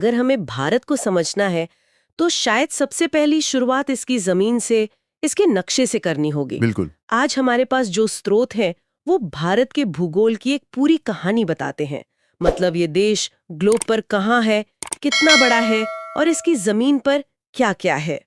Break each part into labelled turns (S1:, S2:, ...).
S1: अगर हमें भारत को समझना है तो शायद सबसे पहली शुरुआत इसकी जमीन से, इसके नक्शे से करनी होगी।
S2: बिल्कुल।
S1: आज हमारे पास जो स्रोत हैं वो भारत के भूगोल की एक पूरी कहानी बताते हैं। मतलब ये देश ग्लोब पर कहाँ है, कितना बड़ा है और इसकी जमीन पर क्या-क्या है।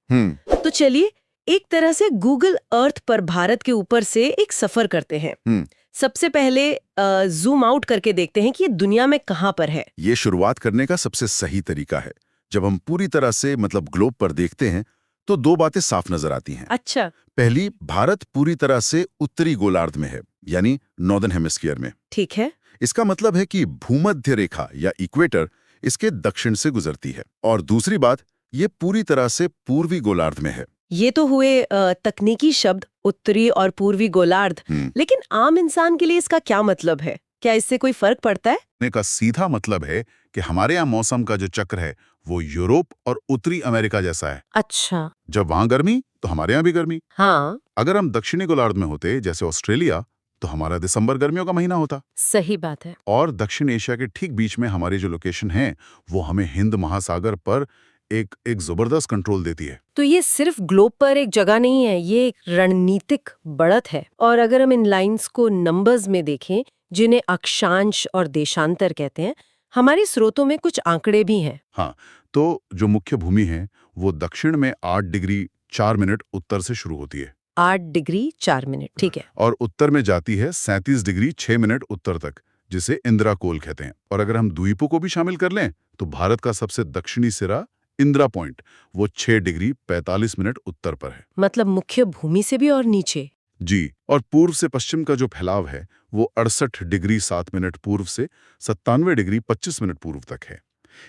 S1: तो चलिए एक तरह से गूगल अर्थ पर भारत के ऊपर से एक सफर करते हैं। सबसे पहले जूम आउट करके देखते हैं कि ये दुनिया में कहाँ पर है।
S2: ये शुरुआत करने का सबसे सही तरीका है। जब हम पूरी तरह से मतलब ग्लोब पर देखते हैं तो दो बातें साफ नजर आती हैं।
S1: अच्छा।
S2: पहली, भारत पूरी तरह से उत्तरी गोलार्ध में है, यानी नॉर्दर्न हेमिस्फीयर में।
S1: ठीक है।
S2: इसका मतलब है कि भूमध्य रेखा या इक्वेटर इसके दक्षिण से गुजरती है। और दूसरी बात, ये पूरी तरह से पूर्वी गोलार्ध में है।
S1: ये तो हुए तकनीकी शब्द उत्तरी और पूर्वी गोलार्ध, लेकिन आम इंसान के लिए इसका क्या मतलब है? क्या इससे कोई फर्क पड़ता है?
S2: कहने का सीधा मतलब है कि हमारे यहाँ मौसम का जो चक्र है वो यूरोप और उत्तरी अमेरिका जैसा है।
S1: अच्छा।
S2: जब वहां गर्मी तो हमारे यहाँ भी गर्मी।
S1: हाँ,
S2: अगर हम दक्षिणी गोलार्ध में होते जैसे ऑस्ट्रेलिया, तो हमारा दिसंबर गर्मियों का महीना होता।
S1: सही बात है।
S2: और दक्षिण एशिया के ठीक बीच में हमारी जो लोकेशन है वो हमें हिंद महासागर पर एक जबरदस्त कंट्रोल देती है।
S1: तो ये सिर्फ ग्लोब पर एक जगह नहीं है, ये एक रणनीतिक बढ़त है। और अगर हम इन लाइंस को नंबर्स में देखें, जिन्हें अक्षांश और देशांतर कहते हैं, हमारे स्रोतों में कुछ आंकड़े भी हैं।
S2: हाँ, तो जो मुख्य भूमि है वो दक्षिण में 8 डिग्री 4 मिनट उत्तर से शुरू होती है।
S1: 8 डिग्री 4 मिनट, ठीक है।
S2: और उत्तर में जाती है 37 डिग्री 6 मिनट उत्तर तक, जिसे इंदिरा कोल कहते हैं। और अगर हम द्वीपों को भी शामिल कर लें तो भारत का सबसे दक्षिणी सिरा इंदिरा पॉइंट वो 6 डिग्री 45 मिनट उत्तर पर है।
S1: मतलब मुख्य भूमि से भी और नीचे।
S2: जी। और पूर्व से पश्चिम का जो फैलाव है वो 68 डिग्री 7 मिनट पूर्व से 97 डिग्री 25 मिनट पूर्व तक है।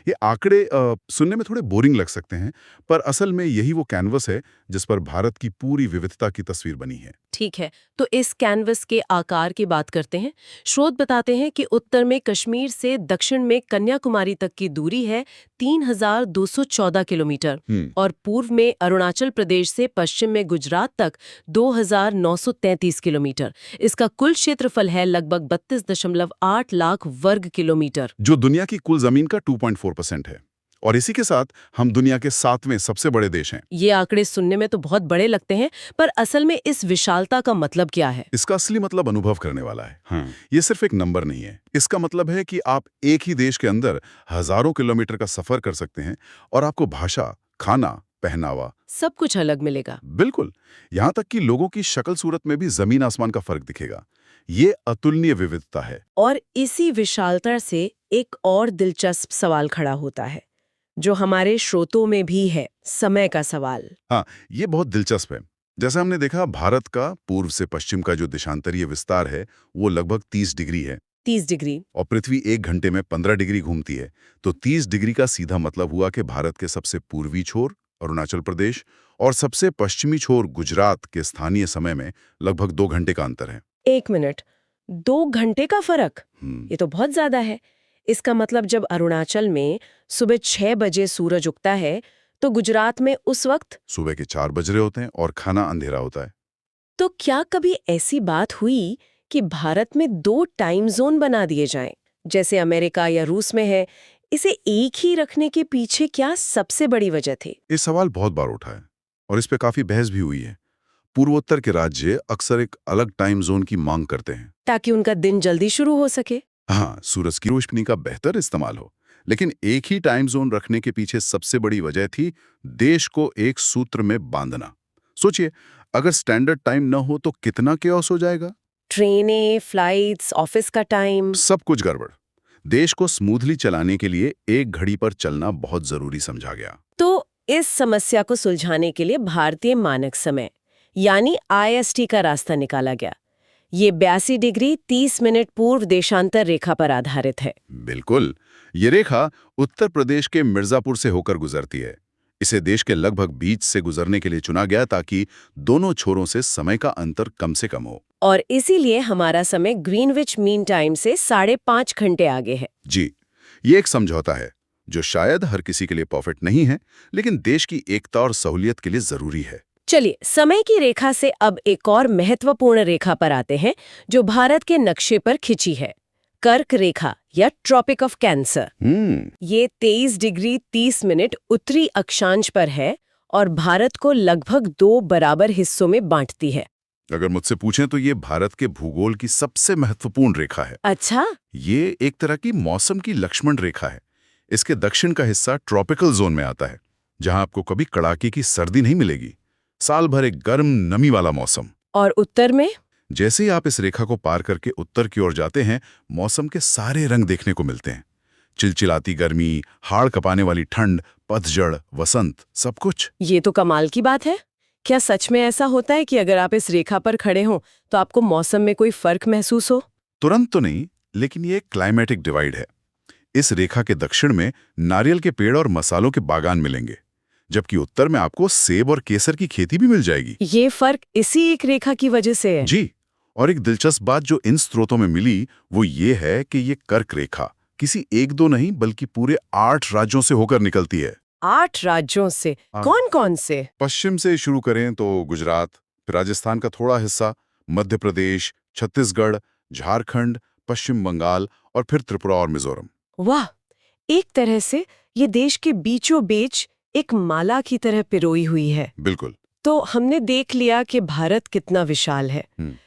S2: ये आंकड़े सुनने में थोड़े बोरिंग लग सकते हैं, पर असल में यही वो कैनवस है जिस पर भारत की पूरी विविधता की तस्वीर बनी है।
S1: ठीक है, तो इस कैनवस के आकार की बात करते हैं। स्रोत बताते हैं कि उत्तर में कश्मीर से दक्षिण में कन्याकुमारी तक की दूरी है 3,214 किलोमीटर और पूर्व में अरुणाचल प्रदेश से पश्चिम में गुजरात तक 2,933 किलोमीटर। इसका कुल क्षेत्रफल है लगभग 32.8 लाख वर्ग किलोमीटर,
S2: जो दुनिया की कुल जमीन का 2.4% है। और इसी के साथ हम दुनिया के 7वें सबसे बड़े देश हैं।
S1: ये आंकड़े सुनने में तो बहुत बड़े लगते हैं, पर असल में इस विशालता का मतलब क्या है?
S2: इसका असली मतलब अनुभव करने वाला है। ये सिर्फ एक नंबर नहीं है। इसका मतलब है कि आप एक ही देश के अंदर हजारों किलोमीटर का सफर कर सकते हैं और आपको भाषा, खाना, पहनावा
S1: सब कुछ अलग मिलेगा।
S2: बिल्कुल, यहाँ तक कि लोगों की शक्ल सूरत में भी जमीन आसमान का फर्क दिखेगा। ये अतुलनीय विविधता है।
S1: और इसी विशालता से एक और दिलचस्प सवाल खड़ा होता है, जो हमारे स्रोतों में भी है, समय का सवाल।
S2: हाँ, ये बहुत दिलचस्प है। जैसे हमने देखा, भारत का पूर्व से पश्चिम का जो देशांतरीय विस्तार है वो लगभग 30 डिग्री है।
S1: 30 डिग्री।
S2: और पृथ्वी 1 घंटे में 15 डिग्री घूमती है। तो 30 डिग्री का सीधा मतलब हुआ कि भारत के सबसे पूर्वी छोर अरुणाचल प्रदेश और सबसे पश्चिमी छोर गुजरात के स्थानीय समय में लगभग 2 घंटे का अंतर है।
S1: 1 मिनट, 2 घंटे का फर्क? ये तो बहुत ज्यादा है। इसका मतलब जब अरुणाचल में सुबह 6 बजे सूरज उगता है तो गुजरात में उस वक्त
S2: सुबह के 4 बज रहे होते हैं और खाना अंधेरा होता है।
S1: तो क्या कभी ऐसी बात हुई कि भारत में 2 टाइम जोन बना दिए जाएं, जैसे अमेरिका या रूस में है? इसे एक ही रखने के पीछे क्या सबसे बड़ी वजह थी?
S2: ये सवाल बहुत बार उठा है और इस पे काफी बहस भी हुई है। पूर्वोत्तर के राज्य अक्सर एक अलग टाइम जोन की मांग करते हैं
S1: ताकि उनका दिन जल्दी शुरू हो सके।
S2: हाँ, सूरज की रोशनी का बेहतर इस्तेमाल हो। लेकिन एक ही टाइम जोन रखने के पीछे सबसे बड़ी वजह थी देश को एक सूत्र में बांधना। सोचिए, अगर स्टैंडर्ड टाइम न हो तो कितना केओस हो जाएगा।
S1: ट्रेनें, फ्लाइट्स, ऑफिस का टाइम,
S2: सब कुछ गड़बड़। देश को स्मूथली चलाने के लिए एक घड़ी पर चलना बहुत जरूरी समझा गया।
S1: तो इस समस्या को सुलझाने के लिए भारतीय मानक समय यानी IST का रास्ता निकाला गया। ये 82 डिग्री 30 मिनट पूर्व देशांतर रेखा पर आधारित है।
S2: बिल्कुल, ये रेखा उत्तर प्रदेश के मिर्जापुर से होकर गुजरती है। इसे देश के लगभग बीच से गुजरने के लिए चुना गया ताकि दोनों छोरों से समय का अंतर कम से कम हो।
S1: और इसीलिए हमारा समय ग्रीनविच मीन टाइम से 5.5 घंटे आगे है।
S2: जी, ये एक समझौता है जो शायद हर किसी के लिए परफेक्ट नहीं है, लेकिन देश की एकता और सहूलियत के लिए जरूरी है।
S1: चलिए, समय की रेखा से अब एक और महत्वपूर्ण रेखा पर आते हैं जो भारत के नक्शे पर खिंची है, कर्क रेखा या ट्रॉपिक ऑफ कैंसर। ये 23 डिग्री 30 मिनट उत्तरी अक्षांश पर है और भारत को लगभग 2 बराबर हिस्सों में बांटती है।
S2: अगर मुझसे पूछें तो ये भारत के भूगोल की सबसे महत्वपूर्ण रेखा है।
S1: अच्छा।
S2: ये एक तरह की मौसम की लक्ष्मण रेखा है। इसके दक्षिण का हिस्सा ट्रॉपिकल जोन में आता है, जहां आपको कभी कड़ाके की सर्दी नहीं मिलेगी। साल भर एक गर्म नमी वाला मौसम।
S1: और उत्तर में?
S2: जैसे ही आप इस रेखा को पार करके उत्तर की ओर जाते हैं, मौसम के सारे रंग देखने को मिलते हैं। चिलचिलाती गर्मी, हाड़ कपाने वाली ठंड, पतझड़, वसंत, सब कुछ।
S1: ये तो कमाल की बात है। क्या सच में ऐसा होता है कि अगर आप इस रेखा पर खड़े हों तो आपको मौसम में कोई फर्क महसूस हो?
S2: तुरंत तो नहीं, लेकिन ये एक क्लाइमेटिक डिवाइड है। इस रेखा के दक्षिण में नारियल के पेड़ और मसालों के बागान मिलेंगे, जबकि उत्तर में आपको सेब और केसर की खेती भी मिल जाएगी।
S1: ये फर्क इसी एक रेखा की वजह से है?
S2: जी। और एक दिलचस्प बात जो इन स्रोतों में मिली वो ये है कि ये कर्क रेखा किसी एक दो नहीं बल्कि पूरे 8 राज्यों से होकर निकलती है।
S1: 8 राज्यों से? कौन कौन से?
S2: पश्चिम से शुरू करें तो गुजरात, फिर राजस्थान का थोड़ा हिस्सा, मध्य प्रदेश, छत्तीसगढ़, झारखंड, पश्चिम बंगाल और फिर त्रिपुरा और मिजोरम।
S1: वाह, एक तरह से ये देश के बीचों बीच एक माला की तरह पिरोई हुई है।
S2: बिल्कुल।
S1: तो हमने देख लिया कि भारत कितना विशाल है,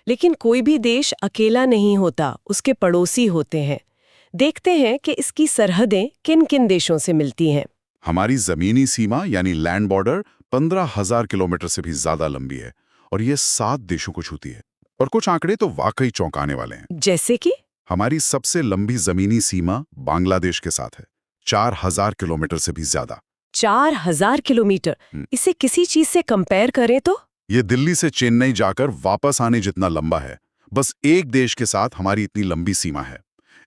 S1: लेकिन कोई भी देश अकेला नहीं होता, उसके पड़ोसी होते हैं। देखते हैं कि इसकी सरहदें किन-किन देशों से मिलती हैं।
S2: हमारी जमीनी सीमा यानी लैंड बॉर्डर 15,000 किलोमीटर से भी ज्यादा लंबी है और ये 7 देशों को छूती है। और कुछ आंकड़े तो वाकई चौंकाने वाले हैं।
S1: जैसे कि?
S2: हमारी सबसे लंबी जमीनी सीमा बांग्लादेश के साथ है, 4,000 किलोमीटर से भी ज्यादा।
S1: 4,000 किलोमीटर? इसे किसी चीज से कंपेयर करें तो?
S2: ये दिल्ली से चेन्नई जाकर वापस आने जितना लंबा है। बस एक देश के साथ हमारी इतनी लंबी सीमा है।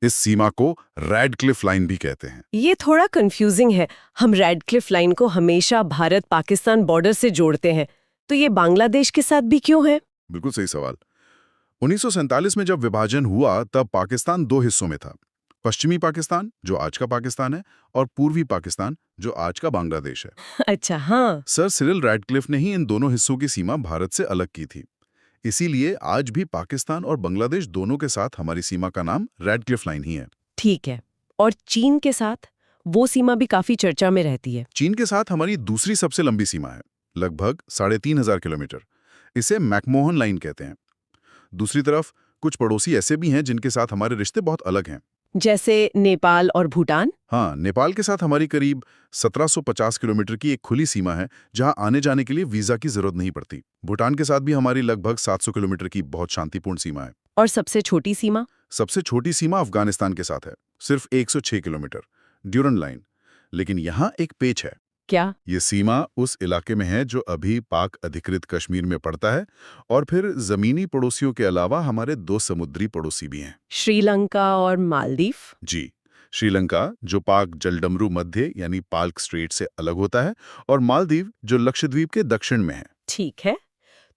S2: इस सीमा को रेडक्लिफ लाइन भी कहते हैं।
S1: ये थोड़ा कंफ्यूजिंग है। हम रेडक्लिफ लाइन को हमेशा भारत-पाकिस्तान बॉर्डर से जोड़ते हैं, तो ये बांग्लादेश के साथ भी क्यों है?
S2: बिल्कुल सही सवाल। 1947 में जब विभाजन हुआ तब पाकिस्तान 2 हिस्सों में था। पश्चिमी पाकिस्तान, जो आज का पाकिस्तान है, और पूर्वी पाकिस्तान, जो आज का बांग्लादेश है।
S1: अच्छा, हाँ।
S2: सर सिरिल रैडक्लिफ ने ही इन दोनों हिस्सों की सीमा भारत से अलग की थी। इसीलिए आज भी पाकिस्तान और बांग्लादेश दोनों के साथ हमारी सीमा का नाम रेडक्लिफ लाइन ही है।
S1: ठीक है। और चीन के साथ? वो सीमा भी काफी चर्चा में रहती है।
S2: चीन के साथ हमारी दूसरी सबसे लंबी सीमा है, लगभग 3,500 किलोमीटर। इसे मैकमोहन लाइन कहते हैं। दूसरी तरफ कुछ पड़ोसी ऐसे भी हैं जिनके साथ हमारे रिश्ते बहुत अलग हैं।
S1: जैसे नेपाल और भूटान?
S2: हाँ, नेपाल के साथ हमारी करीब 1750 किलोमीटर की एक खुली सीमा है, जहां आने जाने के लिए वीजा की जरूरत नहीं पड़ती। भूटान के साथ भी हमारी लगभग 700 किलोमीटर की बहुत शांतिपूर्ण सीमा है।
S1: और सबसे छोटी सीमा?
S2: सबसे छोटी सीमा अफगानिस्तान के साथ है, सिर्फ 106 किलोमीटर, ड्यूरन लाइन। लेकिन यहाँ एक पेच है।
S1: क्या?
S2: ये सीमा उस इलाके में है जो अभी पाक अधिकृत कश्मीर में पड़ता है, और फिर जमीनी पड़ोसियों के अलावा हमारे 2 समुद्री पड़ोसी भी हैं।
S1: श्रीलंका और मालदीव?
S2: जी, श्रीलंका जो पाक जलडमरू मध्य यानी पाल्क स्ट्रेट से अलग होता है, और मालदीव जो लक्षद्वीप के दक्षिण में है।
S1: ठीक है।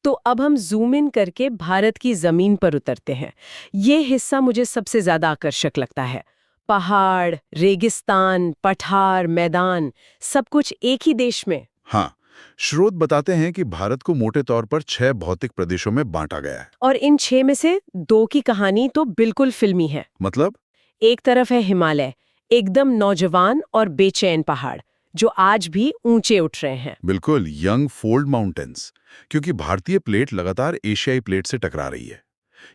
S1: तो अब हम जूम इन करके भारत की जमीन पर उतरते हैं। ये हिस्सा मुझे सबसे ज्यादा आकर्षक लगता है। पहाड़, रेगिस्तान, पठार, मैदान, सब कुछ एक ही देश में।
S2: हाँ, स्रोत बताते हैं कि भारत को मोटे तौर पर 6 भौतिक प्रदेशों में बांटा गया है।
S1: और इन 6 में से 2 की कहानी तो बिल्कुल फिल्मी है।
S2: मतलब?
S1: एक तरफ है हिमालय, एकदम नौजवान और बेचैन पहाड़, जो आज भी ऊंचे उठ रहे हैं।
S2: बिल्कुल, यंग फोल्ड माउंटेन्स, क्योंकि भारतीय प्लेट लगातार एशियाई प्लेट से टकरा रही है।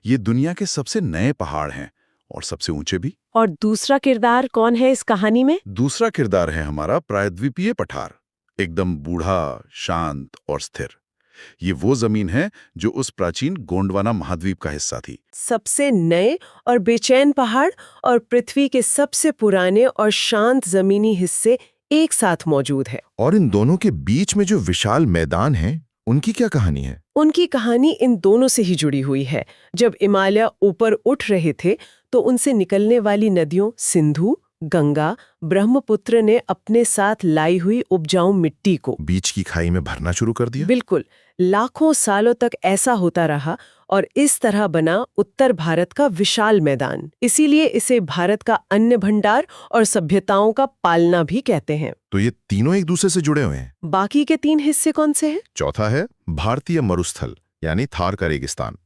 S2: ये दुनिया के सबसे नए पहाड़ हैं और सबसे ऊंचे भी।
S1: और दूसरा किरदार कौन है इस कहानी में?
S2: दूसरा किरदार है हमारा प्रायद्वीपीय पठार, एकदम बूढ़ा, शांत और स्थिर। ये वो जमीन है जो उस प्राचीन गोंडवाना महाद्वीप का हिस्सा थी।
S1: सबसे नए और बेचैन पहाड़ और पृथ्वी के सबसे पुराने और शांत जमीनी हिस्से एक साथ मौजूद है।
S3: और इन दोनों के बीच में जो विशाल मैदान है, उनकी क्या कहानी है?
S1: उनकी कहानी इन दोनों से ही जुड़ी हुई है। जब हिमालय ऊपर उठ रहे थे तो उनसे निकलने वाली नदियों सिंधु, गंगा, ब्रह्मपुत्र ने अपने साथ लाई हुई उपजाऊ मिट्टी को
S3: बीच की खाई में भरना शुरू कर दिया।
S1: बिल्कुल, लाखों सालों तक ऐसा होता रहा और इस तरह बना उत्तर भारत का विशाल मैदान। इसीलिए इसे भारत का अन्न भंडार और सभ्यताओं का पालना भी कहते हैं।
S3: तो ये तीनों एक दूसरे से जुड़े हुए हैं।
S1: बाकी के 3 हिस्से कौन से हैं?
S3: चौथा है भारतीय मरुस्थल यानी थार का रेगिस्तान।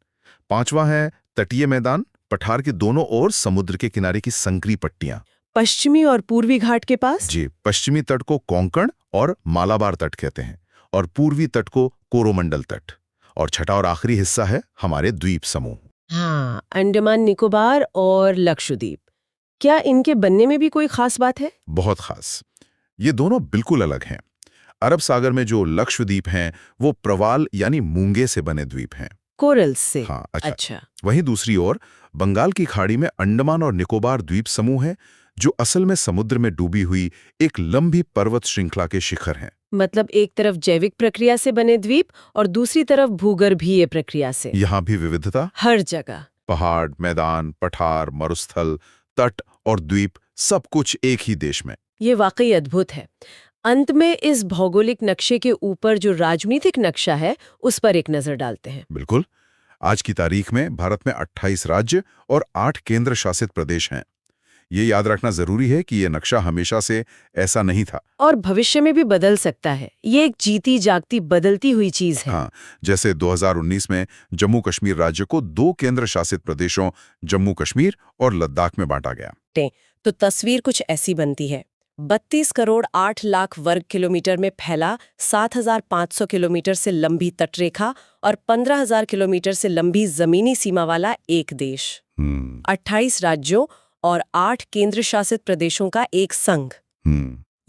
S3: 5वां है तटीय मैदान, पठार के दोनों ओर समुद्र के किनारे की संकरी पट्टियां।
S1: पश्चिमी और पूर्वी घाट के पास?
S3: जी, पश्चिमी तट को कोंकण और मालाबार तट कहते हैं और पूर्वी तट को कोरोमंडल तट। और छठा और आखिरी हिस्सा है हमारे द्वीप समूह।
S1: हाँ, अंडमान निकोबार और लक्षद्वीप। क्या इनके बनने में भी कोई खास बात है?
S3: बहुत खास। ये दोनों बिल्कुल अलग हैं। अरब सागर में जो लक्षद्वीप हैं वो प्रवाल यानी मूंगे से बने द्वीप हैं।
S1: कोरल्स से?
S3: हाँ,
S1: अच्छा।
S3: वहीं दूसरी ओर बंगाल की खाड़ी में अंडमान और निकोबार द्वीप समूह है जो असल में समुद्र में डूबी हुई एक लंबी पर्वत श्रृंखला के शिखर हैं।
S1: मतलब एक तरफ जैविक प्रक्रिया से बने द्वीप और दूसरी तरफ भूगर्भीय प्रक्रिया से।
S3: यहाँ भी विविधता
S1: हर जगह।
S3: पहाड़, मैदान, पठार, मरुस्थल, तट और द्वीप सब कुछ एक ही देश में।
S1: ये वाकई अद्भुत है। अंत में इस भौगोलिक नक्शे के ऊपर जो राजनीतिक नक्शा है उस पर एक नजर डालते हैं।
S3: बिल्कुल। आज की तारीख में भारत में 28 राज्य और 8 केंद्र शासित प्रदेश हैं। ये याद रखना जरूरी है कि ये नक्शा हमेशा से ऐसा नहीं था
S1: और भविष्य में भी बदल सकता है। ये एक जीती जागती बदलती हुई चीज है।
S3: हाँ, जैसे 2019 में जम्मू कश्मीर राज्य को 2 केंद्र शासित प्रदेशों जम्मू कश्मीर और लद्दाख में बांटा गया।
S1: तो तस्वीर कुछ ऐसी बनती है। 32 करोड़ 8 लाख वर्ग किलोमीटर में फैला 7,500 किलोमीटर से लंबी तटरेखा और 15,000 किलोमीटर से लंबी जमीनी सीमा वाला एक देश। 28 राज्यों और 8 केंद्र शासित प्रदेशों का एक संघ।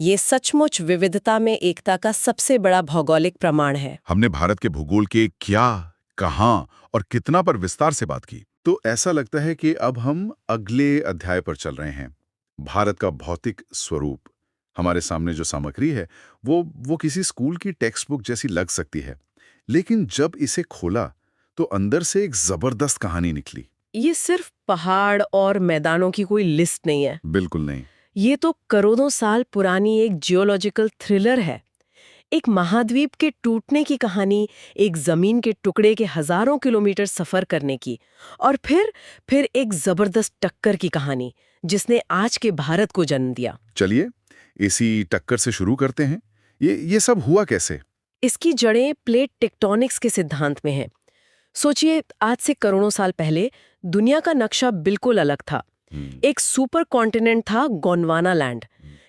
S1: ये सचमुच विविधता में एकता का सबसे बड़ा भौगोलिक प्रमाण है।
S2: हमने भारत के भूगोल के क्या, कहाँ और कितना पर विस्तार से बात की। तो ऐसा लगता है कि अब हम अगले अध्याय पर चल रहे हैं। भारत का भौतिक स्वरूप। हमारे सामने जो सामग्री है वो किसी स्कूल की टेक्स्ट बुक जैसी लग सकती है, लेकिन जब इसे खोला तो अंदर से एक जबरदस्त कहानी निकली।
S1: ये सिर्फ पहाड़ और मैदानों की कोई लिस्ट नहीं है।
S2: बिल्कुल नहीं।
S1: ये तो करोड़ों साल पुरानी एक जियोलॉजिकल थ्रिलर है। एक महाद्वीप के टूटने की कहानी, एक जमीन के टुकड़े के हजारों किलोमीटर सफर करने की, और फिर एक जबरदस्त टक्कर की कहानी जिसने आज के भारत को जन्म दिया।
S2: चलिए इसी टक्कर से शुरू करते हैं। ये सब हुआ कैसे?
S1: इसकी जड़ें प्लेट टेक्टोनिक्स के सिद्धांत में हैं। सोचिए, आज से करोड़ों साल पहले दुनिया का नक्शा बिल्कुल अलग था। एक सुपर कॉन्टिनेंट था गोंडवाना लैंड।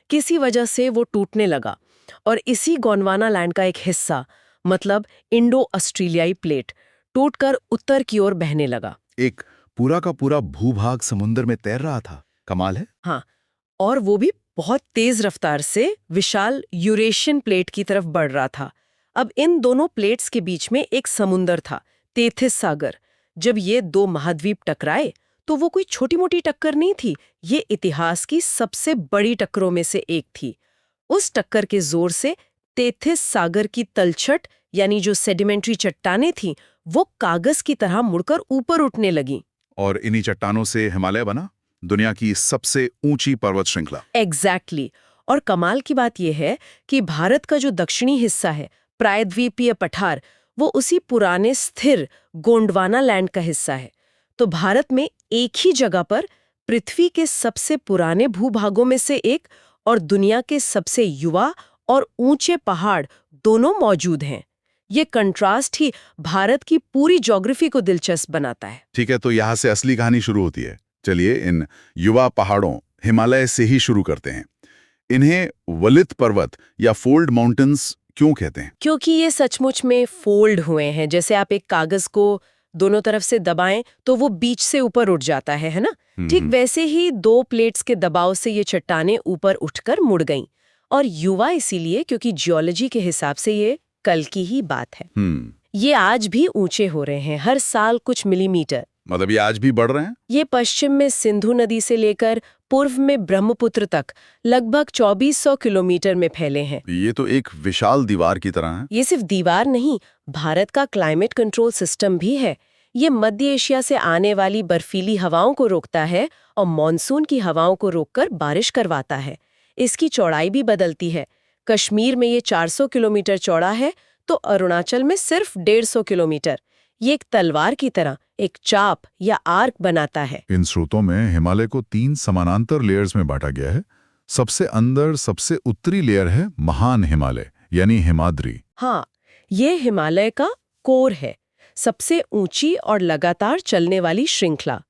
S1: किसी वजह से वो टूटने लगा और इसी गोंडवाना लैंड का एक हिस्सा, मतलब इंडो ऑस्ट्रेलियाई प्लेट, टूटकर उत्तर की ओर बहने लगा।
S2: एक पूरा का पूरा भूभाग समुद्र में तैर रहा था। कमाल है।
S1: हाँ, और वो भी बहुत तेज रफ्तार से विशाल यूरेशियन प्लेट की तरफ बढ़ रहा था। अब इन दोनों प्लेट्स के बीच में एक समुंदर था, तेथिस सागर। जब ये 2 महाद्वीप टकराए तो वो कोई छोटी मोटी टक्कर नहीं थी, ये इतिहास की सबसे बड़ी टक्करों में से एक थी। उस टक्कर के जोर से तेथिस सागर की तलछट यानी जो सेडिमेंट्री चट्टानें थीं, वो कागज की तरह मुड़कर ऊपर उठने लगीं।
S2: और इन्हीं चट्टानों से हिमालय बना, दुनिया की सबसे ऊंची पर्वत श्रृंखला।
S1: एग्जैक्टली। और कमाल की बात यह है कि भारत का जो दक्षिणी हिस्सा है, प्रायद्वीपीय पठार, वो उसी पुराने स्थिर गोंडवाना लैंड का हिस्सा है। तो भारत में एक ही जगह पर पृथ्वी के सबसे पुराने भूभागों में से एक और दुनिया के सबसे युवा और ऊंचे पहाड़ दोनों मौजूद हैं। ये कंट्रास्ट ही भारत की पूरी ज्योग्राफी को दिलचस्प बनाता है।
S2: ठीक है, तो यहाँ से असली कहानी शुरू होती है। चलिए इन युवा पहाड़ों हिमालय से ही शुरू करते हैं। इन्हें वलित पर्वत या फोल्ड माउंटेन्स क्यों कहते हैं?
S1: क्योंकि ये सचमुच में फोल्ड हुए हैं। जैसे आप एक कागज को दोनों तरफ से दबाएं तो वो बीच से ऊपर उठ जाता है ना? ठीक वैसे ही 2 प्लेट्स के दबाव से ये चट्टानें ऊपर उठकर मुड़ गईं। और युवा इसीलिए क्योंकि जियोलॉजी के हिसाब से ये कल की ही बात है। ये आज भी ऊंचे हो रहे हैं, हर साल कुछ मिलीमीटर।
S2: मतलब ये आज भी बढ़ रहे हैं?
S1: ये पश्चिम में सिंधु नदी से लेकर पूर्व में ब्रह्मपुत्र तक लगभग 2400 किलोमीटर में फैले हैं।
S2: ये तो एक विशाल दीवार की तरह है।
S1: ये सिर्फ दीवार नहीं, भारत का क्लाइमेट कंट्रोल सिस्टम भी है। ये मध्य एशिया से आने वाली बर्फीली हवाओं को रोकता है और मॉनसून की हवाओं को रोककर बारिश करवाता है। इसकी चौड़ाई भी बदलती है। कश्मीर में ये 400 किलोमीटर चौड़ा है तो अरुणाचल में सिर्फ 150 किलोमीटर। ये एक तलवार की तरह एक चाप या आर्क बनाता है।
S2: इन स्रोतों में हिमालय को 3 समानांतर लेयर्स में बांटा गया है। सबसे अंदर सबसे उत्तरी लेयर है महान हिमालय यानी हिमाद्री।
S1: हाँ, ये हिमालय का कोर है, सबसे ऊंची और लगातार चलने वाली श्रृंखला।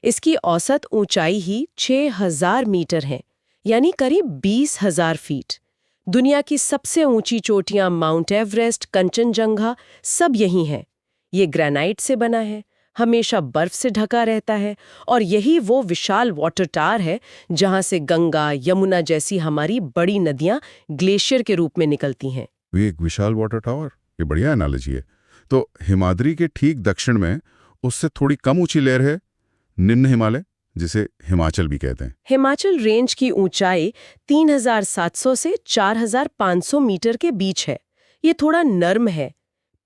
S1: इसकी औसत ऊंचाई ही 6000 मीटर है, यानी करीब 20,000 फीट। दुनिया की सबसे ऊंची चोटियां माउंट एवरेस्ट, कंचनजंगा सब यही हैं। ये ग्रेनाइट से बना है, हमेशा बर्फ से ढका रहता है, और यही वो विशाल वाटर टावर है जहां से गंगा, यमुना जैसी हमारी बड़ी नदियां ग्लेशियर के रूप में निकलती हैं।
S2: ये एक विशाल वाटर टावर, ये बढ़िया एनालॉजी है। तो हिमाद्री के ठीक दक्षिण में उससे थोड़ी कम ऊंची लेयर है निम्न हिमालय, जिसे हिमाचल भी कहते हैं।
S1: हिमाचल रेंज की ऊंचाई 3700 से 4500 मीटर के बीच है। ये थोड़ा नर्म है।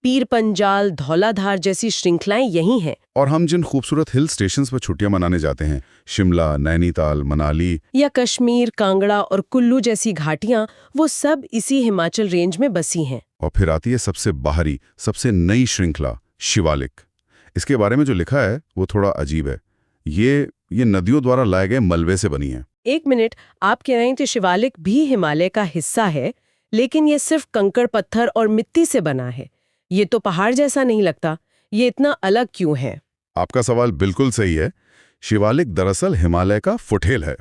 S1: पीर पंजाल, धौलाधार जैसी श्रृंखलाएं यही हैं।
S2: और हम जिन खूबसूरत हिल स्टेशंस पर छुट्टियां मनाने जाते हैं, शिमला, नैनीताल, मनाली,
S1: या कश्मीर, कांगड़ा और कुल्लू जैसी घाटियां, वो सब इसी हिमाचल रेंज में बसी हैं।
S2: और फिर आती है सबसे बाहरी, सबसे नई श्रृंखला, शिवालिक। इसके बारे में जो लिखा है वो थोड़ा अजीब है। ये नदियों द्वारा लाए गए मलबे से बनी है।
S1: एक मिनट, आप कह रहे हैं कि शिवालिक भी हिमालय का हिस्सा है, लेकिन ये सिर्फ कंकड़ पत्थर और मिट्टी से बना है। ये तो पहाड़ जैसा नहीं लगता। ये इतना अलग क्यों है?
S2: आपका सवाल बिल्कुल सही है। शिवालिक दरअसल हिमालय का फुटहेल है।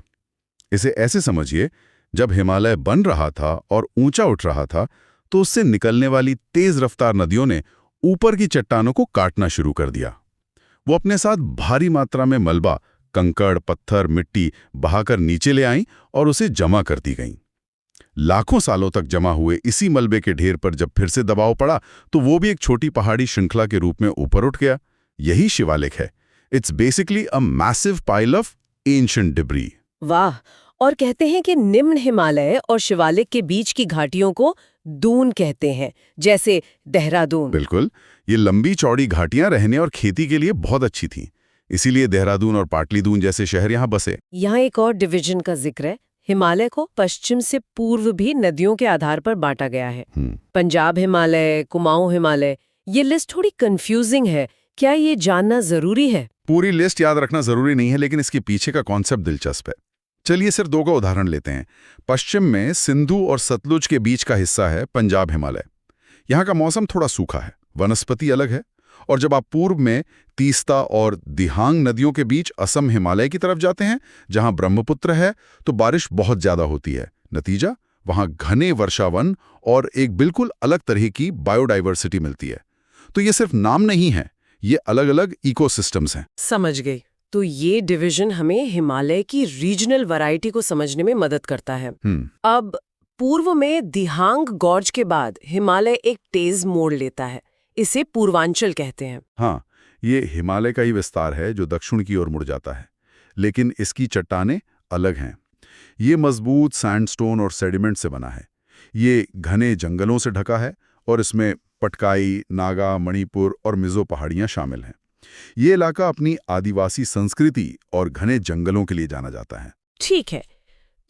S2: इसे ऐसे समझिए, जब हिमालय बन रहा था और ऊंचा उठ रहा था, तो उससे निकलने वाली तेज रफ्तार नदियों ने ऊपर की चट्टानों को काटना शुरू कर दिया। वो अपने साथ भारी मात्रा में मलबा, कंकड़, पत्थर, मिट्टी बहाकर नीचे ले आईं और उसे जमा करती गईं। लाखों सालों तक जमा हुए इसी मलबे के ढेर पर जब फिर से दबाव पड़ा, तो वो भी एक छोटी पहाड़ी श्रृंखला के रूप में ऊपर उठ गया। यही शिवालिक है। It's basically a massive pile of ancient debris.
S1: वाह! और कहते हैं कि निम्न हिमालय और शिवालिक के बीच की घाटियों को दून कहते हैं, जैसे देहरादून।
S2: बिल्कुल, ये लंबी चौड़ी घाटियां रहने और खेती के लिए बहुत अच्छी थीं। इसीलिए देहरादून और पाटलिदून जैसे शहर यहाँ बसे।
S1: यहाँ एक और डिवीजन का जिक्र है। हिमालय को पश्चिम से पूर्व भी नदियों के आधार पर बांटा गया है। पंजाब हिमालय, कुमाऊं हिमालय। ये लिस्ट थोड़ी कंफ्यूजिंग है। क्या ये जानना जरूरी है?
S2: पूरी लिस्ट याद रखना जरूरी नहीं है, लेकिन इसके पीछे का कॉन्सेप्ट दिलचस्प है। चलिए सिर्फ दो का उदाहरण लेते हैं। पश्चिम में सिंधु और सतलुज के बीच का हिस्सा है पंजाब हिमालय। यहाँ का मौसम थोड़ा सूखा है, वनस्पति अलग है। और जब आप पूर्व में तीस्ता और दिहांग नदियों के बीच असम हिमालय की तरफ जाते हैं, जहां ब्रह्मपुत्र है, तो बारिश बहुत ज्यादा होती है। नतीजा, वहां घने वर्षावन और एक बिल्कुल अलग तरह की बायोडाइवर्सिटी मिलती है। तो ये सिर्फ नाम नहीं है, ये अलग अलग इकोसिस्टम्स हैं।
S1: समझ गई। तो ये डिवीजन हमें हिमालय की रीजनल वैरायटी को समझने में मदद करता है। अब पूर्व में दिहांग गॉर्ज के बाद हिमालय एक तेज मोड़ लेता है। इसे पूर्वांचल कहते हैं।
S2: हाँ, ये हिमालय का ही विस्तार है जो दक्षिण की ओर मुड़ जाता है, लेकिन इसकी चट्टानें अलग हैं। ये मजबूत सैंडस्टोन और सेडिमेंट से बना है। ये घने जंगलों से ढका है और इसमें पटकाई, नागा, मणिपुर और मिजो पहाड़ियां शामिल हैं। ये इलाका अपनी आदिवासी संस्कृति और घने जंगलों के लिए जाना जाता है।
S1: ठीक है,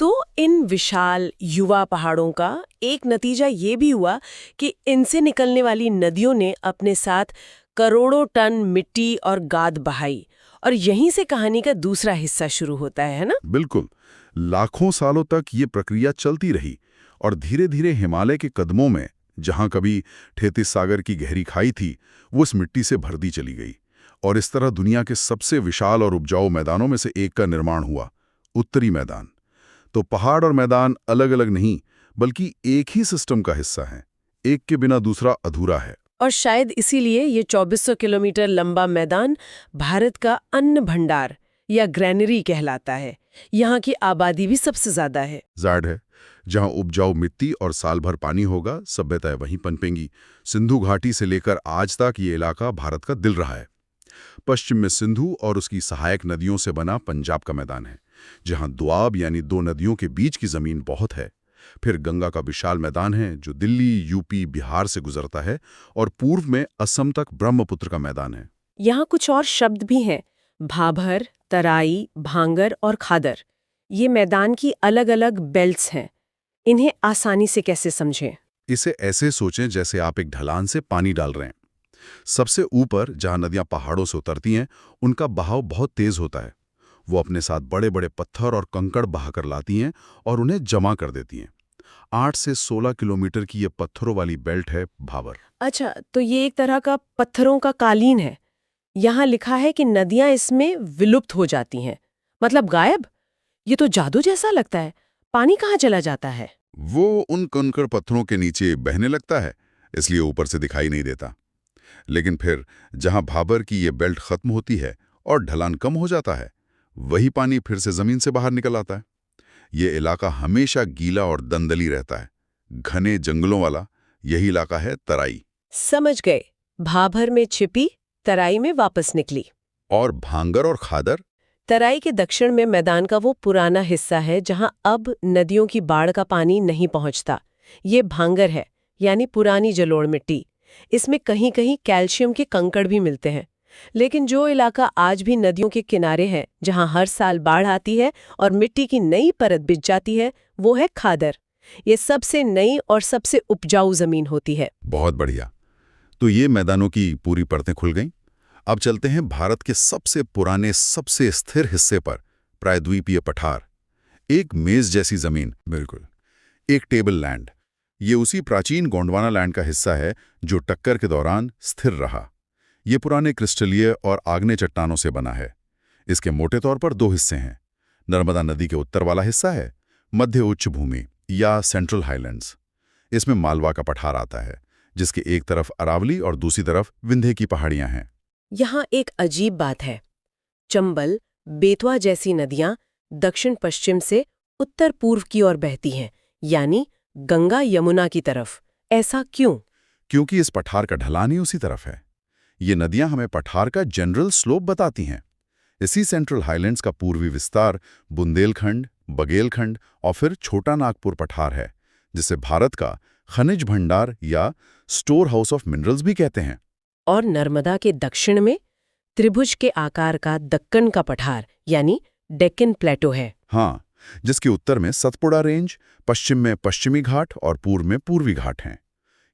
S1: तो इन विशाल युवा पहाड़ों का एक नतीजा ये भी हुआ कि इनसे निकलने वाली नदियों ने अपने साथ करोड़ों टन मिट्टी और गाद बहाई, और यहीं से कहानी का दूसरा हिस्सा शुरू होता है ना?
S2: बिल्कुल, लाखों सालों तक ये प्रक्रिया चलती रही और धीरे धीरे हिमालय के कदमों में, जहां कभी थेतिस सागर की गहरी खाई थी, वो इस मिट्टी से भर दी चली गई। और इस तरह दुनिया के सबसे विशाल और उपजाऊ मैदानों में से एक का निर्माण हुआ, उत्तरी मैदान। तो पहाड़ और मैदान अलग अलग नहीं, बल्कि एक ही सिस्टम का हिस्सा हैं। एक के बिना दूसरा अधूरा है।
S1: और शायद इसीलिए ये 2400 किलोमीटर लंबा मैदान भारत का अन्न भंडार या ग्रैनरी कहलाता है। यहाँ की आबादी भी सबसे ज्यादा है।
S2: जाहिर है, जहां उपजाऊ मिट्टी और साल भर पानी होगा, सभ्यताएं वहीं पनपेंगी। सिंधु घाटी से लेकर आज तक ये इलाका भारत का दिल रहा है। पश्चिम में सिंधु और उसकी सहायक नदियों से बना पंजाब का मैदान है, जहां दुआब यानी दो नदियों के बीच की जमीन बहुत है। फिर गंगा का विशाल मैदान है जो दिल्ली, यूपी, बिहार से गुजरता है, और पूर्व में असम तक ब्रह्मपुत्र का मैदान है।
S1: यहाँ कुछ और शब्द भी हैं, भाभर, तराई, भांगर और खादर। ये मैदान की अलग अलग बेल्ट्स हैं। इन्हें आसानी से कैसे समझें?
S2: इसे ऐसे सोचें जैसे आप एक ढलान से पानी डाल रहे हैं। सबसे ऊपर जहां नदियां पहाड़ों से उतरती हैं, उनका बहाव बहुत तेज होता है। वो अपने साथ बड़े बड़े पत्थर और कंकड़ बहाकर लाती हैं और उन्हें जमा कर देती हैं। 8 से 16 किलोमीटर की ये पत्थरों वाली बेल्ट है भाबर।
S1: अच्छा, तो ये एक तरह का पत्थरों का कालीन है। यहाँ लिखा है कि नदियां इसमें विलुप्त हो जाती हैं, मतलब गायब। ये तो जादू जैसा लगता है। पानी कहाँ चला जाता है?
S3: वो उन कंकड़ पत्थरों के नीचे बहने लगता है, इसलिए ऊपर से दिखाई नहीं देता। लेकिन फिर जहां भाबर की ये बेल्ट खत्म होती है और ढलान कम हो जाता है, वही पानी फिर से जमीन से बाहर निकल आता है। ये इलाका हमेशा गीला और दलदली रहता है, घने जंगलों वाला। यही इलाका है तराई।
S1: समझ गए। भाभर में छिपी, तराई में वापस निकली।
S3: और भांगर और खादर?
S1: तराई के दक्षिण में मैदान का वो पुराना हिस्सा है जहां अब नदियों की बाढ़ का पानी नहीं पहुंचता। ये भांगर है, यानी पुरानी जलोढ़ मिट्टी। इसमें कहीं कहीं कैल्शियम के कंकड़ भी मिलते हैं। लेकिन जो इलाका आज भी नदियों के किनारे है, जहां हर साल बाढ़ आती है और मिट्टी की नई परत बिछ जाती है, वो है खादर। ये सबसे नई और सबसे उपजाऊ जमीन होती है।
S3: बहुत बढ़िया। तो ये मैदानों की पूरी परतें खुल गईं। अब चलते हैं भारत के सबसे पुराने, सबसे स्थिर हिस्से पर, प्रायद्वीपीय पठार। एक मेज जैसी जमीन, बिल्कुल एक टेबल लैंड। ये उसी प्राचीन गोंडवाना लैंड का हिस्सा है जो टक्कर के दौरान स्थिर रहा। ये पुराने क्रिस्टलीय और आग्नेय चट्टानों से बना है। इसके मोटे तौर पर दो हिस्से हैं। नर्मदा नदी के उत्तर वाला हिस्सा है मध्य उच्च भूमि या सेंट्रल हाईलैंड्स। इसमें मालवा का पठार आता है, जिसके एक तरफ अरावली और दूसरी तरफ विंध्य की पहाड़ियां हैं।
S1: यहाँ एक अजीब बात है। चंबल, बेतवा जैसी नदियां दक्षिण पश्चिम से उत्तर पूर्व की ओर बहती हैं, यानी गंगा यमुना की तरफ। ऐसा क्यों?
S3: क्योंकि इस पठार का ढलान ही उसी तरफ है। ये नदियां हमें पठार का जनरल स्लोप बताती हैं। इसी सेंट्रल हाईलैंड्स का पूर्वी विस्तार बुंदेलखंड, बघेलखंड और फिर छोटा नागपुर पठार है, जिसे भारत का खनिज भंडार या स्टोर हाउस ऑफ मिनरल्स भी कहते हैं।
S1: और नर्मदा के दक्षिण में त्रिभुज के आकार का दक्कन का पठार, यानी डेक्कन प्लेटो है।
S3: हाँ, जिसके उत्तर में सतपुड़ा रेंज, पश्चिम में पश्चिमी घाट और पूर्व में पूर्वी घाट हैं।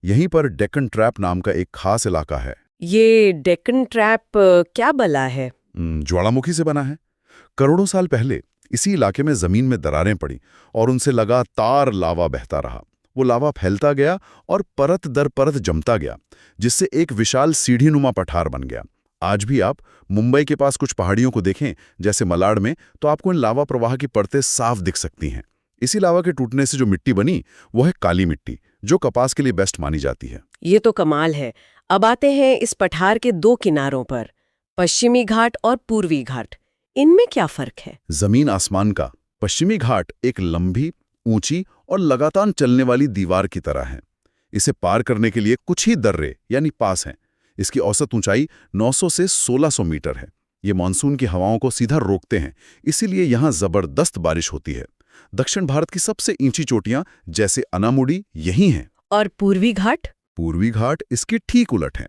S3: यहीं पर डेक्कन ट्रैप नाम का एक खास इलाका है।
S1: ये डेक्कन ट्रैप क्या बला है?
S3: ज्वालामुखी से बना है। करोड़ों साल पहले इसी इलाके में जमीन में दरारें पड़ी और उनसे लगातार लावा बहता रहा। वो लावा फैलता गया और परत दर परत जमता गया, जिससे एक विशाल सीढ़ीनुमा पठार बन गया। आज भी आप मुंबई के पास कुछ पहाड़ियों को देखें, जैसे मलाड में, तो आपको इन लावा प्रवाह की परतें साफ दिख सकती हैं। इसी लावा के टूटने से जो मिट्टी बनी, वो है काली मिट्टी, जो कपास के लिए बेस्ट मानी जाती है।
S1: ये तो कमाल है। अब आते हैं इस पठार के दो किनारों पर, पश्चिमी घाट और पूर्वी घाट। इनमें क्या फर्क है?
S3: जमीन आसमान का। पश्चिमी घाट एक लंबी, ऊंची और लगातार चलने वाली दीवार की तरह है। इसे पार करने के लिए कुछ ही दर्रे यानी पास हैं। इसकी औसत ऊंचाई 900 से 1600 मीटर है। ये मानसून की हवाओं को सीधा रोकते हैं, इसीलिए यहाँ जबरदस्त बारिश होती है। दक्षिण भारत की सबसे ऊंची चोटियां जैसे अनामुडी यही हैं।
S1: और पूर्वी घाट?
S3: पूर्वी घाट इसके ठीक उलट हैं।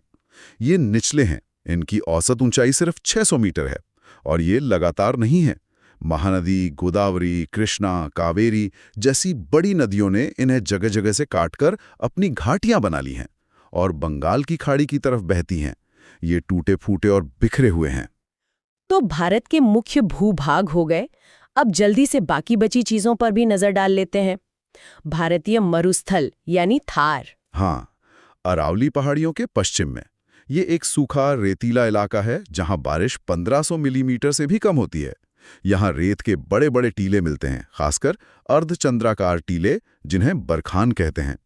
S3: ये निचले हैं। इनकी औसत ऊंचाई सिर्फ 600 मीटर है और ये लगातार नहीं है। महानदी, गोदावरी, कृष्णा, कावेरी जैसी बड़ी नदियों ने इन्हें जगह जगह से काटकर अपनी घाटियां बना ली हैं और बंगाल की खाड़ी की तरफ बहती हैं। ये टूटे फूटे और बिखरे हुए हैं।
S1: तो भारत के मुख्य भूभाग हो गए। अब जल्दी से बाकी बची चीजों पर भी नजर डाल लेते हैं। भारतीय मरुस्थल यानी थार।
S3: हाँ, अरावली पहाड़ियों के पश्चिम में ये एक सूखा रेतीला इलाका है जहां बारिश 1500 मिलीमीटर से भी कम होती है। यहाँ रेत के बड़े बड़े टीले मिलते हैं, खासकर अर्धचंद्राकार टीले, जिन्हें बरखान कहते हैं।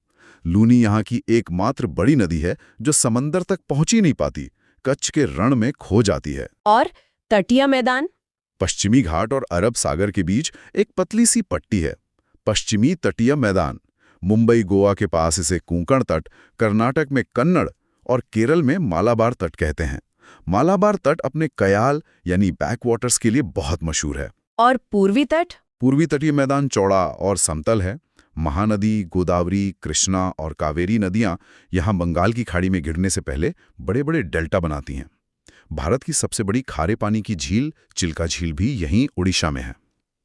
S3: लूनी यहाँ की एकमात्र बड़ी नदी है जो समंदर तक पहुंच ही नहीं पाती, कच्छ के रण में खो जाती है।
S1: और तटीय मैदान?
S3: पश्चिमी घाट और अरब सागर के बीच एक पतली सी पट्टी है, पश्चिमी तटीय मैदान। मुंबई गोवा के पास इसे कोंकण तट, कर्नाटक में कन्नड़ और केरल में मालाबार तट कहते हैं। मालाबार तट अपने कयाल यानी बैकवाटर्स के लिए बहुत मशहूर है।
S1: और पूर्वी तट?
S3: पूर्वी तटीय मैदान चौड़ा और समतल है। महानदी, गोदावरी, कृष्णा और कावेरी नदियां यहाँ बंगाल की खाड़ी में गिरने से पहले बड़े बड़े डेल्टा बनाती हैं। भारत की सबसे बड़ी खारे पानी की झील चिल्का झील भी यहीं उड़ीसा में है।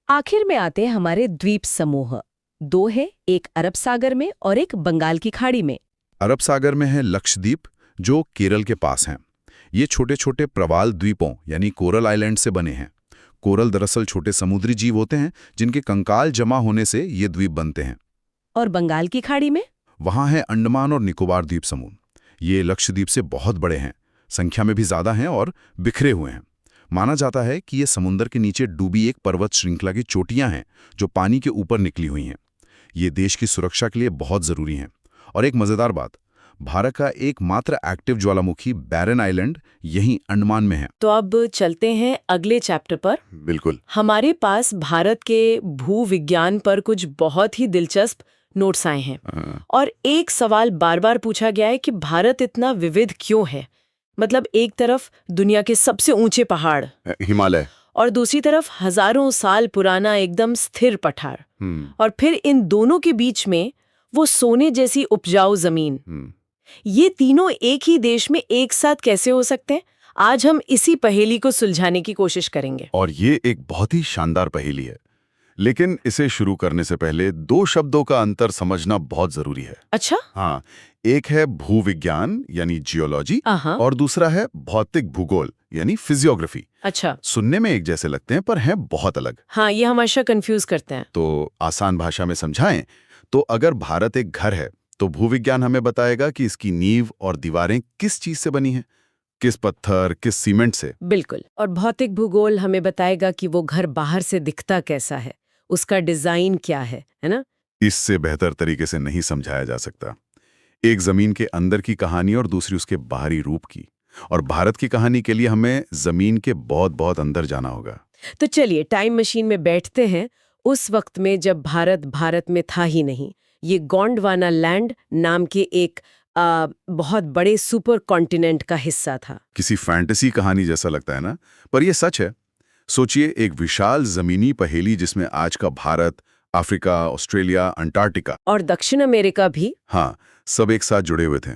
S1: आखिर में आते हैं हमारे द्वीप समूह। दो है, एक अरब सागर में और एक बंगाल की खाड़ी में।
S3: अरब सागर में है लक्षद्वीप, जो केरल के पास हैं। ये छोटे छोटे प्रवाल द्वीपों यानी कोरल आइलैंड से बने हैं। कोरल दरअसल छोटे समुद्री जीव होते हैं जिनके कंकाल जमा होने से ये द्वीप बनते हैं।
S1: और बंगाल की खाड़ी में?
S3: वहाँ है अंडमान और निकोबार द्वीप समूह। ये लक्षद्वीप से बहुत बड़े हैं। संख्या में भी ज्यादा हैं और बिखरे हुए हैं। माना जाता है कि ये समुद्र के नीचे डूबी एक पर्वत श्रृंखला की चोटियां हैं जो पानी के ऊपर निकली हुई हैं। ये देश की सुरक्षा के लिए बहुत जरूरी हैं। और एक मजेदार बात, भारत का एकमात्र एक्टिव ज्वालामुखी बैरन आइलैंड यहीं अंडमान में है।
S1: तो अब चलते हैं अगले चैप्टर पर।
S3: बिल्कुल।
S1: हमारे पास भारत के भूविज्ञान पर कुछ बहुत ही दिलचस्प नोट्स आए हैं और एक सवाल बार बार पूछा गया है कि भारत इतना विविध क्यों है। मतलब एक तरफ दुनिया के सबसे ऊंचे पहाड़
S3: हिमालय
S1: और दूसरी तरफ हजारों साल पुराना एकदम स्थिर पठार, और फिर इन दोनों के बीच में वो सोने जैसी उपजाऊ जमीन। ये तीनों एक ही देश में एक साथ कैसे हो सकते हैं? आज हम इसी पहेली को सुलझाने की कोशिश करेंगे।
S3: और ये एक बहुत ही शानदार पहेली है, लेकिन इसे शुरू करने से पहले दो शब्दों का अंतर समझना बहुत जरूरी है।
S1: अच्छा।
S3: हाँ, एक है भूविज्ञान यानी जियोलॉजी और दूसरा है भौतिक भूगोल यानी फिजियोग्राफी।
S1: अच्छा।
S3: सुनने में एक जैसे लगते हैं पर हैं बहुत अलग।
S1: हाँ, ये हमेशा कंफ्यूज करते हैं।
S3: तो आसान भाषा में समझाएं तो अगर भारत एक घर है तो भूविज्ञान हमें बताएगा कि इसकी नींव और दीवारें किस चीज से बनी हैं, किस पत्थर, किस सीमेंट से।
S1: बिल्कुल। और भौतिक भूगोल हमें बताएगा कि वो घर बाहर से दिखता कैसा है, उसका डिजाइन क्या है ना?
S3: इससे बेहतर तरीके से नहीं समझाया जा सकता। एक जमीन के अंदर की कहानी और दूसरी उसके बाहरी रूप की। और भारत की कहानी के लिए हमें जमीन के बहुत बहुत अंदर जाना होगा।
S1: तो चलिए टाइम मशीन में बैठते हैं उस वक्त में जब भारत में था ही नहीं। ये गोंडवाना लैंड नाम के एक बहुत बड़े सुपर कॉन्टिनेंट का हिस्सा था।
S3: किसी फैंटेसी कहानी जैसा लगता है ना, पर यह सच है। सोचिए, एक विशाल जमीनी पहेली जिसमें आज का भारत, अफ्रीका, ऑस्ट्रेलिया, अंटार्कटिका
S1: और दक्षिण अमेरिका भी,
S3: हाँ, सब एक साथ जुड़े हुए थे।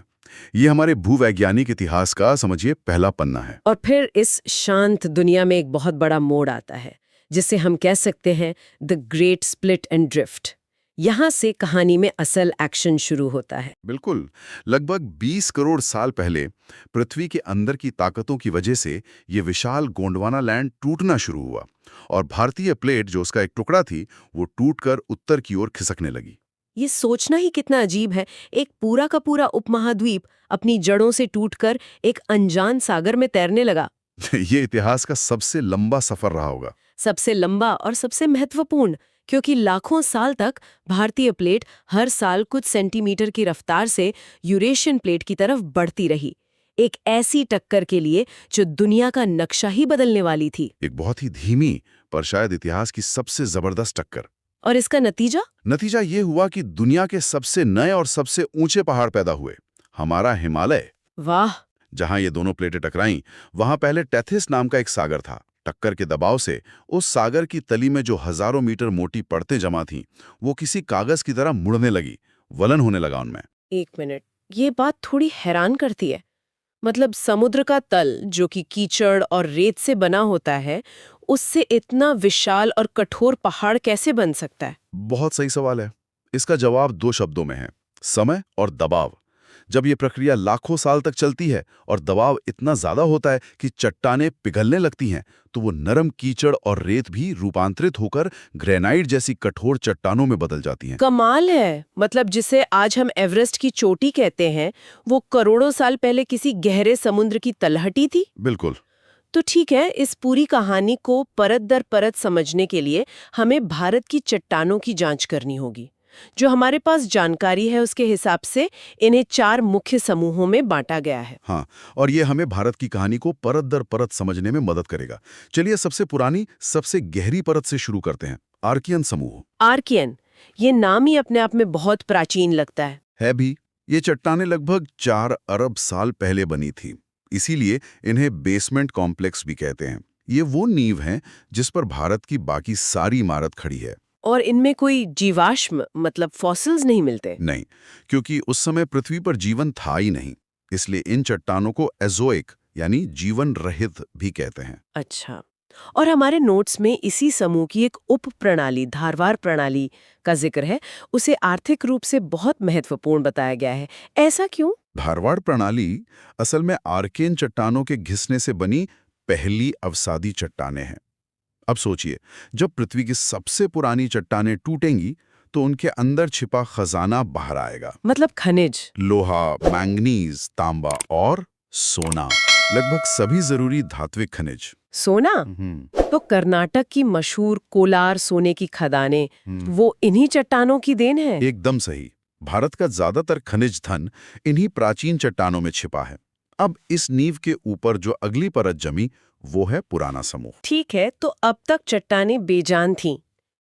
S3: ये हमारे भूवैज्ञानिक इतिहास का समझिए पहला पन्ना है।
S1: और फिर इस शांत दुनिया में एक बहुत बड़ा मोड़ आता है जिसे हम कह सकते हैं the great split and drift. यहाँ से कहानी में असल एक्शन शुरू होता है।
S3: बिल्कुल। लगभग 20 करोड़ साल पहले पृथ्वी के अंदर की ताकतों की वजह से ये विशाल गोंडवाना लैंड टूटना शुरू हुआ और भारतीय प्लेट जो उसका एक टुकड़ा थी वो टूटकर उत्तर की ओर खिसकने लगी।
S1: ये सोचना ही कितना अजीब है, एक पूरा का पूरा उपमहाद्वीप अपनी जड़ों से टूटकर एक अनजान सागर में तैरने लगा।
S3: ये इतिहास का सबसे लंबा सफर रहा होगा।
S1: सबसे लंबा और सबसे महत्वपूर्ण, क्योंकि लाखों साल तक भारतीय प्लेट हर साल कुछ सेंटीमीटर की रफ्तार से यूरेशियन प्लेट की तरफ बढ़ती रही, एक ऐसी टक्कर के लिए जो दुनिया का नक्शा ही बदलने वाली थी।
S3: एक बहुत ही धीमी पर शायद इतिहास की सबसे जबरदस्त टक्कर।
S1: और इसका नतीजा
S3: ये हुआ कि दुनिया के सबसे नए और सबसे ऊंचे पहाड़ पैदा हुए, हमारा हिमालय।
S1: वाह।
S3: जहां ये दोनों प्लेटें टकराईं, वहां पहले टेथिस नाम का एक सागर था। टक्कर के दबाव से उस सागर की तली में जो हजारों मीटर मोटी परतें जमा थीं, वो किसी कागज की तरह मुड़ने लगी, वलन होने लगा उनमें।
S1: एक मिनट, ये बात थोड़ी हैरान करती है। मतलब समुद्र का तल जो कि कीचड़ और रेत से बना होता है, उससे इतना विशाल और कठोर पहाड़ कैसे बन सकता है?
S3: बहुत सही सवाल है। इसका जवाब दो शब्दों में है, समय और दबाव। जब ये प्रक्रिया लाखों साल तक चलती है और दबाव इतना ज्यादा होता है कि चट्टानें पिघलने लगती हैं, तो वो नरम कीचड़ और रेत भी रूपांतरित होकर ग्रेनाइट जैसी कठोर चट्टानों में बदल जाती हैं।
S1: कमाल है। मतलब जिसे आज हम एवरेस्ट की चोटी कहते हैं, वो करोड़ों साल पहले किसी गहरे समुद्र की तलहटी थी।
S3: बिल्कुल।
S1: तो ठीक है, इस पूरी कहानी को परत दर परत समझने के लिए हमें भारत की चट्टानों की जांच करनी होगी। जो हमारे पास जानकारी है उसके हिसाब से इन्हें 4 मुख्य समूहों में बांटा गया है।
S3: हाँ, और ये हमें भारत की कहानी को परत दर परत समझने में मदद करेगा। चलिए सबसे पुरानी, सबसे गहरी परत से शुरू करते हैं, आर्कियन समूह।
S1: आर्कियन, ये नाम ही अपने आप में बहुत प्राचीन लगता है
S3: भी। ये चट्टानें लगभग 4 अरब साल पहले बनी थी, इसीलिए इन्हें बेसमेंट कॉम्प्लेक्स भी कहते हैं। ये वो नींव हैं जिस पर भारत की बाकी सारी इमारत खड़ी है।
S1: और इनमें कोई जीवाश्म मतलब फॉसिल्स नहीं मिलते?
S3: नहीं, क्योंकि उस समय पृथ्वी पर जीवन था ही नहीं, इसलिए इन चट्टानों को एज़ोइक यानी जीवन रहित भी कहते हैं।
S1: अच्छा। और हमारे नोट्स में इसी समूह की एक उप प्रणाली, धारवाड़ प्रणाली का जिक्र है। उसे आर्थिक रूप से बहुत महत्वपूर्ण बताया गया है। ऐसा क्यों?
S3: धारवाड़ प्रणाली असल में आर्कियन चट्टानों के घिसने से बनी पहली अवसादी चट्टानें हैं। अब सोचिए, जब पृथ्वी की सबसे पुरानी चट्टानें टूटेंगी तो उनके अंदर छिपा खजाना बाहर आएगा।
S1: मतलब खनिज,
S3: लोहा, मैंगनीज, तांबा और सोना। लगभग सभी जरूरी धात्विक खनिज।
S1: सोना? तो कर्नाटक की मशहूर कोलार सोने की खदानें वो इन्हीं चट्टानों की देन है?
S3: एकदम सही। भारत का ज्यादातर खनिज धन इन्हीं प्राचीन चट्टानों में छिपा है। अब इस नींव के ऊपर जो अगली परत जमी वो है पुराना समूह।
S1: ठीक है, तो अब तक चट्टानें बेजान थीं।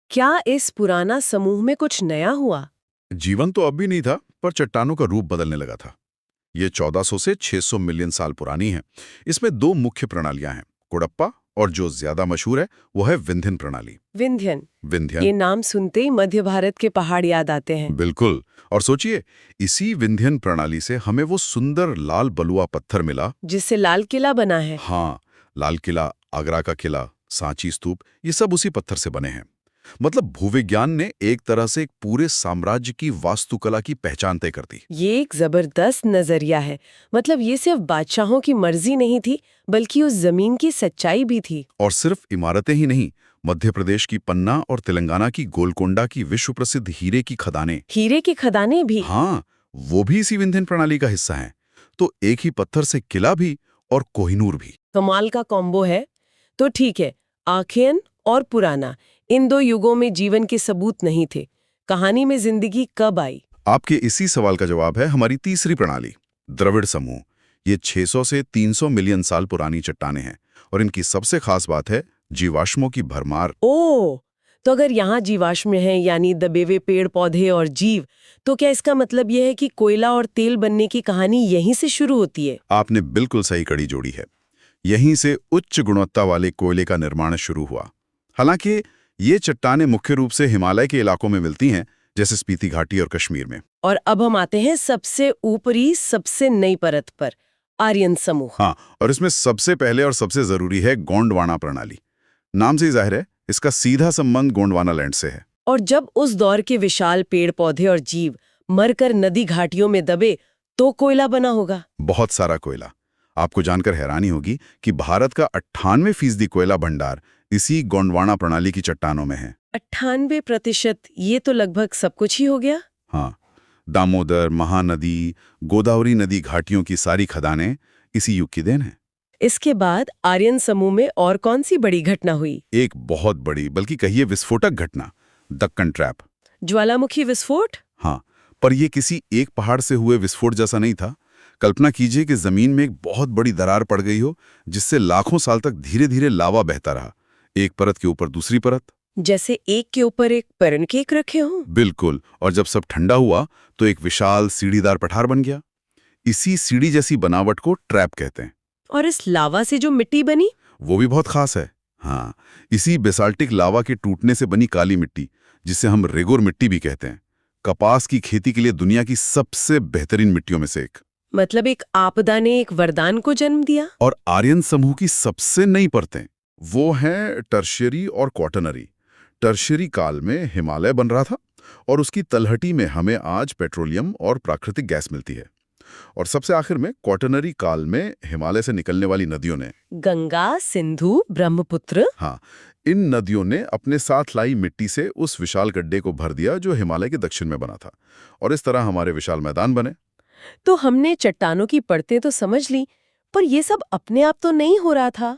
S1: क्या इस पुराना समूह में कुछ नया हुआ?
S3: जीवन तो अब भी नहीं था, पर चट्टानों का रूप बदलने लगा था। ये 1400 से 600 मिलियन साल पुरानी है। इसमें दो मुख्य प्रणालियां हैं, कुडप्पा और जो ज्यादा मशहूर है वो है विंध्यन प्रणाली।
S1: विंध्यन?
S3: विंध्यन।
S1: ये नाम सुनते ही मध्य भारत के पहाड़ याद आते हैं।
S3: बिल्कुल। और सोचिए, इसी विंध्यन प्रणाली से हमें वो सुंदर लाल बलुआ पत्थर मिला
S1: जिससे लाल किला बना है।
S3: हाँ, लाल किला, आगरा का किला, सांची स्तूप, ये सब उसी पत्थर से बने हैं। मतलब भूविज्ञान ने एक तरह से एक पूरे साम्राज्य की वास्तुकला की पहचान तय कर दी।
S1: ये एक जबरदस्त नजरिया है। मतलब ये सिर्फ बादशाहों की मर्जी नहीं थी, बल्कि उस जमीन की सच्चाई भी थी।
S3: और सिर्फ इमारतें ही नहीं, मध्य प्रदेश की पन्ना और तेलंगाना की गोलकोंडा की विश्व प्रसिद्ध हीरे की खदानें।
S1: हीरे की खदानें भी?
S3: हाँ, वो भी इसी विंध्यन प्रणाली का हिस्सा हैं। तो एक ही पत्थर से किला भी और कोहिनूर भी।
S1: कमाल का कॉम्बो है। तो ठीक है, आर्कियन और पुराना, इन दो युगों में जीवन के सबूत नहीं थे। कहानी में जिंदगी कब आई?
S3: आपके इसी सवाल का जवाब है हमारी तीसरी प्रणाली, द्रविड़ समूह। ये 600 से 300 मिलियन साल पुरानी चट्टानें हैं और इनकी सबसे खास बात है जीवाश्मों की भरमार।
S1: ओह, तो अगर यहाँ जीवाश्म हैं, यानी दबे हुए पेड़ पौधे और जीव, तो क्या इसका मतलब यह है कि कोयला और तेल बनने की कहानी यहीं से शुरू होती है?
S3: आपने बिल्कुल सही कड़ी जोड़ी है। यहीं से उच्च गुणवत्ता वाले कोयले का निर्माण शुरू हुआ। हालांकि ये चट्टानें मुख्य रूप से हिमालय के इलाकों में मिलती हैं, जैसे स्पीति घाटी और कश्मीर में।
S1: और अब हम आते हैं सबसे ऊपरी, सबसे नई परत पर, आर्यन समूह।
S3: हाँ, और इसमें सबसे पहले और सबसे जरूरी है गोंडवाना प्रणाली। नाम से ही जाहिर है, इसका सीधा संबंध गोंडवाना लैंड से है।
S1: और जब उस दौर के विशाल पेड़ पौधे और जीव मरकर नदी घाटियों में दबे, तो कोयला बना होगा।
S3: बहुत सारा कोयला। आपको जानकर हैरानी होगी कि भारत का 98% कोयला भंडार इसी गोंडवाना प्रणाली की चट्टानों में है।
S1: 98%? ये तो लगभग सब कुछ ही हो गया।
S3: हाँ, दामोदर, महानदी, गोदावरी नदी घाटियों की सारी खदानें इसी युग की देन है।
S1: इसके बाद आर्यन समूह में और कौन सी बड़ी घटना हुई?
S3: एक बहुत बड़ी, बल्कि कहिए विस्फोटक घटना, दक्कन ट्रैप।
S1: ज्वालामुखी विस्फोट?
S3: हाँ, पर यह किसी एक पहाड़ से हुए विस्फोट जैसा नहीं था। कल्पना कीजिए कि जमीन में एक बहुत बड़ी दरार पड़ गई हो, जिससे लाखों साल तक धीरे धीरे लावा बहता रहा, एक परत के ऊपर दूसरी परत।
S1: जैसे एक के ऊपर एक पैनकेक रखे हों।
S3: बिल्कुल। और जब सब ठंडा हुआ तो एक विशाल सीढ़ीदार पठार बन गया। इसी सीढ़ी जैसी बनावट को ट्रैप कहते हैं।
S1: और इस लावा से जो मिट्टी बनी,
S3: वो भी बहुत खास है। हाँ, इसी बेसाल्टिक लावा के टूटने से बनी काली मिट्टी, जिसे हम रेगोर मिट्टी भी कहते हैं, कपास की खेती के लिए दुनिया की सबसे बेहतरीन मिट्टियों में से एक।
S1: मतलब एक आपदा ने एक वरदान को जन्म दिया।
S3: और आर्यन समूह की सबसे नई परतें वो हैं टर्शियरी और क्वाटरनरी। टर्शियरी काल में हिमालय बन रहा था और उसकी तलहटी में हमें आज पेट्रोलियम और प्राकृतिक गैस मिलती है। और सबसे आखिर में क्वाटरनरी काल में हिमालय से निकलने वाली नदियों ने,
S1: गंगा, सिंधु, ब्रह्मपुत्र,
S3: हाँ, इन नदियों ने अपने साथ लाई मिट्टी से उस विशाल गड्ढे को भर दिया जो हिमालय के दक्षिण में बना था। और इस तरह हमारे विशाल मैदान बने।
S1: तो हमने चट्टानों की परतें तो समझ ली, पर ये सब अपने आप तो नहीं हो रहा था।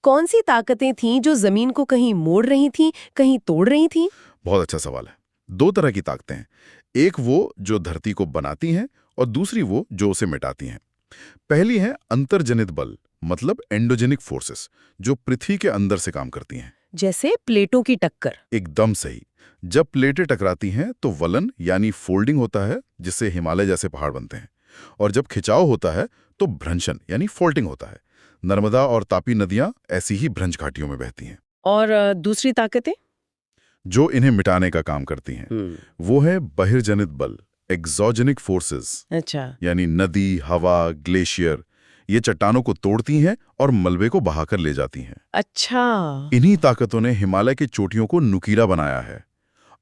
S1: कौन सी ताकतें थीं जो जमीन को कहीं मोड़ रही थीं, कहीं तोड़ रही थीं?
S3: बहुत अच्छा सवाल है। दो तरह की ताकतें हैं, एक वो जो धरती को बनाती हैं और दूसरी वो जो उसे मिटाती हैं। पहली है अंतर्जनित बल, मतलब एंडोजेनिक फोर्सेस, जो पृथ्वी के अंदर से काम करती हैं।
S1: जैसे प्लेटों की टक्कर।
S3: एकदम सही। जब प्लेटें टकराती हैं तो वलन यानी फोल्डिंग होता है, जिससे हिमालय जैसे पहाड़ बनते हैं। और जब खिंचाव होता है तो भ्रंशन यानी फोल्टिंग होता है। नर्मदा और तापी नदियां ऐसी ही भ्रंश घाटियों में बहती हैं।
S1: और दूसरी ताकतें
S3: जो इन्हें मिटाने का काम करती हैं, वो है बहिर्जनित बल, एक्सोजेनिक फोर्सेस।
S1: अच्छा।
S3: यानी नदी, हवा, ग्लेशियर, ये चट्टानों को तोड़ती हैं और मलबे को बहाकर ले जाती हैं।
S1: अच्छा।
S3: इन्हीं ताकतों ने हिमालय की चोटियों को नुकीला बनाया है।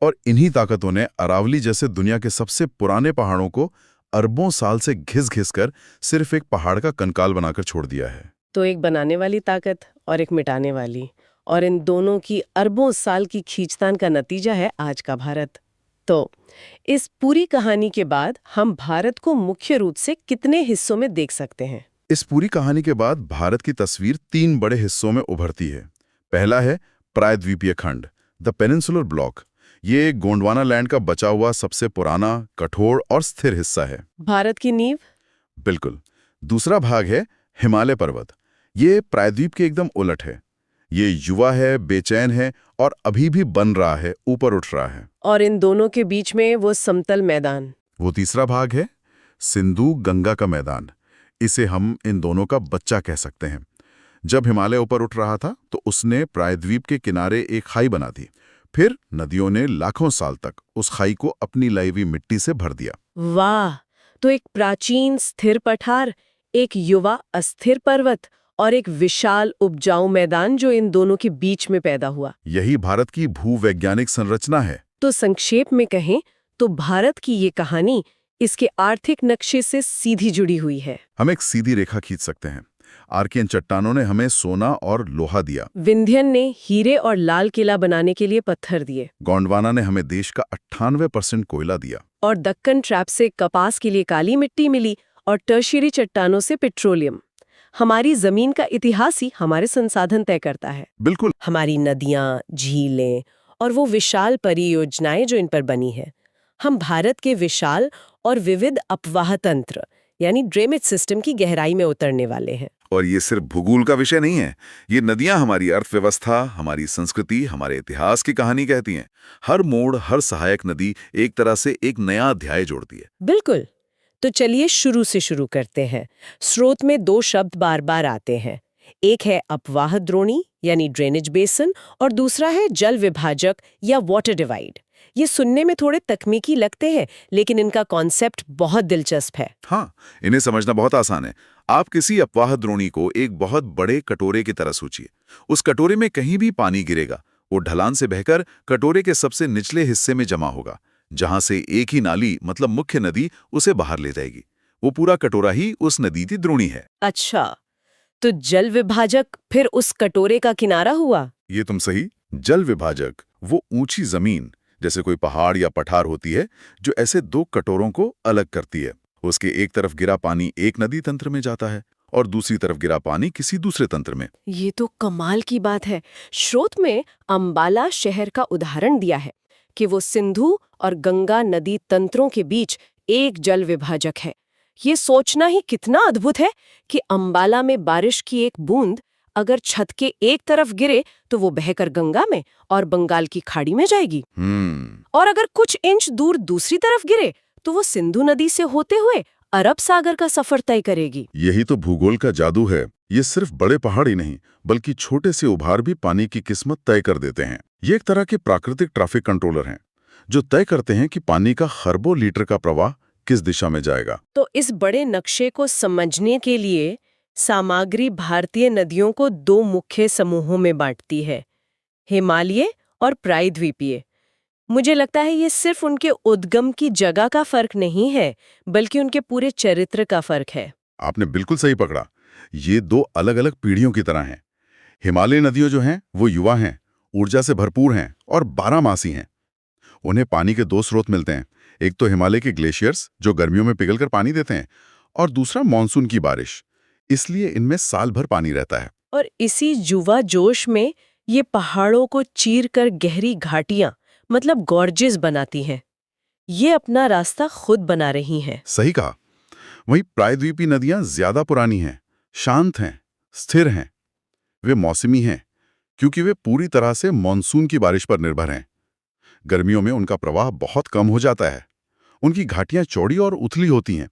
S3: और इन्हीं ताकतों ने अरावली जैसे दुनिया के सबसे पुराने पहाड़ों को अरबों साल से घिस-घिस कर सिर्फ एक पहाड़ का कंकाल बनाकर छोड़ दिया है।
S1: तो एक बनाने वाली ताकत और एक मिटाने वाली, और इन दोनों की अरबों साल की खींचतान का नतीजा है आज का भारत। तो इस पूरी कहानी के बाद हम भारत को मुख्य रूप से कितने हिस्सों में देख सकते हैं?
S2: इस पूरी कहानी के बाद भारत की तस्वीर 3 बड़े हिस्सों में उभरती है। पहला है प्रायद्वीपीय खंड, द पेनिनसुलर ब्लॉक। ये गोंडवाना लैंड का बचा हुआ सबसे पुराना, कठोर और स्थिर हिस्सा है।
S1: भारत की नींव।
S2: बिल्कुल। दूसरा भाग है हिमालय पर्वत। ये प्रायद्वीप के एकदम उलट है। ये युवा है, बेचैन है और अभी भी बन रहा है, ऊपर उठ रहा है।
S1: और इन दोनों के बीच में वो समतल मैदान।
S2: वो तीसरा भाग है सिंधु गंगा का मैदान। इसे हम इन दोनों का बच्चा कह सकते हैं। जब हिमालय ऊपर उठ रहा था तो उसने प्रायद्वीप के किनारे एक खाई बना दी। फिर नदियों ने लाखों साल तक उस खाई को अपनी लाई हुई मिट्टी से भर दिया।
S1: वाह! तो एक प्राचीन स्थिर पठार, एक युवा अस्थिर पर्वत और एक विशाल उपजाऊ मैदान जो इन दोनों के बीच में पैदा हुआ।
S2: यही भारत की भूवैज्ञानिक संरचना है।
S1: तो संक्षेप में कहें तो भारत की ये कहानी इसके आर्थिक नक्शे से सीधी जुड़ी हुई है।
S2: हम एक सीधी रेखा खींच सकते हैं। आर्कियन चट्टानों ने हमें सोना और लोहा दिया।
S1: विंध्यन ने हीरे और लाल किला बनाने के लिए पत्थर दिए।
S2: गोंडवाना ने हमें देश का 98% कोयला दिया।
S1: और दक्कन ट्रैप से कपास के लिए काली मिट्टी मिली और टर्शियरी चट्टानों से पेट्रोलियम। हमारी जमीन का इतिहास ही हमारे संसाधन तय करता है।
S2: बिल्कुल।
S1: हमारी नदियां, झीलें और वो विशाल परियोजनाएं जो इन पर बनी है। हम भारत के विशाल और विविध अपवाह तंत्र यानी ड्रेनेज सिस्टम की गहराई में उतरने वाले हैं।
S3: और ये सिर्फ भूगोल का विषय नहीं है। ये नदियां हमारी अर्थव्यवस्था, हमारी संस्कृति, हमारे इतिहास की कहानी कहती हैं। हर मोड़, हर सहायक नदी एक तरह से एक नया अध्याय जोड़ती है।
S1: बिल्कुल। तो चलिए शुरू से शुरू करते हैं। स्रोत में 2 शब्द बार बार आते हैं। एक है अपवाह द्रोणी यानी ड्रेनेज बेसन और दूसरा है जल विभाजक या वाटर डिवाइड। ये सुनने में थोड़े तकनीकी लगते हैं, लेकिन इनका कॉन्सेप्ट बहुत दिलचस्प है।
S3: हाँ, इन्हें समझना बहुत आसान है। आप किसी अपवाह द्रोणी को एक बहुत बड़े कटोरे की तरह सोचिए। उस कटोरे में कहीं भी पानी गिरेगा, वो ढलान से बहकर कटोरे के सबसे निचले हिस्से में जमा होगा, जहां से एक ही नाली मतलब मुख्य नदी उसे बाहर ले जाएगी। वो पूरा कटोरा ही उस नदी की द्रोणी है।
S1: अच्छा, तो जल विभाजक फिर उस कटोरे का किनारा हुआ।
S2: ये तुम सही। जल विभाजक वो ऊंची जमीन जैसे कोई पहाड़ या पठार होती है जो ऐसे 2 कटोरों को अलग करती है। उसके एक तरफ गिरा पानी एक नदी तंत्र में जाता है और दूसरी तरफ गिरा पानी किसी दूसरे तंत्र में।
S1: ये तो कमाल की बात है। स्रोत में अंबाला शहर का उदाहरण दिया है कि वो सिंधु और गंगा नदी तंत्रों के बीच एक जल विभाजक है। ये सोचना ही कितना अद्भुत है कि अंबाला में बारिश की एक बूंद अगर छत के एक तरफ गिरे तो वो बहकर गंगा में और बंगाल की खाड़ी में जाएगी। और अगर कुछ इंच दूर दूसरी तरफ गिरे तो वो सिंधु नदी से होते हुए अरब सागर का सफर तय करेगी।
S2: यही तो भूगोल का जादू है। ये सिर्फ बड़े पहाड़ ही नहीं बल्कि छोटे से उभार भी पानी की किस्मत तय कर देते हैं। ये एक तरह के प्राकृतिक ट्रैफिक कंट्रोलर हैं जो तय करते हैं कि पानी का खरबों लीटर का प्रवाह किस दिशा में जाएगा।
S1: तो इस बड़े नक्शे को समझने के लिए सामग्री भारतीय नदियों को 2 मुख्य समूहों में बांटती है, हिमालय और प्रायद्वीपीय। मुझे लगता है ये सिर्फ उनके उद्गम की जगह का फर्क नहीं है, बल्कि उनके पूरे चरित्र का फर्क है।
S2: आपने बिल्कुल सही पकड़ा। ये 2 अलग-अलग पीढ़ियों की तरह हैं। हिमालय नदियों जो हैं वो युवा हैं, ऊर्जा से भरपूर हैं और 12मासी हैं। उन्हें पानी के 2 स्रोत मिलते हैं। एक तो हिमालय के ग्लेशियर्स जो गर्मियों में पिघलकर पानी देते हैं और दूसरा मानसून की बारिश। इसलिए इनमें साल भर पानी रहता है।
S1: और इसी युवा जोश में ये पहाड़ों को चीरकर गहरी घाटियां मतलब गॉर्जेस बनाती हैं। ये अपना रास्ता खुद बना रही हैं।
S2: सही कहा। वहीं प्रायद्वीपी नदियां ज्यादा पुरानी हैं, शांत हैं, स्थिर हैं। वे मौसमी हैं क्योंकि वे पूरी तरह से मानसून की बारिश पर निर्भर हैं। गर्मियों में उनका प्रवाह बहुत कम हो जाता है। उनकी घाटियां चौड़ी और उथली होती हैं,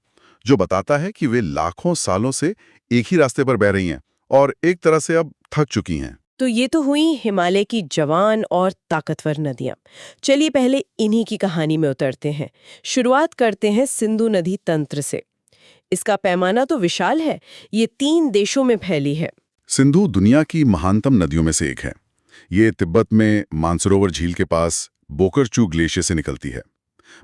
S2: जो बताता है कि वे लाखों सालों से एक ही रास्ते पर बह रही हैं और एक तरह से अब थक चुकी हैं।
S1: तो ये तो हुई हिमालय की जवान और ताकतवर नदियां। चलिए पहले इन्हीं की कहानी में उतरते हैं। शुरुआत करते हैं सिंधु नदी तंत्र से। इसका पैमाना तो विशाल है। ये 3 देशों में फैली है।
S2: सिंधु दुनिया की महानतम नदियों में से एक है। ये तिब्बत में मानसरोवर झील के पास बोकरचू ग्लेशियर से निकलती है।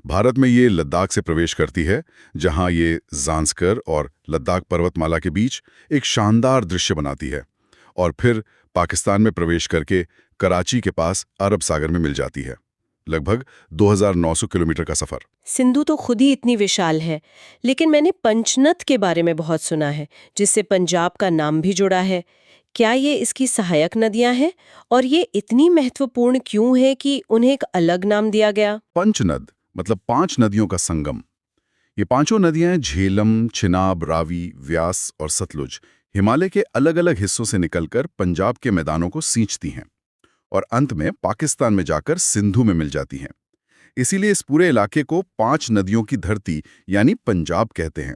S2: भारत में ये लद्दाख से प्रवेश करती है, जहां ये ज़ांस्कर और लद्दाख पर्वतमाला के बीच एक शानदार दृश्य बनाती है और फिर पाकिस्तान में प्रवेश करके कराची के पास अरब सागर में मिल जाती है। लगभग 2900 किलोमीटर का सफर।
S1: सिंधु तो खुद ही इतनी विशाल है, लेकिन मैंने पंचनद के बारे में बहुत सुना है, जिससे पंजाब का नाम भी जुड़ा है। क्या ये इसकी सहायक नदियां हैं? और ये इतनी महत्वपूर्ण क्यों है कि उन्हें एक अलग नाम दिया गया?
S2: पंचनद मतलब 5 नदियों का संगम। ये पांचों नदियां झेलम, चिनाब, रावी, व्यास और सतलुज हिमालय के अलग-अलग हिस्सों से निकलकर पंजाब के मैदानों को सींचती हैं और अंत में पाकिस्तान में जाकर सिंधु में मिल जाती हैं। इसीलिए इस पूरे इलाके को 5 नदियों की धरती यानी पंजाब कहते हैं।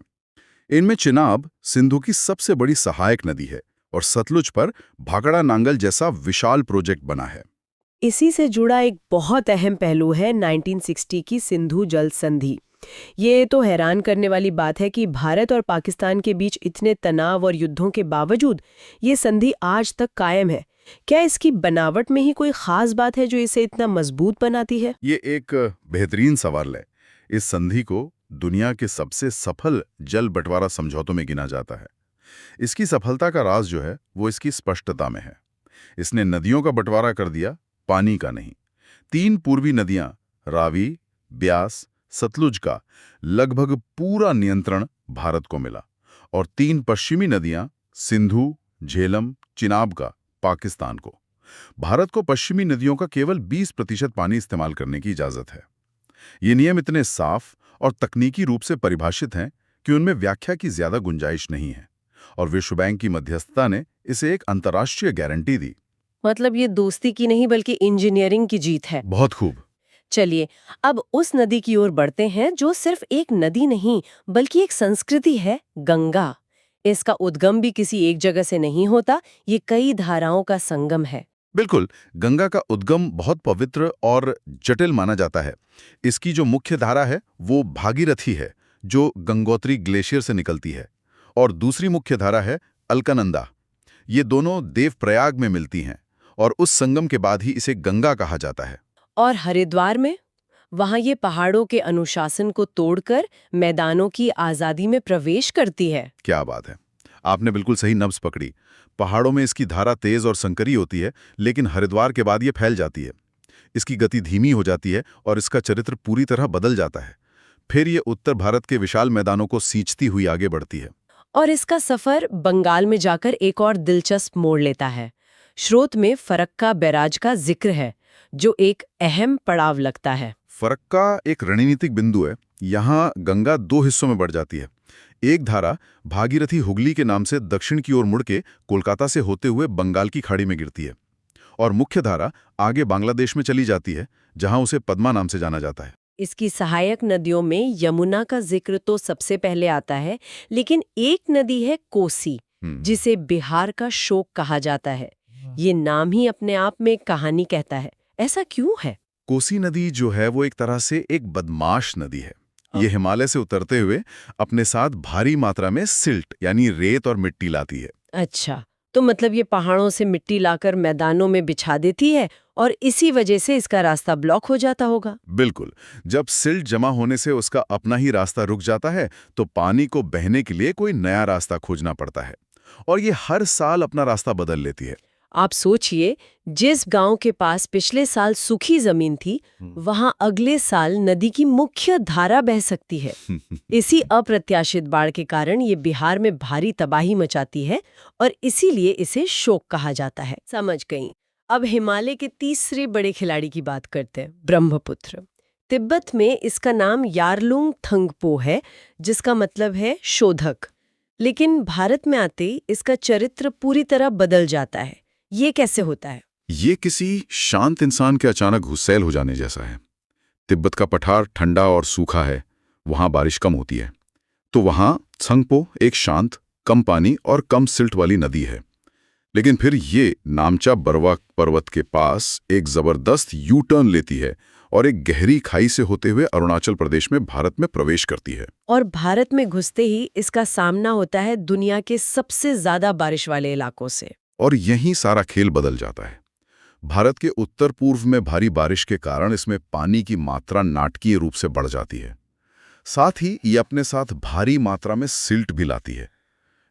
S2: इनमें चिनाब सिंधु की सबसे बड़ी सहायक नदी है और सतलुज पर भाखड़ा नांगल जैसा विशाल प्रोजेक्ट बना है।
S1: इसी से जुड़ा एक बहुत अहम पहलू है 1960 की सिंधु जल संधि। ये तो हैरान करने वाली बात है कि भारत और पाकिस्तान के बीच इतने तनाव और युद्धों के बावजूद ये संधि आज तक कायम है। क्या इसकी बनावट में ही कोई खास बात है जो इसे इतना मजबूत बनाती है?
S2: ये एक बेहतरीन सवाल है। इस संधि को दुनिया के सबसे सफल जल बंटवारा समझौतों में गिना जाता है। इसकी सफलता का राज जो है वो इसकी स्पष्टता में है। इसने नदियों का बंटवारा कर दिया, पानी का नहीं। 3 पूर्वी नदियां रावी, ब्यास, सतलुज का लगभग पूरा नियंत्रण भारत को मिला और 3 पश्चिमी नदियां सिंधु, झेलम, चिनाब का पाकिस्तान को। भारत को पश्चिमी नदियों का केवल 20% पानी इस्तेमाल करने की इजाजत है। ये नियम इतने साफ और तकनीकी रूप से परिभाषित हैं कि उनमें व्याख्या की ज्यादा गुंजाइश नहीं है और विश्व बैंक की मध्यस्थता ने इसे एक अंतर्राष्ट्रीय गारंटी दी।
S1: मतलब ये दोस्ती की नहीं बल्कि इंजीनियरिंग की जीत है।
S2: बहुत खूब।
S1: चलिए अब उस नदी की ओर बढ़ते हैं जो सिर्फ एक नदी नहीं बल्कि एक संस्कृति है, गंगा। इसका उद्गम भी किसी एक जगह से नहीं होता, ये कई धाराओं का संगम है।
S2: बिल्कुल, गंगा का उद्गम बहुत पवित्र और जटिल माना जाता है। इसकी जो मुख्य धारा है वो भागीरथी है, जो गंगोत्री ग्लेशियर से निकलती है, और दूसरी मुख्य धारा है अलकनंदा। ये दोनों देवप्रयाग में मिलती हैं और उस संगम के बाद ही इसे गंगा कहा जाता है।
S1: और हरिद्वार में वहां ये पहाड़ों के अनुशासन को तोड़कर मैदानों की आजादी में प्रवेश करती है।
S2: क्या बात है, आपने बिल्कुल सही नब्ज पकड़ी। पहाड़ों में इसकी धारा तेज और संकरी होती है, लेकिन हरिद्वार के बाद ये फैल जाती है। इसकी गति धीमी हो जाती है और इसका चरित्र पूरी तरह बदल जाता है। फिर ये उत्तर भारत के विशाल मैदानों को सींचती हुई आगे बढ़ती है।
S1: और इसका सफर बंगाल में जाकर एक और दिलचस्प मोड़ लेता है। स्रोत में फरक्का बैराज का जिक्र है, जो एक अहम पड़ाव लगता है।
S2: फरक्का एक रणनीतिक बिंदु है। यहाँ गंगा 2 हिस्सों में बढ़ जाती है। एक धारा भागीरथी हुगली के नाम से दक्षिण की ओर मुड़ के कोलकाता से होते हुए बंगाल की खाड़ी में गिरती है और मुख्य धारा आगे बांग्लादेश में चली जाती है, जहां उसे पद्मा नाम से जाना जाता है।
S1: इसकी सहायक नदियों में यमुना का जिक्र तो सबसे पहले आता है, लेकिन एक नदी है कोसी, जिसे बिहार का शोक कहा जाता है। ये नाम ही अपने आप में एक कहानी कहता है। ऐसा क्यों है?
S2: कोसी नदी जो है वो एक तरह से एक बदमाश नदी है। ये हिमालय से उतरते हुए अपने साथ भारी मात्रा में सिल्ट यानी रेत और मिट्टी लाती है।
S1: अच्छा, तो मतलब ये पहाड़ों से मिट्टी लाकर मैदानों में बिछा देती है और इसी वजह से इसका रास्ता ब्लॉक हो जाता होगा।
S2: बिल्कुल, जब सिल्ट जमा होने से उसका अपना ही रास्ता रुक जाता है तो पानी को बहने के लिए कोई नया रास्ता खोजना पड़ता है और ये हर साल अपना रास्ता बदल लेती है।
S1: आप सोचिए, जिस गांव के पास पिछले साल सूखी जमीन थी, वहां अगले साल नदी की मुख्य धारा बह सकती है। इसी अप्रत्याशित बाढ़ के कारण ये बिहार में भारी तबाही मचाती है और इसीलिए इसे शोक कहा जाता है। समझ गई। अब हिमालय के तीसरे बड़े खिलाड़ी की बात करते हैं, ब्रह्मपुत्र। तिब्बत में इसका नाम यारलुंग थंगपो है, जिसका मतलब है शोधक। लेकिन भारत में आते ही इसका चरित्र पूरी तरह बदल जाता है। ये कैसे होता है?
S2: ये किसी शांत इंसान के अचानक गुस्सैल हो जाने जैसा है। तिब्बत का पठार ठंडा और सूखा है, वहां बारिश कम होती है, तो वहां त्संगपो एक शांत, कम पानी और कम सिल्ट वाली नदी है। लेकिन फिर ये नामचा बरवा पर्वत के पास एक जबरदस्त यू टर्न लेती है और एक गहरी खाई से होते हुए अरुणाचल प्रदेश में भारत में प्रवेश करती है।
S1: और भारत में घुसते ही इसका सामना होता है दुनिया के सबसे ज्यादा बारिश वाले इलाकों से।
S2: और यहीं सारा खेल बदल जाता है। भारत के उत्तर पूर्व में भारी बारिश के कारण इसमें पानी की मात्रा नाटकीय रूप से बढ़ जाती है। साथ ही ये अपने साथ भारी मात्रा में सिल्ट भी लाती है।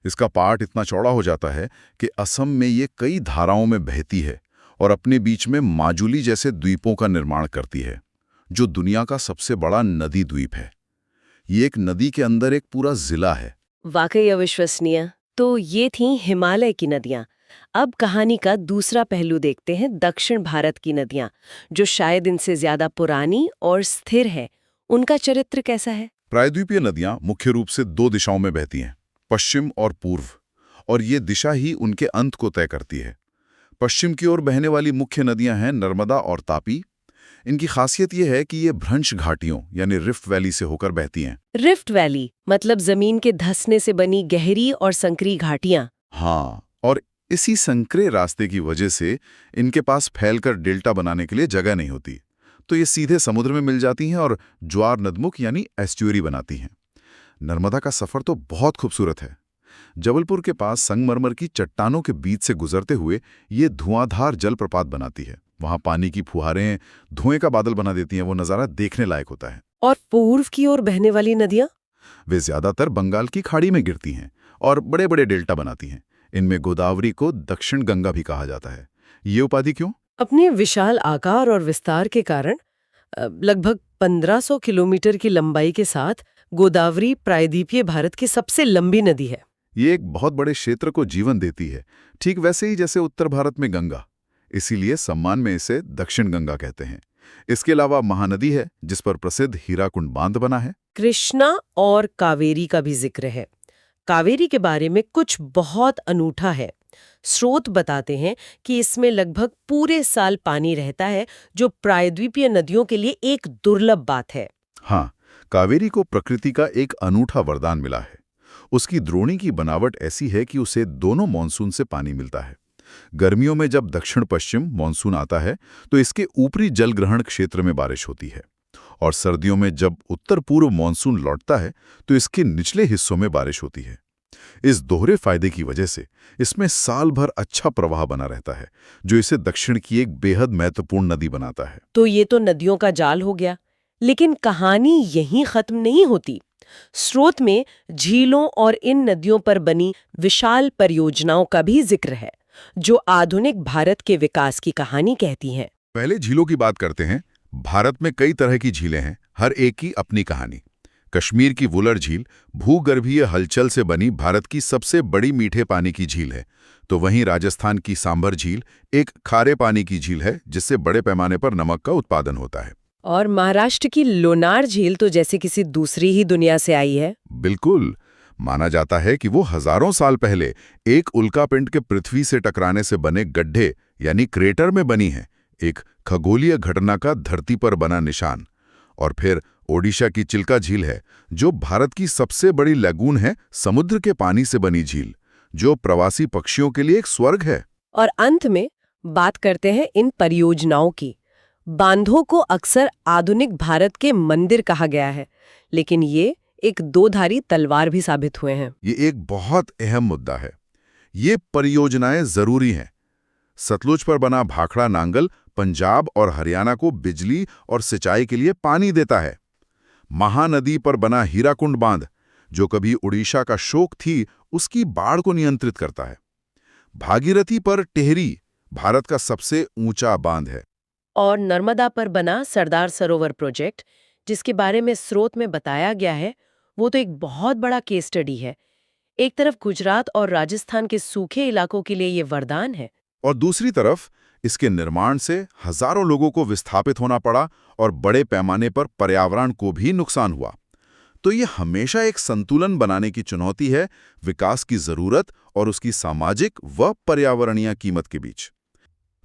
S2: इसका पार्ट इतना चौड़ा हो जाता है कि असम में ये कई धाराओं में बहती है और अपने बीच में माजुली जैसे द्वीपों का निर्माण करती है।
S3: जो दुनिया का सबसे बड़ा नदी द्वीप है। ये एक नदी के अंदर एक पूरा जिला है।
S1: वाकई अविश्वसनीय। तो ये थीं हिमालय की नदियां। अब कहानी का दूसरा पहलू देखते हैं, दक्षिण भारत की नदियां, जो शायद इनसे ज्यादा पुरानी और स्थिर है। उनका चरित्र कैसा है?
S3: प्रायद्वीपीय नदियां मुख्य रूप से 2 दिशाओं में बहती हैं, पश्चिम और पूर्व, और ये दिशा ही उनके अंत को तय करती है। पश्चिम की ओर बहने वाली मुख्य नदियां हैं नर्मदा और तापी। इनकी खासियत यह है कि ये भ्रंश घाटियों यानी रिफ्ट वैली से होकर बहती हैं।
S1: रिफ्ट वैली मतलब जमीन के धंसने से बनी गहरी और संकरी घाटियां।
S3: हाँ, और इसी संकरे रास्ते की वजह से इनके पास फैलकर डेल्टा बनाने के लिए जगह नहीं होती, तो ये सीधे समुद्र में मिल जाती हैं और ज्वार नदमुख यानी एस्ट्यूरी बनाती हैं। नर्मदा का सफर तो बहुत खूबसूरत है। जबलपुर के पास संगमरमर की चट्टानों के बीच से गुजरते हुए ये धुआंधार जलप्रपात बनाती है। वहां पानी की फुहारें धुएं का बादल बना देती हैं। वो नज़ारा देखने लायक होता है।
S1: और पूर्व की ओर बहने वाली नदियां?
S3: वे ज्यादातर बंगाल की खाड़ी में गिरती हैं और बड़े बड़े डेल्टा बनाती हैं। इनमें गोदावरी को दक्षिण गंगा भी कहा जाता है। ये उपाधि क्यों?
S1: अपने विशाल आकार और विस्तार के कारण लगभग 1500 किलोमीटर की लंबाई के साथ गोदावरी प्रायद्वीपीय भारत की सबसे लंबी नदी है।
S3: ये एक बहुत बड़े क्षेत्र को जीवन देती है, ठीक वैसे ही जैसे उत्तर भारत में गंगा। इसीलिए सम्मान में इसे दक्षिण गंगा कहते हैं। इसके अलावा महानदी है जिस पर प्रसिद्ध हीराकुंड बांध बना है।
S1: कृष्णा और कावेरी का भी जिक्र है। कावेरी के बारे में कुछ बहुत अनूठा है। स्रोत बताते हैं कि इसमें लगभग पूरे साल पानी रहता है, जो प्रायद्वीपीय नदियों के लिए एक दुर्लभ बात है।
S3: हाँ, कावेरी को प्रकृति का एक अनूठा वरदान मिला है। उसकी द्रोणी की बनावट ऐसी है कि उसे दोनों मानसून से पानी मिलता है। गर्मियों में जब दक्षिण पश्चिम मानसून आता है तो इसके ऊपरी जल ग्रहण क्षेत्र में बारिश होती है, और सर्दियों में जब उत्तर पूर्व मानसून लौटता है तो इसके निचले हिस्सों में बारिश होती है। इस दोहरे फायदे की वजह से इसमें साल भर अच्छा प्रवाह बना रहता है, जो इसे दक्षिण की एक बेहद महत्वपूर्ण नदी बनाता है।
S1: तो ये तो नदियों का जाल हो गया, लेकिन कहानी यहीं खत्म नहीं होती। स्रोत में झीलों और इन नदियों पर बनी विशाल परियोजनाओं का भी जिक्र है, जो आधुनिक भारत के विकास की कहानी कहती हैं।
S3: पहले झीलों की बात करते हैं। भारत में कई तरह की झीलें हैं, हर एक की अपनी कहानी। कश्मीर की वुलर झील भूगर्भीय हलचल से बनी भारत की सबसे बड़ी मीठे पानी की झील है। तो वहीं राजस्थान की सांभर झील एक खारे पानी की झील है, जिससे बड़े पैमाने पर नमक का उत्पादन होता है।
S1: और महाराष्ट्र की लोनार झील तो जैसे किसी दूसरी ही दुनिया से आई है।
S3: बिल्कुल, माना जाता है कि वो हजारों साल पहले एक उल्कापिंड के पृथ्वी से टकराने से बने गड्ढे यानी क्रेटर में बनी है, एक खगोलीय घटना का धरती पर बना निशान। और फिर ओडिशा की चिल्का झील है, जो भारत की सबसे बड़ी लैगून है, समुद्र के पानी से बनी झील, जो प्रवासी पक्षियों के लिए एक स्वर्ग है।
S1: और अंत में बात करते हैं इन परियोजनाओं की। बांधों को अक्सर आधुनिक भारत के मंदिर कहा गया है, लेकिन ये एक दोधारी तलवार भी साबित हुए हैं।
S3: ये एक बहुत अहम मुद्दा है। ये परियोजनाएं जरूरी हैं। सतलुज पर बना भाखड़ा नांगल पंजाब और हरियाणा को बिजली और सिंचाई के लिए पानी देता है। महानदी पर बना हीराकुंड बांध, जो कभी उड़ीसा का शोक थी, उसकी बाढ़ को नियंत्रित करता है। भागीरथी पर टेहरी भारत का सबसे ऊंचा बांध है।
S1: और नर्मदा पर बना सरदार सरोवर प्रोजेक्ट, जिसके बारे में स्रोत में बताया गया है, वो तो एक बहुत बड़ा केस स्टडी है। एक तरफ गुजरात और राजस्थान के सूखे इलाकों के लिए ये वरदान है,
S3: और दूसरी तरफ इसके निर्माण से हजारों लोगों को विस्थापित होना पड़ा और बड़े पैमाने पर पर्यावरण को भी नुकसान हुआ। तो ये हमेशा एक संतुलन बनाने की चुनौती है, विकास की जरूरत और उसकी सामाजिक व पर्यावरणीय कीमत के बीच।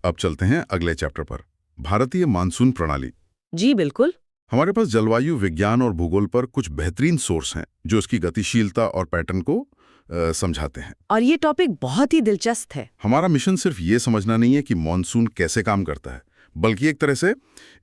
S3: अब चलते हैं अगले चैप्टर पर, भारतीय मानसून प्रणाली।
S1: जी बिल्कुल।
S3: हमारे पास जलवायु विज्ञान और भूगोल पर कुछ बेहतरीन सोर्स हैं, जो उसकी गतिशीलता और पैटर्न को समझाते हैं।
S1: और ये टॉपिक बहुत ही दिलचस्प है।
S3: हमारा मिशन सिर्फ ये समझना नहीं है कि मॉनसून कैसे काम करता है, बल्कि एक तरह से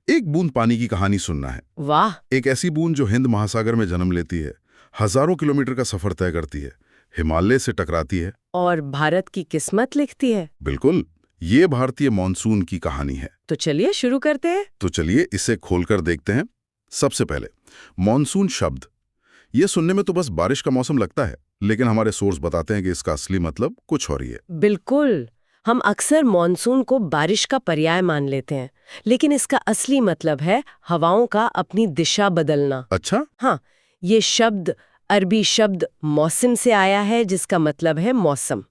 S3: एक बूंद पानी की कहानी सुनना है।
S1: वाह!
S3: एक ऐसी बूंद जो हिंद महासागर में जन्म लेती है, हजारों किलोमीटर का सफर तय करती है, हिमालय से टकराती है
S1: और भारत की किस्मत लिखती है।
S3: बिल्कुल, ये भारतीय मॉनसून की कहानी है।
S1: तो चलिए शुरू करते हैं।
S3: तो चलिए इसे खोलकर देखते हैं। सबसे पहले मॉनसून शब्द, ये सुनने में तो बस बारिश का मौसम लगता है, लेकिन हमारे सोर्स बताते हैं कि इसका असली मतलब कुछ और ही है।
S1: बिल्कुल, हम अक्सर मॉनसून को बारिश का पर्याय मान लेते हैं, लेकिन इसका असली मतलब है हवाओं का अपनी दिशा बदलना।
S2: अच्छा।
S1: हाँ, ये शब्द अरबी शब्द मौसम से आया है, जिसका मतलब है मौसम।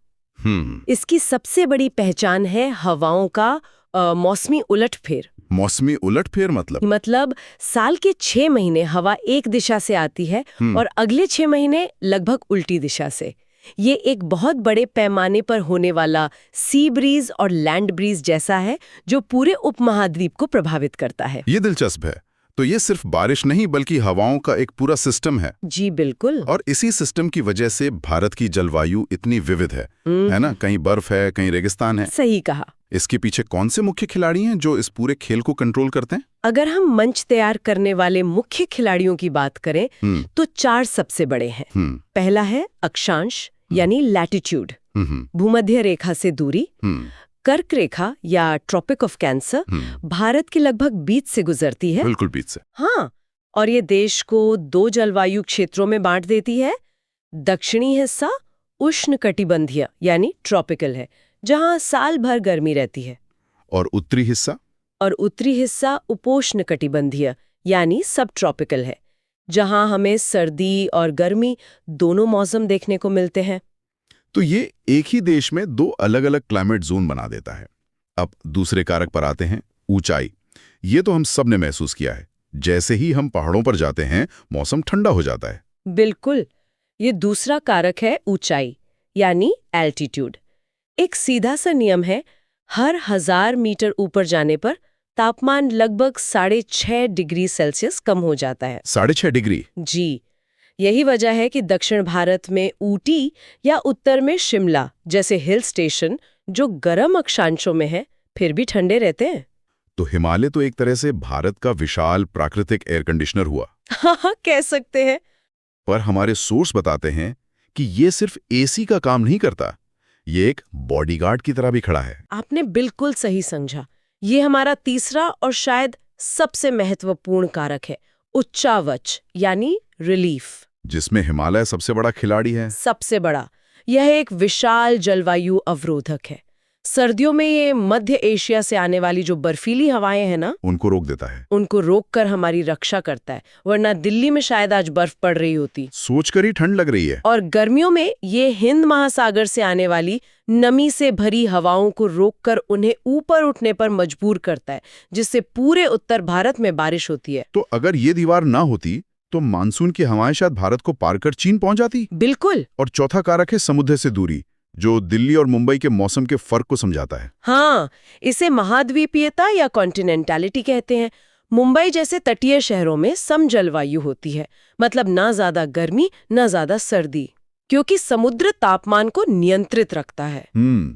S1: इसकी सबसे बड़ी पहचान है हवाओं का मौसमी उलटफेर।
S2: मौसमी उलटफेर
S1: मतलब साल के 6 महीने हवा एक दिशा से आती है और अगले 6 महीने लगभग उल्टी दिशा से। ये एक बहुत बड़े पैमाने पर होने वाला सी ब्रीज और लैंड ब्रीज जैसा है, जो पूरे उपमहाद्वीप को प्रभावित करता है।
S2: ये दिलचस्प है। तो ये सिर्फ बारिश नहीं बल्कि हवाओं का एक पूरा सिस्टम है।
S1: जी बिल्कुल।
S2: और इसी सिस्टम की वजह से भारत की जलवायु इतनी विविध है ना? कहीं बर्फ है, कहीं रेगिस्तान है।
S1: सही कहा।
S2: इसके पीछे कौन से मुख्य खिलाड़ी हैं जो इस पूरे खेल को कंट्रोल करते हैं?
S1: अगर हम मंच तैयार करने वाले मुख्य खिलाड़ियों की बात करें तो 4 सबसे बड़े हैं। पहला है अक्षांश यानी लैटिट्यूड, भूमध्य रेखा से दूरी। कर्क रेखा या ट्रॉपिक ऑफ कैंसर भारत के लगभग बीच से गुजरती है।
S2: बिल्कुल बीच से।
S1: हाँ, और ये देश को 2 जलवायु क्षेत्रों में बांट देती है। दक्षिणी हिस्सा उष्णकटिबंधीय यानी ट्रॉपिकल है, जहाँ साल भर गर्मी रहती है।
S2: और उत्तरी हिस्सा?
S1: और उत्तरी हिस्सा उपोष्णकटिबंधीय यानी सब ट्रॉपिकल है, जहाँ हमें सर्दी और गर्मी दोनों मौसम देखने को मिलते हैं।
S2: तो ये एक ही देश में 2 अलग-अलग क्लाइमेट जोन बना देता है। अब दूसरे कारक पर आते हैं, ऊंचाई। ये तो हम सब ने महसूस किया है। जैसे ही हम पहाड़ों पर जाते हैं, मौसम ठंडा हो जाता है।
S1: बिल्कुल। ये दूसरा कारक है ऊंचाई यानी एल्टीट्यूड। एक सीधा सा नियम है, हर 1000 मीटर ऊपर जाने पर तापमान लगभग 6.5 डिग्री सेल्सियस कम हो जाता है।
S2: 6.5 डिग्री?
S1: जी। यही वजह है कि दक्षिण भारत में ऊटी या उत्तर में शिमला जैसे हिल स्टेशन, जो गर्म अक्षांशों में है, फिर भी ठंडे रहते हैं।
S2: तो हिमालय तो एक तरह से भारत का विशाल प्राकृतिक एयर कंडीशनर हुआ।
S1: हाँ, कह सकते हैं।
S2: पर हमारे सोर्स बताते हैं कि ये सिर्फ एसी का काम नहीं करता, ये एक बॉडीगार्ड की तरह भी खड़ा है।
S1: आपने बिल्कुल सही समझा। ये हमारा तीसरा और शायद सबसे महत्वपूर्ण कारक है, उच्चावच यानी रिलीफ,
S2: जिसमें हिमालय सबसे बड़ा खिलाड़ी है।
S1: सबसे बड़ा। यह एक विशाल जलवायु अवरोधक है। सर्दियों में ये मध्य एशिया से आने वाली जो बर्फीली हवाएं हैं ना,
S2: उनको रोक देता है।
S1: उनको रोककर हमारी रक्षा करता है, वरना दिल्ली में शायद आज बर्फ पड़ रही होती।
S2: सोचकर ही ठंड लग रही है।
S1: और गर्मियों में ये हिंद महासागर से आने वाली नमी से भरी हवाओं को रोककर उन्हें ऊपर उठने पर मजबूर करता है, जिससे पूरे उत्तर भारत में बारिश होती है।
S2: तो अगर ये दीवार ना होती तो मानसून की हवाएं शायद भारत को पार कर चीन पहुंच जाती।
S1: बिल्कुल।
S2: और चौथा कारक है समुद्र से दूरी, जो दिल्ली और मुंबई के मौसम के फर्क को समझाता है।
S1: हाँ, इसे महाद्वीपीयता या कॉन्टिनेंटलिटी कहते हैं। मुंबई जैसे तटीय शहरों में सम जलवायु होती है, मतलब ना ज्यादा गर्मी ना ज्यादा सर्दी, क्योंकि समुद्र तापमान को नियंत्रित रखता है।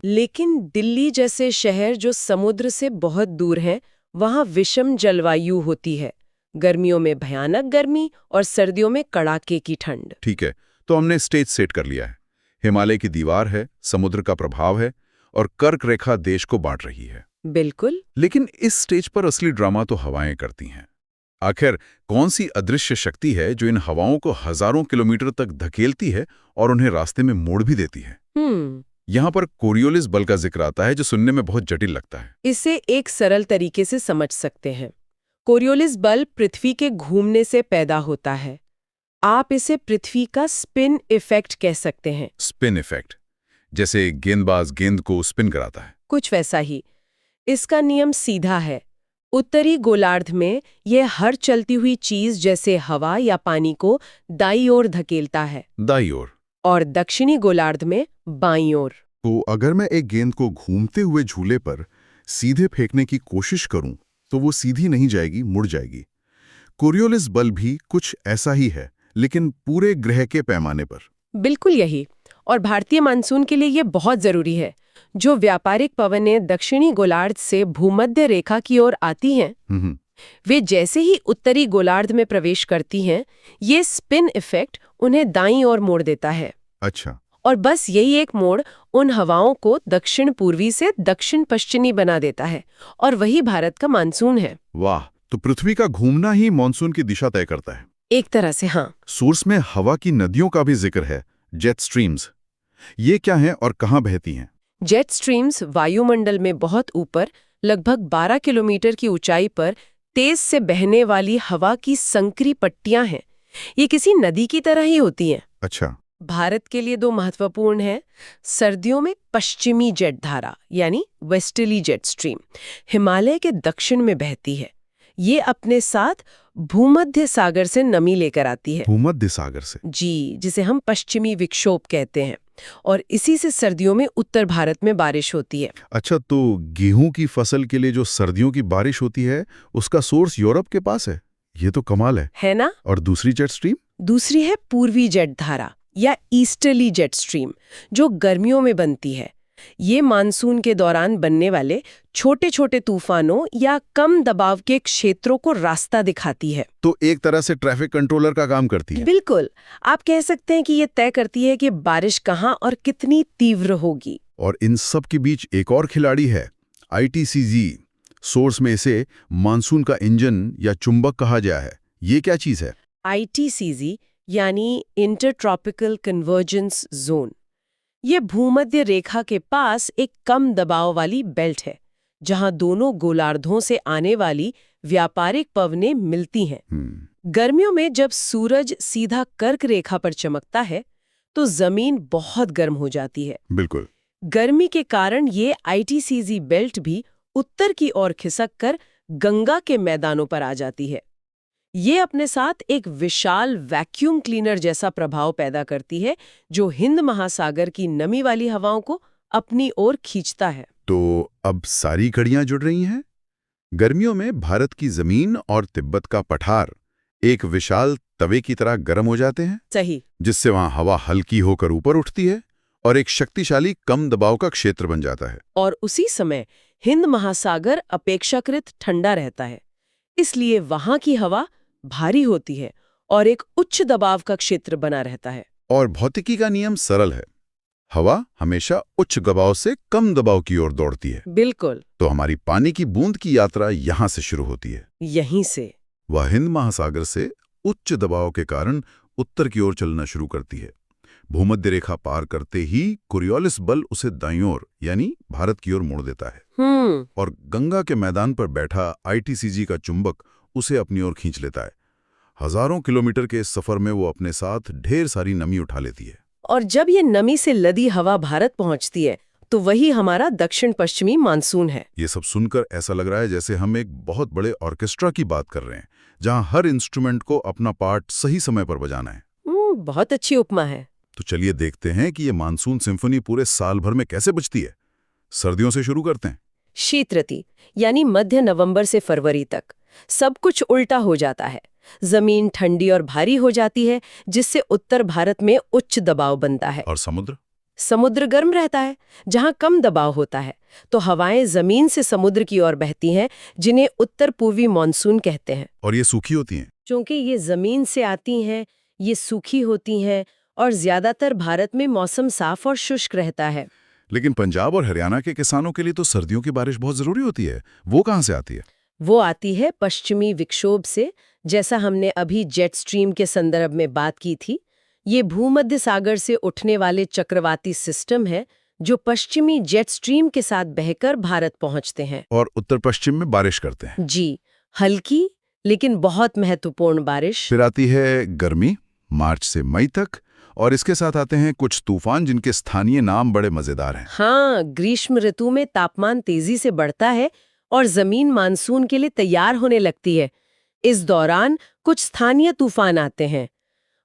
S1: लेकिन दिल्ली जैसे शहर जो समुद्र से बहुत दूर हैं, वहाँ विषम जलवायु होती है। गर्मियों में भयानक गर्मी और सर्दियों में कड़ाके की ठंड।
S2: ठीक है, तो हमने स्टेज सेट कर लिया है। हिमालय की दीवार है, समुद्र का प्रभाव है और कर्क रेखा देश को बांट रही है।
S1: बिल्कुल।
S2: लेकिन इस स्टेज पर असली ड्रामा तो हवाएं करती हैं। आखिर कौन सी अदृश्य शक्ति है जो इन हवाओं को हजारों किलोमीटर तक धकेलती है और उन्हें रास्ते में मोड़ भी देती है? यहाँ पर कोरियोलिस बल का जिक्र आता है, जो सुनने में बहुत जटिल लगता है।
S1: इसे एक सरल तरीके से समझ सकते हैं। कोरियोलिस बल पृथ्वी के घूमने से पैदा होता है। आप इसे पृथ्वी का स्पिन इफेक्ट कह सकते हैं।
S2: स्पिन इफेक्ट, जैसे गेंदबाज गेंद को स्पिन कराता है।
S1: कुछ वैसा ही। इसका नियम सीधा है। उत्तरी गोलार्ध में यह हर चलती हुई चीज जैसे हवा या पानी को दाईं ओर धकेलता है।
S2: दाईं ओर।
S1: और दक्षिणी गोलार्ध में बाईं ओर।
S2: तो अगर मैं एक गेंद को घूमते हुए झूले पर सीधे फेंकने की कोशिश करूं, तो वो सीधी नहीं जाएगी, मुड़ जाएगी। कोरियोलिस बल भी कुछ ऐसा ही है, लेकिन पूरे ग्रह के पैमाने पर।
S1: बिल्कुल यही। और भारतीय मानसून के लिए ये बहुत जरूरी है। जो व्यापारिक पवनें दक्षिणी गोलार्ध से भूमध्य रेखा की ओर आती हैं, वे जैसे ही उत्तरी गोलार्ध में प्रवेश करती हैं, ये स्पिन इफेक्ट उन्हें दाईं ओर मोड़ देता है।
S2: अच्छा।
S1: और बस यही एक मोड़ उन हवाओं को दक्षिण पूर्वी से दक्षिण पश्चिमी बना देता है, और वही भारत का मानसून है।
S2: वाह, तो पृथ्वी का घूमना ही मानसून की दिशा तय करता है।
S1: एक तरह से हाँ।
S2: सोर्स में हवा की नदियों का भी जिक्र है, जेट स्ट्रीम्स। ये क्या हैं और कहाँ बहती हैं?
S1: जेट स्ट्रीम्स वायुमंडल में बहुत ऊपर, लगभग 12 किलोमीटर की ऊंचाई पर तेज से बहने वाली हवा की संकरी पट्टियां हैं। ये किसी नदी की तरह ही होती हैं।
S2: अच्छा।
S1: भारत के लिए दो महत्वपूर्ण हैं। सर्दियों में पश्चिमी जेट धारा यानी वेस्टर्ली जेट स्ट्रीम हिमालय के दक्षिण में बहती है। ये अपने साथ भूमध्य सागर से नमी लेकर आती है।
S2: भूमध्य सागर से?
S1: जी, जिसे हम पश्चिमी विक्षोभ कहते हैं, और इसी से सर्दियों में उत्तर भारत में बारिश होती है।
S2: अच्छा, तो गेहूं की फसल के लिए जो सर्दियों की बारिश होती है उसका सोर्स यूरोप के पास है? ये तो कमाल है
S1: ना?
S2: और दूसरी जेट स्ट्रीम?
S1: दूसरी है पूर्वी जेट धारा या ईस्टर्ली जेट स्ट्रीम, जो गर्मियों में बनती है। ये मानसून के दौरान बनने वाले छोटे छोटे तूफानों या कम दबाव के क्षेत्रों को रास्ता दिखाती है।
S2: तो एक तरह से ट्रैफिक कंट्रोलर का काम करती है।
S1: बिल्कुल, आप कह सकते हैं कि ये तय करती है कि बारिश कहाँ और कितनी तीव्र होगी।
S2: और इन सब के बीच एक और खिलाड़ी है, ITCZ। सोर्स में इसे मानसून का इंजन या चुंबक कहा गया है। ये क्या चीज है?
S1: ITCZ यानी इंटरट्रॉपिकल कन्वर्जेंस जोन। ये भूमध्य रेखा के पास एक कम दबाव वाली बेल्ट है, जहां दोनों गोलार्धों से आने वाली व्यापारिक पवनें मिलती हैं। गर्मियों में जब सूरज सीधा कर्क रेखा पर चमकता है तो जमीन बहुत गर्म हो जाती है।
S2: बिल्कुल।
S1: गर्मी के कारण ये ITCZ बेल्ट भी उत्तर की ओर खिसक कर गंगा के मैदानों पर आ जाती है। ये अपने साथ एक विशाल वैक्यूम क्लीनर जैसा प्रभाव पैदा करती है, जो हिंद महासागर की नमी वाली हवाओं को अपनी ओर खींचता है।
S2: तो अब सारी कड़ियां जुड़ रही हैं। गर्मियों में भारत की जमीन और तिब्बत का पठार एक विशाल तवे की तरह गर्म हो जाते हैं।
S1: सही।
S2: जिससे वहां हवा हल्की होकर ऊपर उठती है और एक शक्तिशाली कम दबाव का क्षेत्र बन जाता है।
S1: और उसी समय हिंद महासागर अपेक्षाकृत ठंडा रहता है, इसलिए वहां की हवा भारी होती है और एक उच्च दबाव का क्षेत्र बना रहता है।
S2: और भौतिकी का नियम सरल है, हवा हमेशा उच्च दबाव से कम दबाव की ओर दौड़ती है।
S1: बिल्कुल।
S2: तो हमारी पानी की बूंद की यात्रा यहां से शुरू होती है।
S1: यहीं से
S2: वह हिंद महासागर से उच्च दबाव के कारण उत्तर की ओर चलना शुरू करती है। भूमध्य रेखा पार करते ही कोरियोलिस बल उसे दाईं ओर यानी भारत की ओर मोड़ देता है। और गंगा के मैदान पर बैठा ITCZ का चुंबक उसे अपनी ओर खींच लेता है। हजारों किलोमीटर के इस सफर में वो अपने साथ ढेर सारी नमी उठा लेती है।
S1: और जब ये नमी से लदी हवा भारत पहुंचती है तो वही हमारा दक्षिण पश्चिमी मानसून है।
S2: ये सब सुनकर ऐसा लग रहा है जैसे हम एक बहुत बड़े ऑर्केस्ट्रा की बात कर रहे हैं, जहां हर इंस्ट्रूमेंट को अपना पार्ट सही समय पर बजाना है।
S1: बहुत अच्छी उपमा है।
S2: तो चलिए देखते हैं कि ये मानसून सिम्फनी पूरे साल भर में कैसे बजती है। सर्दियों से शुरू करते हैं।
S1: शीत ऋतु यानी मध्य नवंबर से फरवरी तक सब कुछ उल्टा हो जाता है। जमीन ठंडी और भारी हो जाती है, जिससे उत्तर भारत में उच्च दबाव बनता है।
S2: और
S1: समुद्र गर्म रहता है, जहां कम दबाव होता है। तो हवाएं जमीन से समुद्र की ओर बहती हैं, जिन्हें उत्तर पूर्वी मानसून कहते हैं।
S2: और ये सूखी होती हैं
S1: क्योंकि ये जमीन से आती हैं, ये सूखी होती हैं और ज्यादातर भारत में मौसम साफ और शुष्क रहता है।
S2: लेकिन पंजाब और हरियाणा के किसानों के लिए तो सर्दियों की बारिश बहुत जरूरी होती है। वो कहाँ से आती है?
S1: वो आती है पश्चिमी विक्षोभ से, जैसा हमने अभी जेट स्ट्रीम के संदर्भ में बात की थी। ये भूमध्य सागर से उठने वाले चक्रवाती सिस्टम है, जो पश्चिमी जेट स्ट्रीम के साथ बहकर भारत पहुंचते हैं
S2: और उत्तर पश्चिम में बारिश करते हैं।
S1: जी, हल्की लेकिन बहुत महत्वपूर्ण बारिश।
S2: फिर आती है गर्मी, मार्च से मई तक, और इसके साथ आते हैं कुछ तूफान जिनके स्थानीय नाम बड़े मजेदार हैं।
S1: हाँ, ग्रीष्म ऋतु में तापमान तेजी से बढ़ता है और जमीन मानसून के लिए तैयार होने लगती है। इस दौरान कुछ स्थानीय तूफान आते हैं।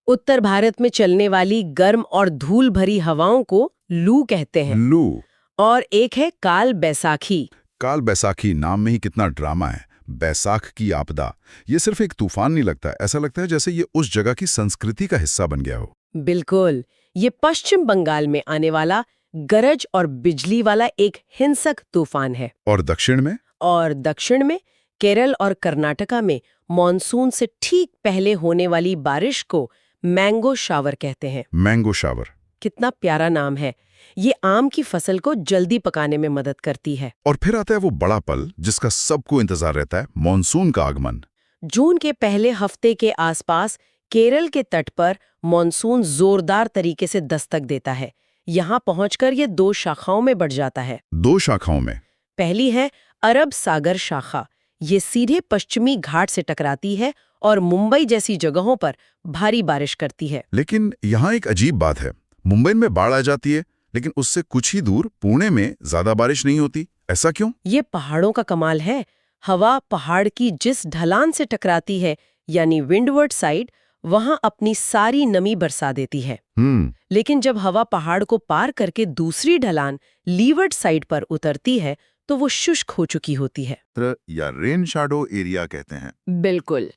S1: उत्तर भारत में चलने वाली गर्म और धूल भरी हवाओं को लू कहते हैं।
S2: लू।
S1: और एक है काल बैसाखी।
S2: काल बैसाखी, नाम में ही कितना ड्रामा है। बैसाख की आपदा। ये सिर्फ एक तूफान नहीं लगता, ऐसा लगता है जैसे ये उस जगह की संस्कृति का हिस्सा बन गया हो।
S1: बिल्कुल, ये पश्चिम बंगाल में आने वाला गरज और बिजली वाला एक हिंसक तूफान है।
S2: और दक्षिण में केरल और कर्नाटका में मॉनसून से ठीक पहले होने वाली बारिश को मैंगो शावर कहते हैं। मैंगो शावर,
S1: कितना प्यारा नाम है। ये आम की फसल को जल्दी पकाने में मदद करती है।
S2: और फिर आता है वो बड़ा पल जिसका सबको इंतजार रहता है, मॉनसून का आगमन।
S1: जून के पहले हफ्ते के आसपास केरल के तट पर मॉनसून जोरदार तरीके से दस्तक देता है। यहाँ पहुंचकर ये 2 शाखाओं में बढ़ जाता है।
S3: 2 शाखाओं में?
S1: पहली है अरब सागर शाखा। ये सीधे पश्चिमी घाट से टकराती है और मुंबई जैसी जगहों पर भारी बारिश करती है।
S3: लेकिन यहाँ एक अजीब बात है, मुंबई में बाढ़ आ जाती है, लेकिन उससे कुछ ही दूर पुणे में ज्यादा बारिश नहीं होती। ऐसा क्यों?
S1: ये पहाड़ों का कमाल है। हवा पहाड़ की जिस ढलान से टकराती है, यानी विंडवर्ड साइड, वहां अपनी सारी नमी बरसा देती है। लेकिन जब हवा पहाड़ को पार करके दूसरी ढलान लीवर्ड साइड पर उतरती है तो वो शुष्क हो चुकी होती है।
S3: या रेन शैडो एरिया कहते हैं।
S1: बिल्कुल,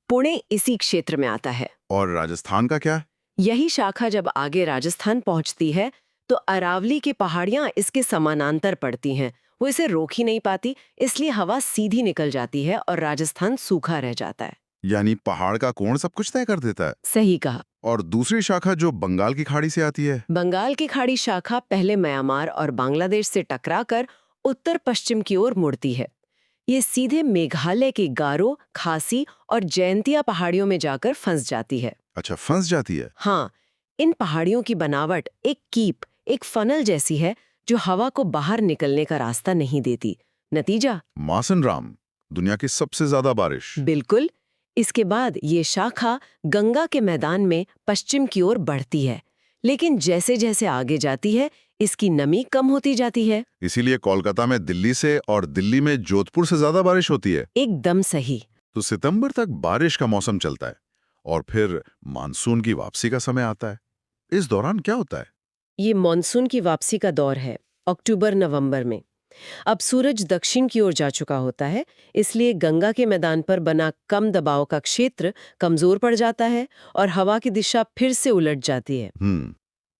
S1: पुणे इसी क्षेत्र में आता है।
S3: और राजस्थान का क्या?
S1: यही शाखा जब आगे राजस्थान पहुंचती है तो अरावली की पहाड़ियां इसके समानांतर पड़ती हैं। वो इसे रोक ही नहीं पाती, इसलिए हवा सीधी निकल जाती है और राजस्थान सूखा रह जाता है।
S3: यानी पहाड़ का कोण सब कुछ तय कर देता है।
S1: सही कहा।
S3: और दूसरी शाखा जो बंगाल की खाड़ी से आती है?
S1: बंगाल की खाड़ी शाखा पहले म्यांमार और बांग्लादेश से टकराकर उत्तर पश्चिम की ओर मुड़ती है। ये सीधे मेघालय की गारो, खासी और जयंतिया पहाड़ियों में जाकर फंस जाती है।
S3: अच्छा, फंस जाती है?
S1: हाँ, इन पहाड़ियों की बनावट एक कीप, एक फनल जैसी है जो हवा को बाहर निकलने का रास्ता नहीं देती। नतीजा?
S3: मासन राम, दुनिया की सबसे ज्यादा बारिश।
S1: बिल्कुल। इसके बाद ये शाखा गंगा के मैदान में पश्चिम की ओर बढ़ती है, लेकिन जैसे जैसे आगे जाती है इसकी नमी कम होती जाती है।
S3: इसीलिए कोलकाता में दिल्ली से और दिल्ली में जोधपुर से ज्यादा बारिश होती है।
S1: एकदम सही।
S3: तो सितंबर तक बारिश का मौसम चलता है और फिर मानसून की वापसी का समय आता है। इस दौरान क्या होता है?
S1: ये मानसून की वापसी का दौर है, अक्टूबर-नवंबर में। अब सूरज दक्षिण की ओर जा चुका होता है, इसलिए गंगा के मैदान पर बना कम दबाव का क्षेत्र कमजोर पड़ जाता है और हवा की दिशा फिर से उलट जाती है।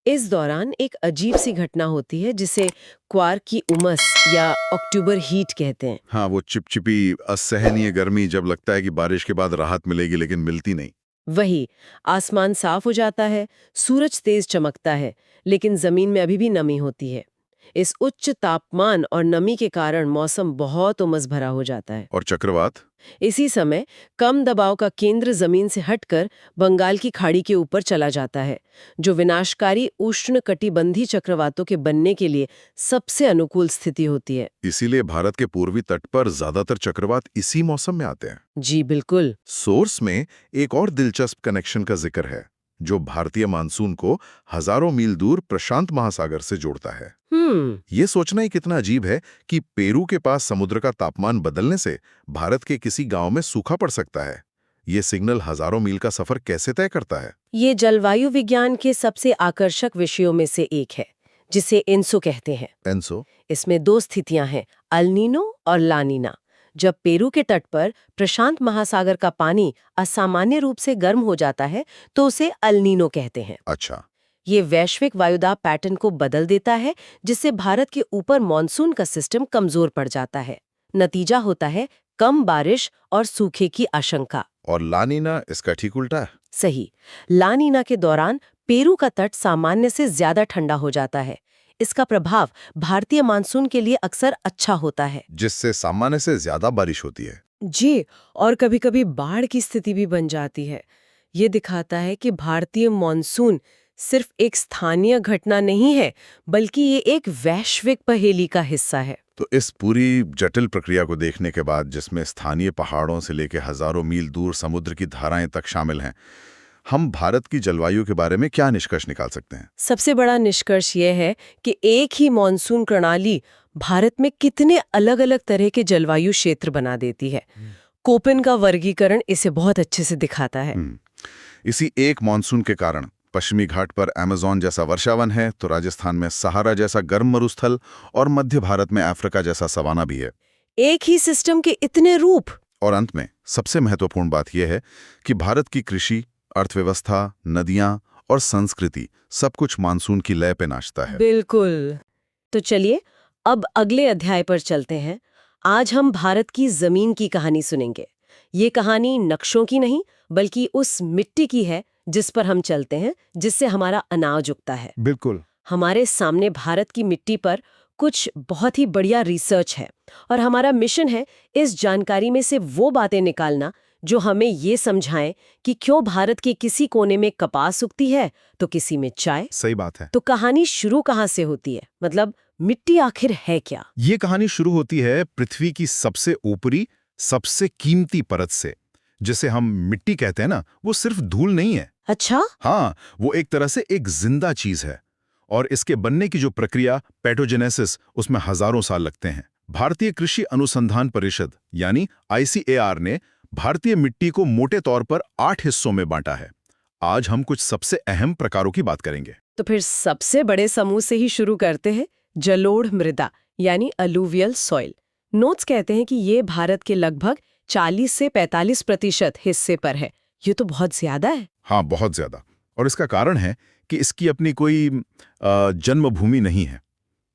S1: इस दौरान एक अजीब सी घटना होती है जिसे क्वार्क की उमस या अक्टूबर हीट कहते हैं।
S3: हाँ, वो चिपचिपी असहनीय गर्मी, जब लगता है कि बारिश के बाद राहत मिलेगी लेकिन मिलती नहीं।
S1: वही, आसमान साफ हो जाता है, सूरज तेज चमकता है, लेकिन जमीन में अभी भी नमी होती है। इस उच्च तापमान और नमी के कारण मौसम बहुत उमस भरा हो जाता है।
S3: और चक्रवात?
S1: इसी समय कम दबाव का केंद्र जमीन से हटकर बंगाल की खाड़ी के ऊपर चला जाता है, जो विनाशकारी उष्णकटिबंधी चक्रवातों के बनने के लिए सबसे अनुकूल स्थिति होती है।
S3: इसीलिए भारत के पूर्वी तट पर ज्यादातर चक्रवात इसी मौसम में आते हैं।
S1: जी बिल्कुल।
S3: सोर्स में एक और दिलचस्प कनेक्शन का जिक्र है, जो भारतीय मानसून को हजारों मील दूर प्रशांत महासागर से जोड़ता है। ये सोचना ही कितना अजीब है कि पेरू के पास समुद्र का तापमान बदलने से भारत के किसी गांव में सूखा पड़ सकता है। ये सिग्नल हजारों मील का सफर कैसे तय करता है?
S1: ये जलवायु विज्ञान के सबसे आकर्षक विषयों में से एक है, जिसे एंसो कहते हैं।
S3: एंसो?
S1: इसमें 2 स्थितियां हैं, अल नीनो और ला नीना। जब पेरू के तट पर प्रशांत महासागर का पानी असामान्य रूप से गर्म हो जाता है तो उसे अल नीनो कहते हैं।
S3: अच्छा।
S1: ये वैश्विक वायुदाब पैटर्न को बदल देता है, जिससे भारत के ऊपर मॉनसून का सिस्टम कमजोर पड़ जाता है। नतीजा होता है कम बारिश और सूखे की आशंका।
S3: और ला नीना इसका ठीक उल्टा है।
S1: सही। ला नीना के दौरान पेरू का तट सामान्य से ज्यादा ठंडा हो जाता है। इसका प्रभाव भारतीय मानसून के लिए अक्सर अच्छा होता है,
S3: जिससे सामान्य से ज्यादा बारिश होती है।
S1: जी, और कभी-कभी बाढ़ की स्थिति भी बन जाती है। ये दिखाता है कि भारतीय मानसून सिर्फ एक स्थानीय घटना नहीं है, बल्कि ये एक वैश्विक पहेली का हिस्सा है।
S3: तो इस पूरी जटिल प्रक्रिया को देखने के बाद, जिसमें स्थानीय पहाड़ों से लेकर हजारों मील दूर समुद्र की धाराएं तक शामिल हैं, हम भारत की जलवायु के बारे में क्या निष्कर्ष निकाल सकते हैं?
S1: सबसे बड़ा निष्कर्ष यह है कि एक ही मॉनसून प्रणाली भारत में कितने अलग-अलग तरह के जलवायु क्षेत्र बना देती है। कोपेन का वर्गीकरण इसे बहुत अच्छे से दिखाता है।
S3: इसी एक मॉनसून के कारण पश्चिमी घाट पर अमेज़न जैसा वर्षावन है, तो राजस्थान में सहारा जैसा गर्म मरुस्थल और मध्य भारत में अफ्रीका जैसा सवाना भी है।
S1: एक ही सिस्टम के इतने रूप।
S3: और अंत में सबसे महत्वपूर्ण बात यह है कि भारत की कृषि, अर्थव्यवस्था, नदियां और संस्कृति सब कुछ मानसून की लय पे नाचता है।
S1: बिल्कुल। तो चलिए अब अगले अध्याय पर चलते हैं। आज हम भारत की जमीन की कहानी सुनेंगे। ये कहानी नक्शों की नहीं, बल्कि उस मिट्टी की है जिस पर हम चलते हैं, जिससे हमारा अनाज उगता है।
S3: बिल्कुल।
S1: हमारे सामने भारत की मिट्टी पर कुछ बहुत ही बढ़िया रिसर्च है और हमारा मिशन है इस जानकारी में से वो बातें निकालना जो हमें ये समझाएं कि क्यों भारत के किसी कोने में कपास उगती है तो किसी में चाय।
S4: सही बात है।
S1: तो कहानी शुरू कहाँ से होती है, मतलब मिट्टी आखिर है क्या?
S4: ये कहानी शुरू होती है पृथ्वी की सबसे ऊपरी, सबसे कीमती परत से। जिसे हम मिट्टी कहते हैं ना, वो सिर्फ धूल नहीं है।
S1: अच्छा,
S4: हाँ, वो एक तरह से एक जिंदा चीज है। और इसके बनने की जो प्रक्रिया पैथोजेनेसिस, उसमें हजारों साल लगते हैं। भारतीय कृषि अनुसंधान परिषद यानी ICAR ने भारतीय मिट्टी को मोटे तौर पर 8 हिस्सों में बांटा है। आज हम कुछ सबसे अहम प्रकारों की बात करेंगे।
S1: तो फिर सबसे बड़े समूह से ही शुरू करते हैं, जलोढ़ मृदा यानी अलूवियल सॉइल। नोट्स कहते हैं कि ये भारत के लगभग 40 से 45% हिस्से पर है। ये तो बहुत ज्यादा है।
S4: हाँ, बहुत ज्यादा। और इसका कारण है कि इसकी अपनी कोई जन्मभूमि नहीं है।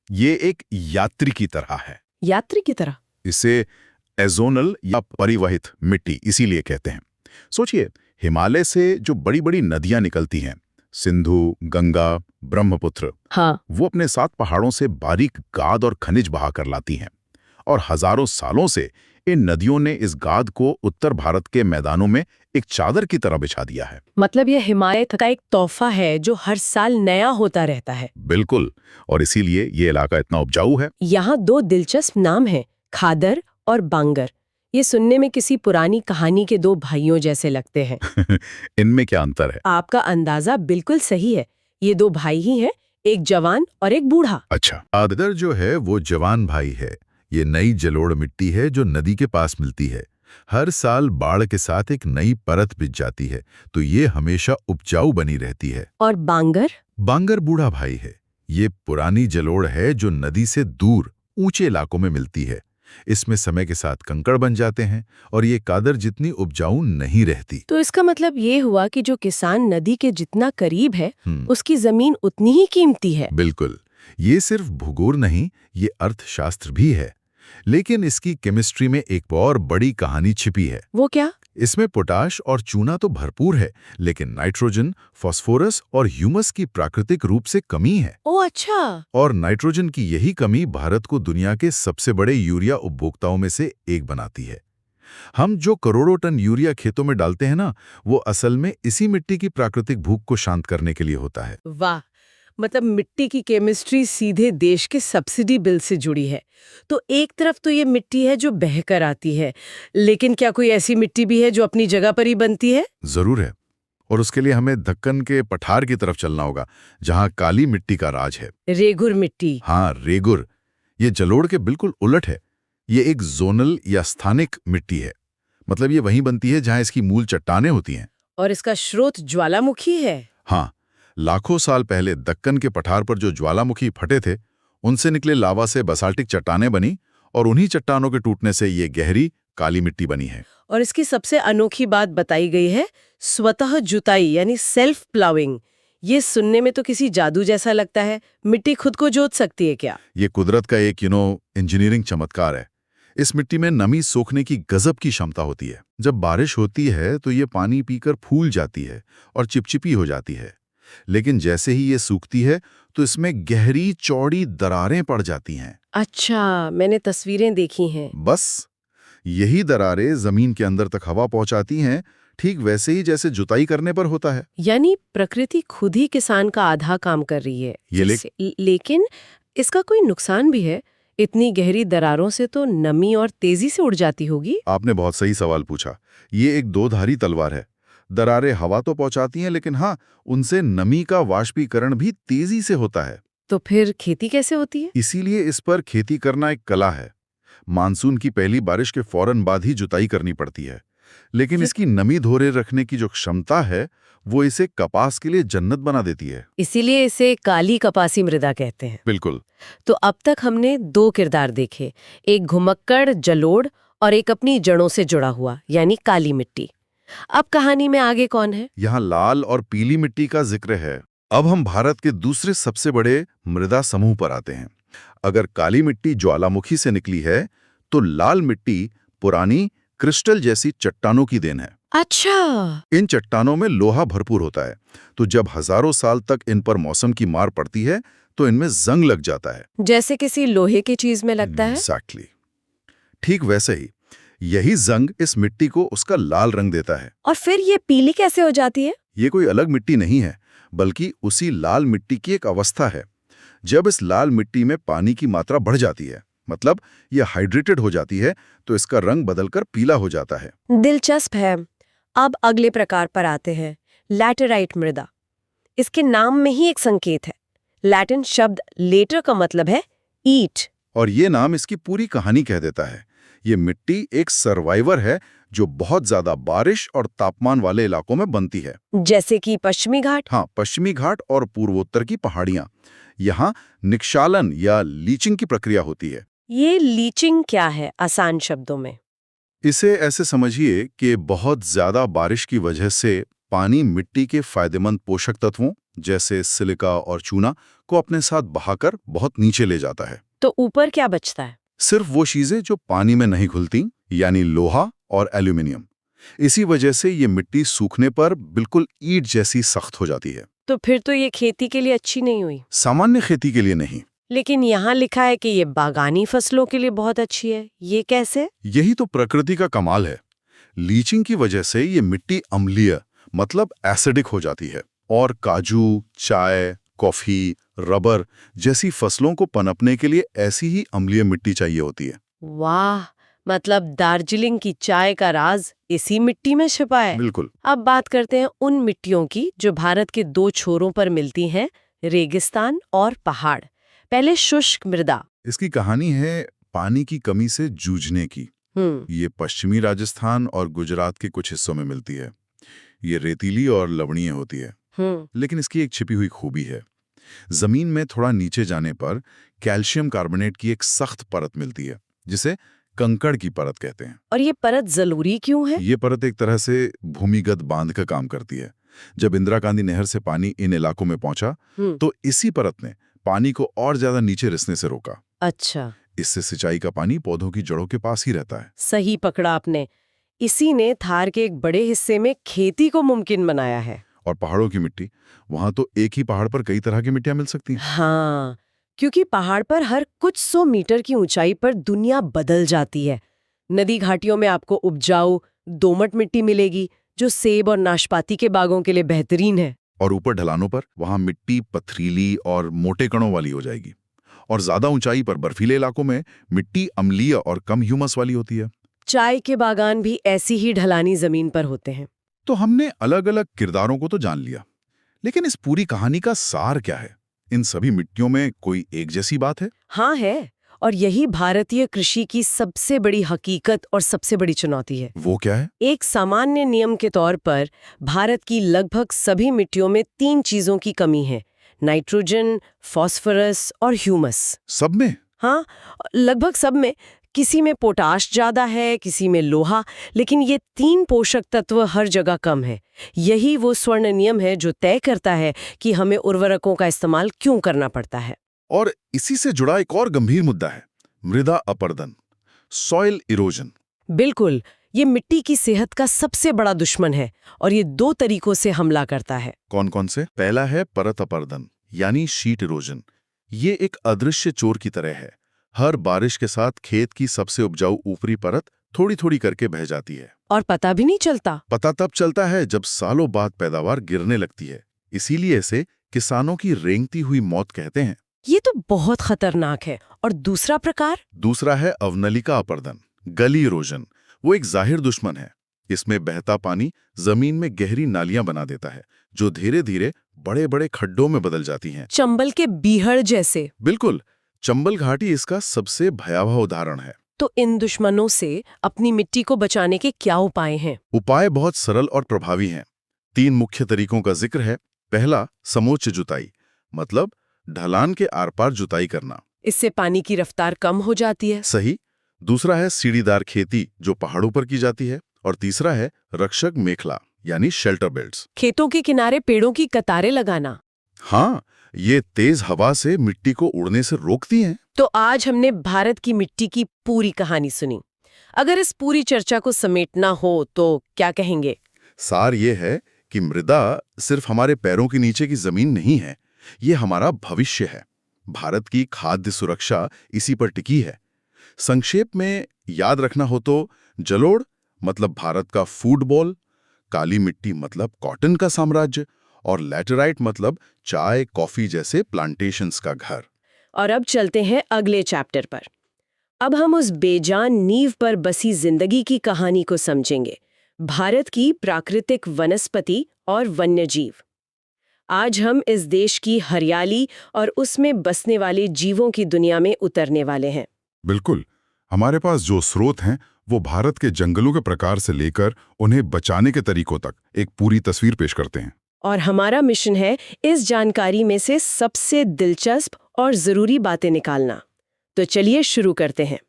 S4: ये एक यात्री की तरह है।
S1: यात्री की तरह?
S4: इसे एजोनल या परिवहित मिट्टी इसीलिए कहते हैं। सोचिए, हिमालय से जो बड़ी बड़ी नदियां निकलती हैं, सिंधु, गंगा, ब्रह्मपुत्र,
S1: हाँ,
S4: वो अपने साथ पहाड़ों से बारीक गाद और खनिज बहा कर लाती हैं। और हजारों सालों से इन नदियों ने इस गाद को उत्तर भारत के मैदानों में एक चादर की तरह बिछा दिया है।
S1: मतलब ये हिमालय का एक तोहफा है जो हर साल नया होता रहता है।
S4: बिल्कुल, और इसीलिए ये इलाका इतना उपजाऊ है।
S1: यहाँ 2 दिलचस्प नाम हैं, खादर और बांगर। ये सुनने में किसी पुरानी कहानी के 2 भाइयों जैसे लगते हैं।
S4: इनमें क्या अंतर है?
S1: आपका अंदाजा बिल्कुल सही है। ये 2 भाई ही हैं, एक जवान और एक बूढ़ा।
S3: अच्छा, खादर जो है वो जवान भाई है। ये नई जलोढ़ मिट्टी है जो नदी के पास मिलती है। हर साल बाढ़ के साथ एक नई परत बिछ जाती है, तो ये हमेशा उपजाऊ बनी रहती है।
S1: और बांगर?
S3: बांगर बूढ़ा भाई है। ये पुरानी जलोढ़ है जो नदी से दूर ऊंचे इलाकों में मिलती है। इसमें समय के साथ कंकड़ बन जाते हैं और ये कादर जितनी उपजाऊ नहीं रहती।
S1: तो इसका मतलब ये हुआ कि जो किसान नदी के जितना करीब है, उसकी जमीन उतनी ही कीमती है।
S3: बिल्कुल, ये सिर्फ भूगोल नहीं, ये अर्थशास्त्र भी है। लेकिन इसकी केमिस्ट्री में एक और बड़ी कहानी छिपी है।
S1: वो क्या?
S3: इसमें पोटाश और चूना तो भरपूर है, लेकिन नाइट्रोजन, फास्फोरस और ह्यूमस की प्राकृतिक रूप से कमी है।
S1: ओह अच्छा।
S3: और नाइट्रोजन की यही कमी भारत को दुनिया के सबसे बड़े यूरिया उपभोक्ताओं में से एक बनाती है। हम जो करोड़ों टन यूरिया खेतों में डालते हैं ना, वो असल में इसी मिट्टी की प्राकृतिक भूख को शांत करने के लिए होता है।
S1: वाह, मतलब मिट्टी की केमिस्ट्री सीधे देश के सब्सिडी बिल से जुड़ी है। तो एक तरफ तो ये मिट्टी है जो बहकर आती है, लेकिन क्या कोई ऐसी मिट्टी भी है जो अपनी जगह पर ही बनती है?
S3: जरूर है, और उसके लिए हमें दक्कन के पठार की तरफ चलना होगा, जहां काली मिट्टी का राज है।
S1: रेगुर मिट्टी?
S3: हाँ, रेगुर। ये जलोढ़ के बिल्कुल उलट है। ये एक जोनल या स्थानिक मिट्टी है। मतलब ये वहीं बनती है जहां इसकी मूल चट्टानें होती हैं।
S1: और इसका स्रोत ज्वालामुखी है?
S3: हाँ, लाखों साल पहले दक्कन के पठार पर जो ज्वालामुखी फटे थे, उनसे निकले लावा से बसाल्टिक चट्टानें बनी, और उन्हीं चट्टानों के टूटने से ये गहरी काली मिट्टी बनी है।
S1: और इसकी सबसे अनोखी बात बताई गई है, स्वतः जुताई यानी सेल्फ प्लाविंग। ये सुनने में तो किसी जादू जैसा लगता है। मिट्टी खुद को जोत सकती है क्या?
S3: ये कुदरत का एक इंजीनियरिंग चमत्कार है। इस मिट्टी में नमी सोखने की गजब की क्षमता होती है। जब बारिश होती है तो ये पानी पीकर फूल जाती है और चिपचिपी हो जाती है। लेकिन जैसे ही ये सूखती है तो इसमें गहरी चौड़ी दरारें पड़ जाती हैं।
S1: अच्छा, मैंने तस्वीरें देखी हैं।
S3: बस यही दरारें जमीन के अंदर तक हवा पहुंचाती हैं, ठीक वैसे ही जैसे जुताई करने पर होता है।
S1: यानी प्रकृति खुद ही किसान का आधा काम कर रही है। लेकिन इसका कोई नुकसान भी है? इतनी गहरी दरारों से तो नमी और तेजी से उड़ जाती होगी।
S3: आपने बहुत सही सवाल पूछा। ये एक दो-धारी तलवार है। दरारें हवा तो पहुंचाती हैं, लेकिन हाँ, उनसे नमी का वाष्पीकरण भी तेजी से होता है।
S1: तो फिर खेती कैसे होती है?
S3: इसीलिए इस पर खेती करना एक कला है। मानसून की पहली बारिश के फौरन बाद ही जुताई करनी पड़ती है। लेकिन इसकी नमी धोरे रखने की जो क्षमता है, वो इसे कपास के लिए जन्नत बना देती है।
S1: इसीलिए इसे काली कपासी मृदा कहते हैं।
S3: बिल्कुल।
S1: तो अब तक हमने 2 किरदार देखे, एक घुमक्कड़ जलोढ़ और एक अपनी जड़ों से जुड़ा हुआ यानी काली मिट्टी। अब कहानी में आगे कौन है?
S3: यहाँ लाल और पीली मिट्टी का जिक्र है। अब हम भारत के दूसरे सबसे बड़े मृदा समूह पर आते हैं। अगर काली मिट्टी ज्वालामुखी से निकली है, तो लाल मिट्टी पुरानी क्रिस्टल जैसी चट्टानों की देन है।
S1: अच्छा।
S3: इन चट्टानों में लोहा भरपूर होता है, तो जब हजारों साल तक इन पर मौसम की मार पड़ती है तो इनमें जंग लग जाता है।
S1: जैसे किसी लोहे की चीज में लगता है।
S3: एग्जैक्टली। ठीक वैसे ही
S4: यही जंग इस मिट्टी को उसका लाल रंग देता है।
S1: और फिर ये पीली कैसे हो जाती है?
S4: ये कोई अलग मिट्टी नहीं है, बल्कि उसी लाल मिट्टी की एक अवस्था है। जब इस लाल मिट्टी में पानी की मात्रा बढ़ जाती है, मतलब ये हाइड्रेटेड हो जाती है, तो इसका रंग बदलकर पीला हो जाता है।
S1: दिलचस्प है। अब अगले प्रकार पर आते हैं, लैटेराइट मृदा। इसके नाम में ही एक संकेत है। लैटिन शब्द लेटर का मतलब है ईट।
S4: और ये नाम इसकी पूरी कहानी कह देता है। ये मिट्टी एक सर्वाइवर है जो बहुत ज्यादा बारिश और तापमान वाले इलाकों में बनती है।
S1: जैसे कि पश्चिमी घाट।
S4: हाँ, पश्चिमी घाट और पूर्वोत्तर की पहाड़ियां। यहाँ निक्षालन या लीचिंग की प्रक्रिया होती है।
S1: ये लीचिंग क्या है आसान शब्दों में?
S4: इसे ऐसे समझिए कि बहुत ज्यादा बारिश की वजह से पानी मिट्टी के फायदेमंद पोषक तत्वों जैसे सिलिका और चूना को अपने साथ बहाकर बहुत नीचे ले जाता है।
S1: तो ऊपर क्या बचता है?
S4: सिर्फ वो चीजें जो पानी में नहीं घुलती, यानी लोहा और एल्यूमिनियम। इसी वजह से ये मिट्टी सूखने पर बिल्कुल ईंट जैसी सख्त हो जाती है।
S1: तो फिर तो ये खेती के लिए अच्छी नहीं हुई।
S4: सामान्य खेती के लिए नहीं।
S1: लेकिन यहाँ लिखा है कि ये बागानी फसलों के लिए बहुत अच्छी है। ये कैसे?
S4: यही तो प्रकृति का कमाल है। लीचिंग की वजह से ये मिट्टी अम्लीय मतलब एसिडिक हो जाती है, और काजू, चाय, कॉफी, रबर जैसी फसलों को पनपने के लिए ऐसी ही अम्लीय मिट्टी चाहिए होती है।
S1: वाह, मतलब दार्जिलिंग की चाय का राज इसी मिट्टी में छिपा है।
S4: बिल्कुल।
S1: अब बात करते हैं उन मिट्टियों की जो भारत के दो छोरों पर मिलती हैं, रेगिस्तान और पहाड़। पहले शुष्क मृदा।
S4: इसकी कहानी है पानी की कमी से जूझने की। ये पश्चिमी राजस्थान और गुजरात के कुछ हिस्सों में मिलती है। ये रेतीली और लवणीय होती है। लेकिन इसकी एक छिपी हुई खूबी है। जमीन में थोड़ा नीचे जाने पर कैल्शियम कार्बोनेट की एक सख्त परत मिलती है, जिसे कंकड़ की परत कहते हैं।
S1: और ये परत जरूरी क्यों है?
S4: ये परत एक तरह से भूमिगत बांध का काम करती है। जब इंदिरा गांधी नहर से पानी इन इलाकों में पहुंचा, तो इसी परत ने पानी को और ज्यादा नीचे रिसने से रोका।
S1: अच्छा।
S4: इससे सिंचाई का पानी पौधों की जड़ों के पास ही रहता है।
S1: सही पकड़ा आपने। इसी ने थार के एक बड़े हिस्से में खेती को मुमकिन बनाया है।
S4: और पहाड़ों की मिट्टी, वहां तो एक ही पहाड़ पर कई तरह की मिट्टियां मिल सकती हैं।
S1: हाँ, क्योंकि पहाड़ पर हर कुछ 100 मीटर की ऊंचाई पर दुनिया बदल जाती है। नदी घाटियों में आपको उपजाऊ दोमट मिट्टी मिलेगी, जो सेब और नाशपाती के बागों के लिए बेहतरीन है।
S4: और ऊपर ढलानों पर वहां मिट्टी पथरीली और मोटे कणों वाली हो जाएगी। और ज्यादा ऊंचाई पर बर्फीले इलाकों में मिट्टी अम्लीय और कम ह्यूमस वाली होती है।
S1: चाय के बागान भी ऐसी ही ढलानी जमीन पर होते हैं।
S4: तो हमने अलग अलग किरदारों को तो जान लिया, लेकिन इस पूरी कहानी का सार क्या है? इन सभी मिट्टियों में कोई एक जैसी बात है?
S1: हाँ है, और यही भारतीय कृषि की सबसे बड़ी हकीकत और सबसे बड़ी चुनौती है।
S4: वो क्या है?
S1: एक सामान्य नियम के तौर पर भारत की लगभग सभी मिट्टियों में 3 चीजों की कमी है: नाइट्रोजन, फास्फोरस और ह्यूमस।
S4: सब में?
S1: हाँ, लगभग सब में। किसी में पोटाश ज्यादा है, किसी में लोहा, लेकिन ये 3 पोषक तत्व हर जगह कम है। यही वो स्वर्ण नियम है जो तय करता है कि हमें उर्वरकों का इस्तेमाल क्यों करना पड़ता है।
S4: और इसी से जुड़ा एक और गंभीर मुद्दा है मृदा अपरदन, सॉइल इरोजन।
S1: बिल्कुल, ये मिट्टी की सेहत का सबसे बड़ा दुश्मन है, और ये 2 तरीकों से हमला करता है।
S4: कौन कौन से? पहला है परत अपरदन यानी शीट इरोजन। ये एक अदृश्य चोर की तरह है। हर बारिश के साथ खेत की सबसे उपजाऊ ऊपरी परत थोड़ी थोड़ी करके बह जाती है,
S1: और पता भी नहीं चलता।
S4: पता तब चलता है जब सालों बाद पैदावार गिरने लगती है। इसीलिए इसे किसानों की रेंगती हुई मौत कहते हैं।
S1: ये तो बहुत खतरनाक है। और दूसरा प्रकार?
S4: दूसरा है अवनलिका अपरदन, गली इरोजन। वो एक जाहिर दुश्मन है। इसमें बहता पानी जमीन में गहरी नालियां बना देता है, जो धीरे धीरे बड़े बड़े खड्डों में बदल जाती हैं।
S1: चंबल के बीहड़ जैसे।
S4: बिल्कुल, चंबल घाटी इसका सबसे भयावह उदाहरण है।
S1: तो इन दुश्मनों से अपनी मिट्टी को बचाने के क्या उपाय हैं?
S4: उपाय बहुत सरल और प्रभावी हैं। 3 मुख्य तरीकों का जिक्र है। पहला, समोच्च जुताई, मतलब ढलान के आर पार जुताई करना।
S1: इससे पानी की रफ्तार कम हो जाती है।
S4: सही। दूसरा है सीढ़ीदार खेती, जो पहाड़ों पर की जाती है। और तीसरा है रक्षक मेखला यानी शेल्टर बेल्ट्स।
S1: खेतों के किनारे पेड़ों की कतारें लगाना।
S4: हाँ, ये तेज हवा से मिट्टी को उड़ने से रोकती हैं।
S1: तो आज हमने भारत की मिट्टी की पूरी कहानी सुनी। अगर इस पूरी चर्चा को समेटना हो तो क्या कहेंगे?
S4: सार ये है कि मृदा सिर्फ हमारे पैरों के नीचे की जमीन नहीं है, ये हमारा भविष्य है। भारत की खाद्य सुरक्षा इसी पर टिकी है। संक्षेप में याद रखना हो तो
S2: जलोढ़ मतलब भारत का फुटबॉल, काली मिट्टी मतलब कॉटन का साम्राज्य और लैटेराइट मतलब चाय कॉफी जैसे प्लांटेशंस का घर।
S1: और अब चलते हैं अगले चैप्टर पर। अब हम उस बेजान नींव पर बसी जिंदगी की कहानी को समझेंगे, भारत की प्राकृतिक वनस्पति और वन्यजीव। आज हम इस देश की हरियाली और उसमें बसने वाले जीवों की दुनिया में उतरने वाले हैं।
S2: बिल्कुल, हमारे पास जो स्रोत हैं वो भारत के जंगलों के प्रकार से लेकर उन्हें बचाने के तरीकों तक एक पूरी तस्वीर पेश करते हैं।
S1: और हमारा मिशन है इस जानकारी में से सबसे दिलचस्प और जरूरी बातें निकालना। तो चलिए शुरू करते हैं।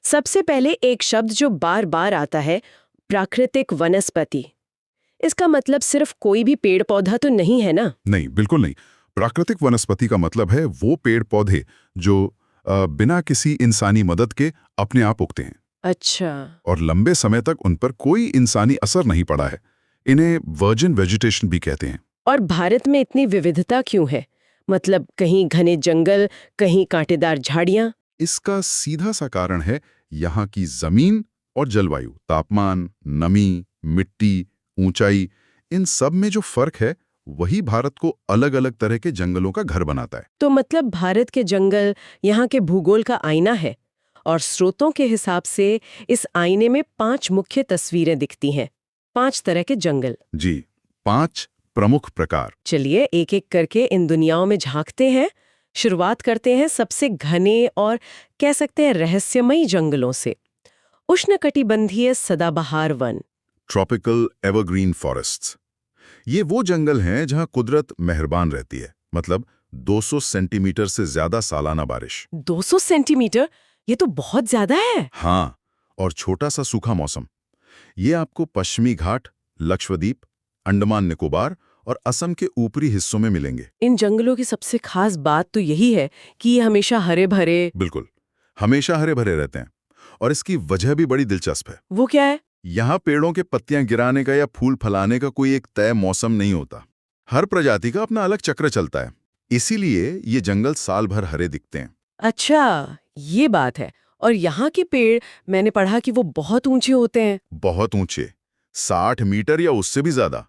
S1: सबसे पहले एक शब्द जो बार बार आता है, प्राकृतिक वनस्पति। इसका मतलब सिर्फ कोई भी पेड़ पौधा तो नहीं है ना?
S2: नहीं, बिल्कुल नहीं। प्राकृतिक वनस्पति का मतलब है वो पेड़ पौधे जो बिना किसी इंसानी मदद के अपने आप उगते हैं।
S1: अच्छा।
S2: और लंबे समय तक उन पर कोई इंसानी असर नहीं पड़ा है। इन्हें वर्जिन वेजिटेशन भी कहते हैं।
S1: और भारत में इतनी विविधता क्यों है? मतलब कहीं घने जंगल, कहीं कांटेदार झाड़ियां।
S2: इसका सीधा सा कारण है यहाँ की जमीन और जलवायु, तापमान, नमी, मिट्टी, ऊंचाई, इन सब में जो फर्क है वही भारत को अलग अलग तरह के जंगलों का घर बनाता है।
S1: तो मतलब भारत के जंगल यहाँ के भूगोल का आईना है। और स्रोतों के हिसाब से इस आईने में 5 मुख्य तस्वीरें दिखती हैं। 5 तरह के जंगल।
S2: जी, 5 प्रमुख प्रकार।
S1: चलिए एक एक करके इन दुनियाओं में झांकते हैं। शुरुआत करते हैं सबसे घने और कह सकते हैं रहस्यमयी जंगलों से। उष्णकटिबंधीय सदाबहार वन,
S2: ट्रॉपिकल एवरग्रीन फॉरेस्ट्स। ये वो जंगल हैं जहां कुदरत मेहरबान रहती है, मतलब 200 सेंटीमीटर से ज्यादा सालाना बारिश।
S1: 200 सेंटीमीटर? ये तो बहुत ज्यादा है।
S2: हाँ, और छोटा सा सूखा मौसम। ये आपको पश्चिमी घाट, लक्षद्वीप, अंडमान निकोबार और असम के ऊपरी हिस्सों में मिलेंगे।
S1: इन जंगलों की सबसे खास बात तो यही है कि ये हमेशा हरे भरे।
S2: बिल्कुल, हमेशा हरे भरे रहते हैं। और इसकी वजह भी बड़ी दिलचस्प है।
S1: वो क्या है?
S2: यहाँ पेड़ों के पत्तियां गिराने का या फूल फलाने का कोई एक तय मौसम नहीं होता। हर प्रजाति का अपना अलग चक्र चलता है। इसीलिए ये जंगल साल भर हरे दिखते हैं।
S1: अच्छा, ये बात है। और यहाँ के पेड़, मैंने पढ़ा कि वो बहुत ऊंचे होते हैं।
S2: बहुत ऊंचे, 60 मीटर या उससे भी ज्यादा।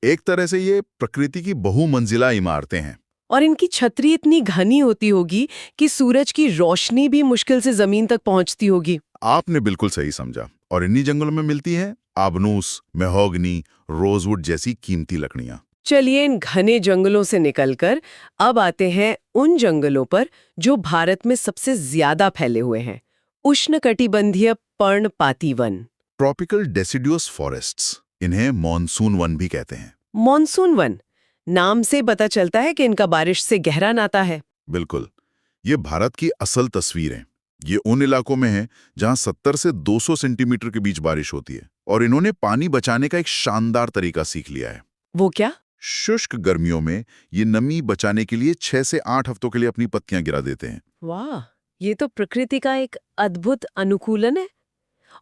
S2: एक तरह से ये प्रकृति की बहुमंजिला इमारतें हैं।
S1: और इनकी छतरी इतनी घनी होती होगी कि सूरज की रोशनी भी मुश्किल से जमीन तक पहुंचती होगी।
S2: आपने बिल्कुल सही समझा। और इन्हीं जंगलों में मिलती है आबनूस, मेहोगनी, रोजवुड जैसी कीमती लकड़ियां।
S1: चलिए इन घने जंगलों से निकलकर अब आते हैं उन जंगलों पर जो भारत में सबसे ज्यादा फैले हुए हैं। उष्णकटिबंधीय पर्णपाती वन,
S2: ट्रॉपिकल डेसिडुअस फॉरेस्ट्स। इन्हें मॉनसून वन भी कहते हैं।
S1: मॉनसून वन, नाम से पता चलता है कि इनका बारिश से गहरा नाता है।
S2: बिल्कुल, ये भारत की असल तस्वीर है। ये उन इलाकों में है जहां 70 से 200 सेंटीमीटर के बीच बारिश होती है। और इन्होंने पानी बचाने का एक शानदार तरीका सीख लिया है।
S1: वो क्या?
S2: शुष्क गर्मियों में ये नमी बचाने के लिए 6 से 8 हफ्तों के लिए अपनी पत्तियां गिरा देते हैं।
S1: वाह, ये तो प्रकृति का एक अद्भुत अनुकूलन है।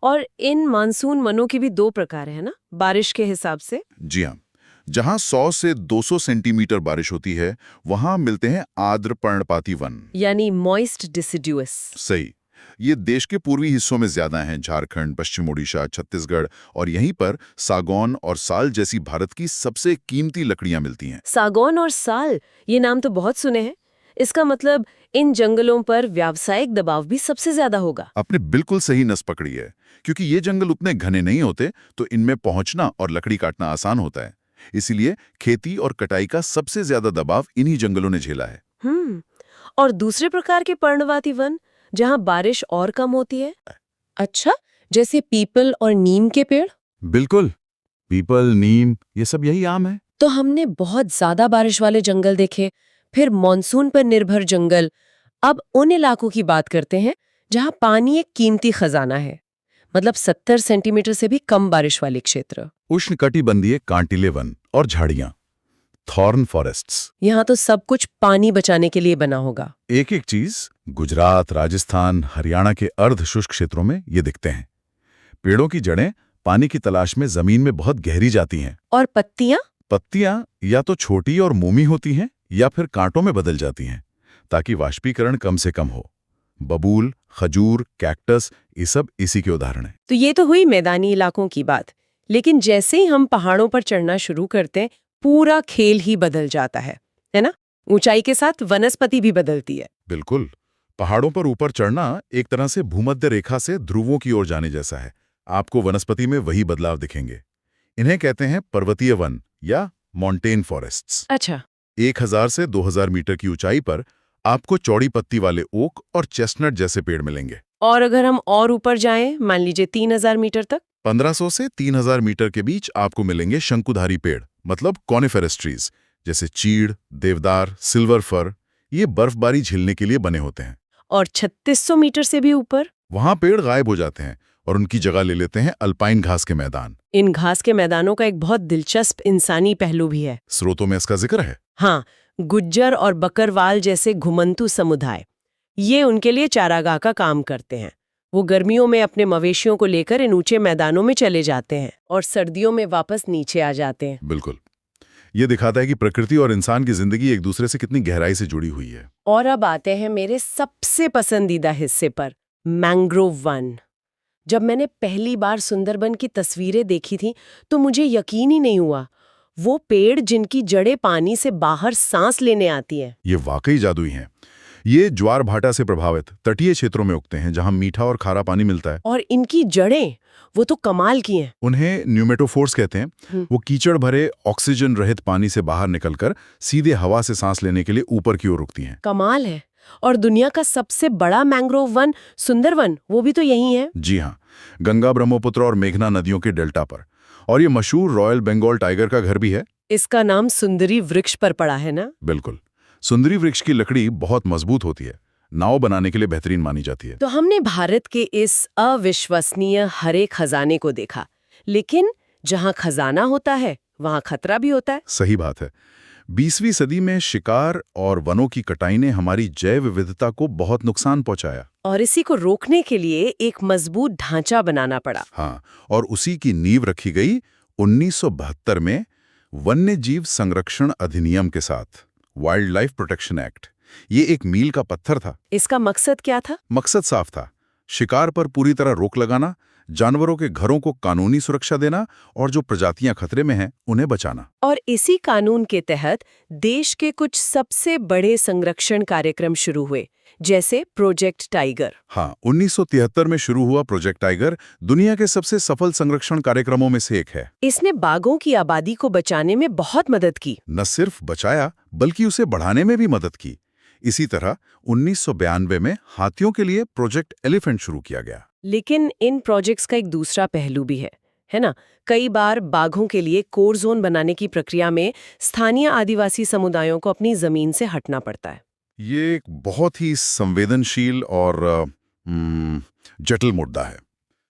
S1: और इन मानसून वनों की भी 2 प्रकार है ना, बारिश के हिसाब से?
S2: जी हाँ, जहां 100 से 200 सेंटीमीटर बारिश होती है वहां मिलते हैं आर्द्र पर्णपाती वन,
S1: यानी मॉइस्ट डिसिडुअस।
S2: सही। ये देश के पूर्वी हिस्सों में ज्यादा हैं, झारखंड, पश्चिम ओडिशा, छत्तीसगढ़, और यहीं पर सागौन और साल जैसी भारत की सबसे कीमती लकड़ियां मिलती हैं।
S1: सागौन और साल, ये नाम तो बहुत सुने हैं। इसका मतलब इन जंगलों पर व्यावसायिक दबाव भी सबसे ज्यादा होगा।
S2: आपने बिल्कुल सही नस पकड़ी है, क्योंकि ये जंगल उतने घने नहीं होते, तो इनमें पहुंचना और लकड़ी काटना आसान होता है। इसीलिए खेती और कटाई का सबसे ज्यादा दबाव इन्हीं जंगलों ने झेला है।
S1: और दूसरे प्रकार के पर्णपाती वन जहाँ बारिश और कम होती है? अच्छा, जैसे पीपल और नीम के पेड़?
S2: बिल्कुल, पीपल, नीम, ये सब यही आम है।
S1: तो हमने बहुत ज्यादा बारिश वाले जंगल देखे, फिर मॉनसून पर निर्भर जंगल। अब उन इलाकों की बात करते हैं जहाँ पानी एक कीमती खजाना है, मतलब 70 सेंटीमीटर से भी कम बारिश वाले क्षेत्र।
S2: उष्णकटिबंधीय कांटिले वन और झाड़ियां, थॉर्न फॉरेस्ट्स।
S1: यहाँ तो सब कुछ पानी बचाने के लिए बना होगा।
S2: एक एक चीज गुजरात, राजस्थान, हरियाणा के अर्ध शुष्क क्षेत्रों में ये दिखते हैं। पेड़ों की जड़ें पानी की तलाश में जमीन में बहुत गहरी जाती हैं।
S1: और पत्तियां?
S2: पत्तियां या तो छोटी और मोमी होती हैं या फिर कांटों में बदल जाती हैं, ताकि वाष्पीकरण कम से कम हो।
S3: बबूल, खजूर, कैक्टस, ये सब इसी के उदाहरण हैं।
S1: तो ये तो हुई मैदानी इलाकों की बात, लेकिन जैसे ही हम पहाड़ों पर चढ़ना शुरू करते हैं पूरा खेल ही बदल जाता है ना? ऊंचाई के साथ वनस्पति भी बदलती है।
S2: बिल्कुल। पहाड़ों पर ऊपर चढ़ना एक तरह से भूमध्य रेखा से ध्रुवों की ओर जाने जैसा है। आपको वनस्पति में वही बदलाव दिखेंगे। इन्हें कहते हैं पर्वतीय वन या माउंटेन फॉरेस्ट्स।
S1: अच्छा।
S2: 1000 से 2000 मीटर की ऊंचाई पर आपको चौड़ी पत्ती वाले ओक और चेस्टनट जैसे पेड़ मिलेंगे।
S1: और अगर हम और ऊपर जाएं, मान लीजिए 3000 मीटर तक?
S2: 1500 से 3000 मीटर के बीच आपको मिलेंगे शंकुधारी पेड़, मतलब कॉनिफेरस ट्रीज, जैसे चीड़, देवदार, सिल्वर फर। ये बर्फबारी झेलने के लिए बने होते हैं।
S1: और 3600 मीटर से भी ऊपर?
S2: वहां पेड़ गायब हो जाते हैं और उनकी जगह ले लेते हैं अल्पाइन घास के मैदान।
S1: इन घास के मैदानों का एक बहुत दिलचस्प इंसानी पहलू भी है।
S2: स्रोतों में इसका जिक्र है।
S1: हाँ, गुज्जर और बकरवाल जैसे घुमंतू समुदाय, ये उनके लिए चारागाह का काम करते हैं। वो गर्मियों में अपने मवेशियों को लेकर इन ऊंचे मैदानों में चले जाते हैं और सर्दियों में वापस नीचे आ जाते हैं।
S2: बिल्कुल। ये दिखाता है कि प्रकृति और इंसान की जिंदगी एक दूसरे से कितनी गहराई से जुड़ी हुई है।
S1: और अब आते हैं मेरे सबसे पसंदीदा हिस्से पर, मैंग्रोव वन। जब मैंने पहली बार सुंदरबन की तस्वीरें देखी थी तो मुझे यकीन ही नहीं हुआ। वो पेड़ जिनकी जड़ें पानी से बाहर सांस लेने आती हैं।
S2: ये वाकई जादुई हैं। ये ज्वार भाटा से प्रभावित तटीय क्षेत्रों में उगते हैं, जहां मीठा और खारा पानी मिलता है।
S1: और इनकी जड़ें, वो तो कमाल की हैं।
S2: उन्हें न्यूमेटोफोर्स कहते हैं। वो कीचड़ भरे ऑक्सीजन रहित पानी से बाहर निकलकर सीधे हवा से सांस लेने के लिए ऊपर की ओर रुकती हैं।
S1: कमाल है। और दुनिया का सबसे बड़ा मैंग्रोव वन सुंदरवन, वो भी तो यही है।
S2: जी हाँ, गंगा, ब्रह्मपुत्र और मेघना नदियों के डेल्टा पर। और ये मशहूर रॉयल बंगाल टाइगर का घर भी है।
S1: इसका नाम सुंदरी वृक्ष पर पड़ा है ना?
S2: बिल्कुल। सुंदरी वृक्ष की लकड़ी बहुत मजबूत होती है, नाव बनाने के लिए बेहतरीन मानी जाती है।
S1: तो हमने भारत के इस अविश्वसनीय हरे खजाने को देखा, लेकिन जहां खजाना होता है वहां खतरा भी होता है।
S2: सही बात है। 20वीं सदी में शिकार और वनों की कटाई ने हमारी जैव विविधता को बहुत नुकसान पहुंचाया।
S1: और इसी को रोकने के लिए एक मजबूत ढांचा बनाना पड़ा।
S2: हाँ, और उसी की नींव रखी गई 1972 में वन्य जीव संरक्षण अधिनियम के साथ, वाइल्ड लाइफ प्रोटेक्शन एक्ट। ये एक मील का पत्थर था।
S1: इसका मकसद क्या था?
S2: मकसद साफ था, शिकार पर पूरी तरह रोक लगाना, जानवरों के घरों को कानूनी सुरक्षा देना और जो प्रजातियां खतरे में हैं उन्हें बचाना।
S1: और इसी कानून के तहत देश के कुछ सबसे बड़े संरक्षण कार्यक्रम शुरू हुए, जैसे प्रोजेक्ट टाइगर।
S2: हाँ, 1973 में शुरू हुआ प्रोजेक्ट टाइगर दुनिया के सबसे सफल संरक्षण कार्यक्रमों में से एक है।
S1: इसने बाघों की आबादी को बचाने में बहुत मदद की।
S2: न सिर्फ बचाया बल्कि उसे बढ़ाने में भी मदद की। इसी तरह 1992 में हाथियों के लिए प्रोजेक्ट एलिफेंट शुरू किया गया।
S1: लेकिन इन प्रोजेक्ट्स का एक दूसरा पहलू भी है ना? कई बार बाघों के लिए कोर जोन बनाने की प्रक्रिया में स्थानीय आदिवासी समुदायों को अपनी जमीन से हटना पड़ता है।
S2: ये एक बहुत ही संवेदनशील और जटिल मुद्दा है।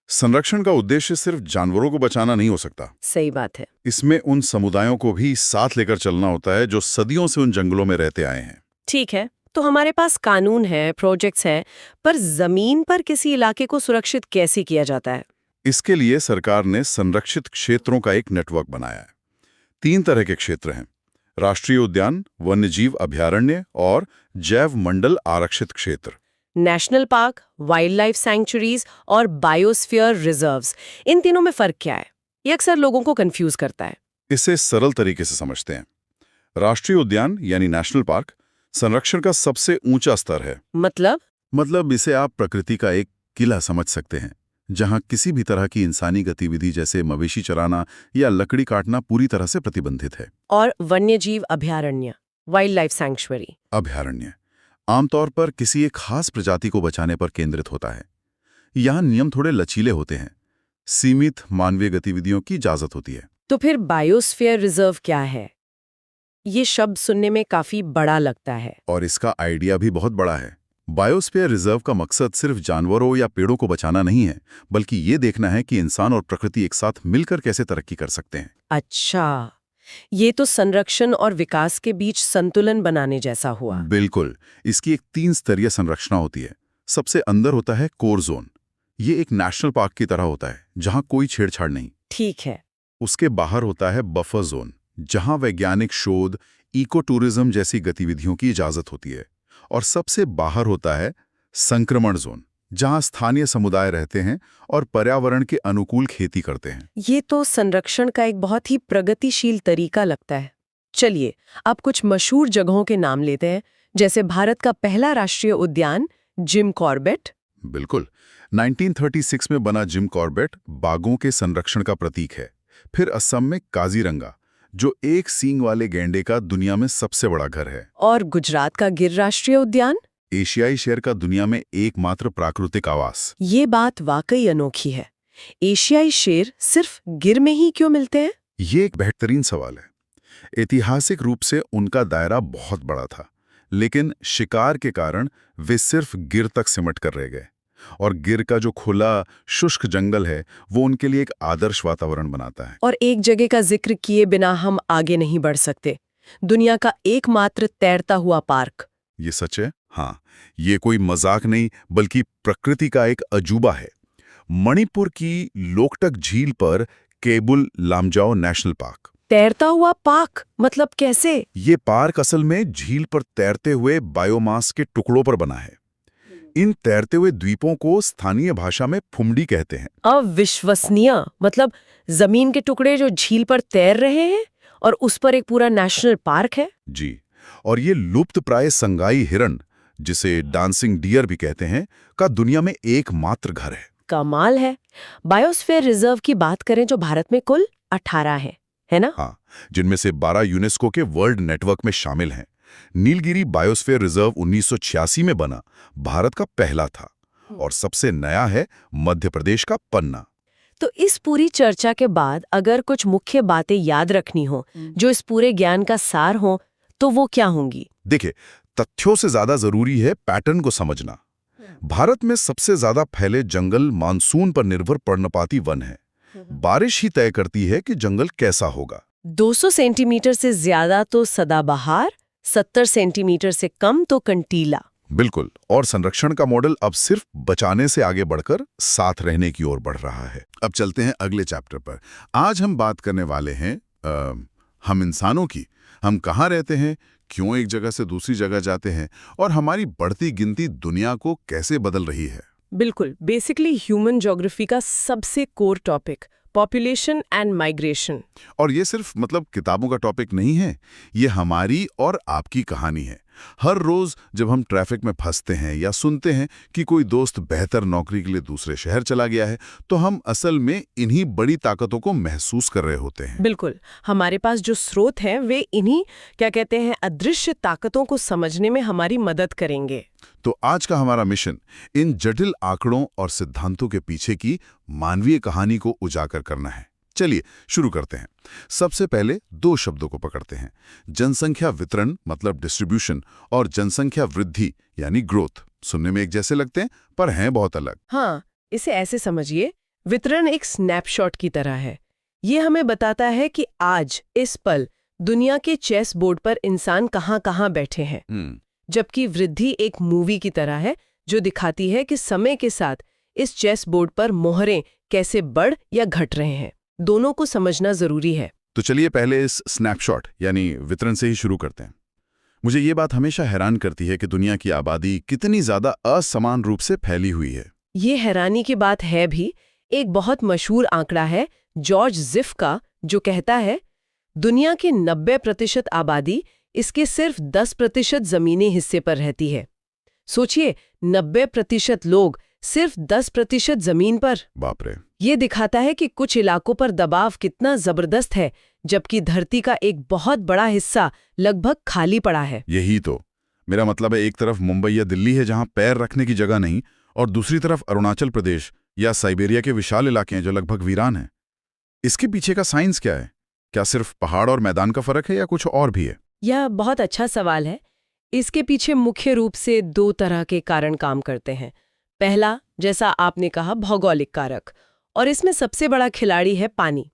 S2: संरक्षण का उद्देश्य सिर्फ जानवरों को बचाना नहीं हो सकता।
S1: सही बात है।
S2: इसमें उन समुदायों को भी साथ लेकर चलना होता है जो सदियों से उन जंगलों में रहते आए हैं।
S1: ठीक है, तो हमारे पास कानून है, प्रोजेक्ट्स हैं, पर जमीन पर किसी इलाके को सुरक्षित कैसे किया जाता है?
S2: इसके लिए सरकार ने संरक्षित क्षेत्रों का एक नेटवर्क बनाया है। 3 तरह के क्षेत्र हैं: राष्ट्रीय उद्यान, वन्यजीव अभयारण्य और जैव मंडल आरक्षित क्षेत्र।
S1: National park, wild life sanctuaries और बायोस्फीयर रिजर्व्स, इन तीनों में फर्क क्या है? ये अक्सर लोगों को कंफ्यूज करता है।
S2: इसे सरल तरीके से समझते हैं। राष्ट्रीय उद्यान यानी नेशनल पार्क संरक्षण का सबसे ऊंचा स्तर है।
S3: मतलब इसे आप प्रकृति का एक किला समझ सकते हैं, जहां किसी भी तरह की इंसानी गतिविधि जैसे मवेशी चराना या लकड़ी काटना पूरी तरह से प्रतिबंधित है।
S1: और वन्यजीव अभयारण्य, वाइल्ड लाइफ सैंक्चुरी।
S3: अभयारण्य आमतौर पर किसी एक खास प्रजाति को बचाने पर केंद्रित होता है। यहाँ नियम थोड़े लचीले होते हैं, सीमित मानवीय गतिविधियों की इजाजत होती है।
S1: तो फिर बायोस्फीयर रिजर्व क्या है? ये शब्द सुनने में काफी बड़ा लगता है।
S3: और इसका आइडिया भी बहुत बड़ा है। बायोस्फीयर रिजर्व का मकसद सिर्फ जानवरों या पेड़ों को बचाना नहीं है, बल्कि ये देखना है कि इंसान और प्रकृति एक साथ मिलकर कैसे तरक्की कर सकते हैं।
S1: अच्छा, ये तो संरक्षण और विकास के बीच संतुलन बनाने जैसा हुआ।
S3: बिल्कुल। इसकी एक 3 स्तरीय संरचना होती है। सबसे अंदर होता है कोर जोन। ये एक नेशनल पार्क की तरह होता है, जहां कोई छेड़छाड़ नहीं।
S1: ठीक है।
S3: उसके बाहर होता है बफर जोन, जहां वैज्ञानिक शोध, इको टूरिज्म जैसी गतिविधियों की इजाजत होती है। और सबसे बाहर होता है संक्रमण जोन, जहां स्थानीय समुदाय रहते हैं और पर्यावरण के अनुकूल खेती करते हैं।
S1: ये तो संरक्षण का एक बहुत ही प्रगतिशील तरीका लगता है। चलिए, अब कुछ मशहूर जगहों के नाम लेते हैं, जैसे भारत का पहला राष्ट्रीय उद्यान जिम कॉर्बेट।
S3: बिल्कुल, 1936 में बना जिम कॉर्बेट बाघों के संरक्षण का प्रतीक है। फिर असम में काजीरंगा, जो एक सींग वाले गैंडे का दुनिया में सबसे बड़ा घर है।
S1: और गुजरात का गिर राष्ट्रीय उद्यान,
S3: एशियाई शेर का दुनिया में एकमात्र प्राकृतिक आवास।
S1: ये बात वाकई अनोखी है। एशियाई शेर सिर्फ गिर में ही क्यों मिलते हैं?
S3: ये एक बेहतरीन सवाल है। ऐतिहासिक रूप से उनका दायरा बहुत बड़ा था, लेकिन शिकार के कारण वे सिर्फ गिर तक सिमट कर रह गए। और गिर का जो खुला, शुष्क जंगल है, वो उनके लिए एक आदर्श वातावरण बनाता है।
S1: और एक जगह का जिक्र किए बिना हम आगे नहीं बढ़ सकते, दुनिया का एकमात्र तैरता हुआ पार्क।
S3: ये सच है? हाँ, ये कोई मजाक नहीं, बल्कि प्रकृति का एक अजूबा है। मणिपुर की लोकटक झील पर केबुल लामजाओ नेशनल पार्क।
S1: तैरता हुआ पार्क मतलब कैसे?
S3: ये पार्क असल में झील पर तैरते हुए बायोमास के टुकड़ों पर बना है। इन तैरते हुए द्वीपों को स्थानीय भाषा में फुमडी कहते हैं।
S1: अविश्वसनीय, मतलब जमीन के टुकड़े जो झील पर तैर रहे हैं और उस पर एक पूरा नेशनल पार्क है।
S3: जी, और ये लुप्त प्राय संगाई हिरण, जिसे डांसिंग डियर भी कहते हैं, का दुनिया में एकमात्र घर है।
S1: कमाल है। बायोस्फीयर रिजर्व की बात करें जो भारत में कुल 18 है ना?
S3: हाँ, जिनमें से 12 यूनेस्को के वर्ल्ड नेटवर्क में शामिल हैं। नीलगिरी बायोस्फीयर रिजर्व 1986 में बना, भारत का पहला था। और सबसे नया है मध्य प्रदेश का पन्ना।
S1: तो इस पूरी चर्चा के बाद अगर कुछ मुख्य बातें याद रखनी हो, जो इस पूरे ज्ञान का सार हो, तो वो क्या होंगी?
S3: देखिए, तथ्यों से ज्यादा जरूरी है पैटर्न को समझना। भारत में सबसे ज्यादा फैले जंगल मानसून पर निर्भर पर्णपाती वन है। बारिश ही तय करती है कि जंगल कैसा होगा।
S1: 200 सेंटीमीटर से ज्यादा तो सदाबहार, 70 सेंटीमीटर से कम तो कंटीला।
S3: बिल्कुल, और संरक्षण का मॉडल अब सिर्फ बचाने से आगे बढ़कर साथ रहने की ओर बढ़ रहा है। अब चलते हैं अगले चैप्टर पर। आज हम बात करने वाले हैं हम इंसानों की। हम कहाँ रहते हैं, क्यों एक जगह से दूसरी जगह जाते हैं, और हमारी बढ़ती गिनती दुनिया को कैसे बदल रही है।
S1: बिल्कुल, बेसिकली ह्यूमन ज्योग्राफी का सबसे core topic, population and migration.
S3: और ये सिर्फ किताबों का टॉपिक नहीं है, ये हमारी और आपकी कहानी है। हर रोज जब हम ट्रैफिक में फंसते हैं या सुनते हैं कि कोई दोस्त बेहतर नौकरी के लिए दूसरे शहर चला गया है, तो हम असल में इन्हीं बड़ी ताकतों को महसूस कर रहे होते हैं।
S1: बिल्कुल, हमारे पास जो स्रोत हैं वे इन्हीं अदृश्य ताकतों को समझने में हमारी मदद करेंगे।
S3: तो आज का हमारा मिशन इन जटिल आंकड़ों और सिद्धांतों के पीछे की मानवीय कहानी को उजागर करना है। चलिए शुरू करते हैं। सबसे पहले 2 शब्दों को पकड़ते हैं, जनसंख्या वितरण मतलब डिस्ट्रीब्यूशन, और जनसंख्या वृद्धि यानी ग्रोथ। सुनने में एक जैसे लगते हैं, पर हैं बहुत अलग।
S1: हाँ, इसे ऐसे समझिए, वितरण एक स्नैपशॉट की तरह है। ये हमें बताता है कि आज इस पल दुनिया के चेस बोर्ड पर इंसान कहाँ-कहाँ बैठे हैं। जबकि वृद्धि एक मूवी की तरह है, जो दिखाती है कि समय के साथ इस चेस बोर्ड पर मोहरें कैसे बढ़ या घट रहे हैं। दोनों को समझना जरूरी है।
S3: तो चलिए पहले इस स्नैपशॉट यानी वितरण से ही शुरू करते हैं। मुझे ये बात हमेशा हैरान करती है कि दुनिया की आबादी कितनी ज्यादा असमान रूप से फैली हुई है।
S1: ये हैरानी की बात है भी। एक बहुत मशहूर आंकड़ा है जॉर्ज जिफ का, जो कहता है दुनिया के 90% आबादी इसके सिर्फ 10% जमीनी हिस्से पर रहती है। सोचिए, 90% लोग सिर्फ 10% जमीन पर।
S3: बाप रे।
S1: ये दिखाता है कि कुछ इलाकों पर दबाव कितना जबरदस्त है, जबकि धरती का एक बहुत बड़ा हिस्सा लगभग खाली पड़ा है।
S3: यही तो मेरा मतलब है, एक तरफ मुंबई या दिल्ली है जहां पैर रखने की जगह नहीं, और दूसरी तरफ अरुणाचल प्रदेश या साइबेरिया के विशाल इलाके हैं जो लगभग वीरान हैं। इसके पीछे का साइंस क्या है? क्या सिर्फ पहाड़ और मैदान का फर्क है या कुछ और भी है?
S1: यह बहुत अच्छा सवाल है। इसके पीछे मुख्य रूप से 2 तरह के कारण काम करते हैं। पहला, जैसा आपने कहा, भौगोलिक कारक, और इसमें सबसे बड़ा खिलाड़ी है पानी।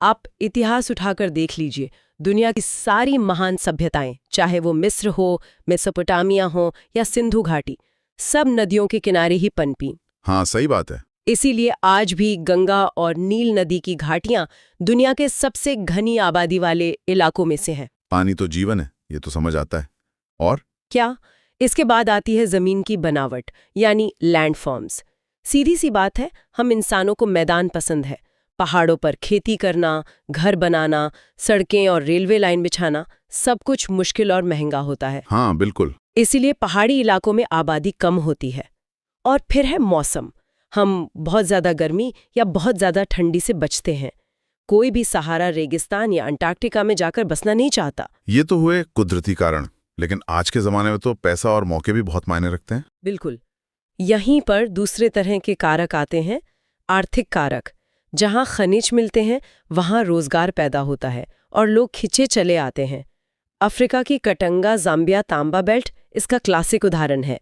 S1: आप इतिहास उठाकर देख लीजिए, दुनिया की सारी महान सभ्यताएं, चाहे वो मिस्र हो, मेसोपोटामिया हो या सिंधु घाटी, सब नदियों के किनारे ही पनपी।
S3: हाँ, सही बात है।
S1: इसीलिए आज भी गंगा और नील नदी की घाटियां दुनिया के सबसे घनी आबादी वाले इलाकों में से हैं।
S3: पानी तो जीवन है, ये तो समझ आता है। और
S1: क्या इसके बाद आती है जमीन की बनावट यानी लैंडफॉर्म्स। सीधी सी बात है, हम इंसानों को मैदान पसंद है। पहाड़ों पर खेती करना, घर बनाना, सड़कें और रेलवे लाइन बिछाना, सब कुछ मुश्किल और महंगा होता है।
S2: हाँ बिल्कुल।
S1: इसीलिए पहाड़ी इलाकों में आबादी कम होती है। और फिर है मौसम। हम बहुत ज़्यादा गर्मी या बहुत ज़्यादा ठंडी से बचते हैं। कोई भी सहारा रेगिस्तान या अंटार्कटिका में जाकर बसना नहीं चाहता।
S2: ये तो हुए कुदरती कारण, लेकिन आज के ज़माने में तो पैसा और मौके भी बहुत मायने रखते हैं।
S1: बिल्कुल। यहीं पर दूसरे तरह के कारक आते हैं, आर्थिक कारक। जहाँ खनिज मिलते हैं वहाँ रोजगार पैदा होता है और लोग खिंचे चले आते हैं। अफ्रीका की कटंगा जाम्बिया तांबा बेल्ट इसका क्लासिक उदाहरण है।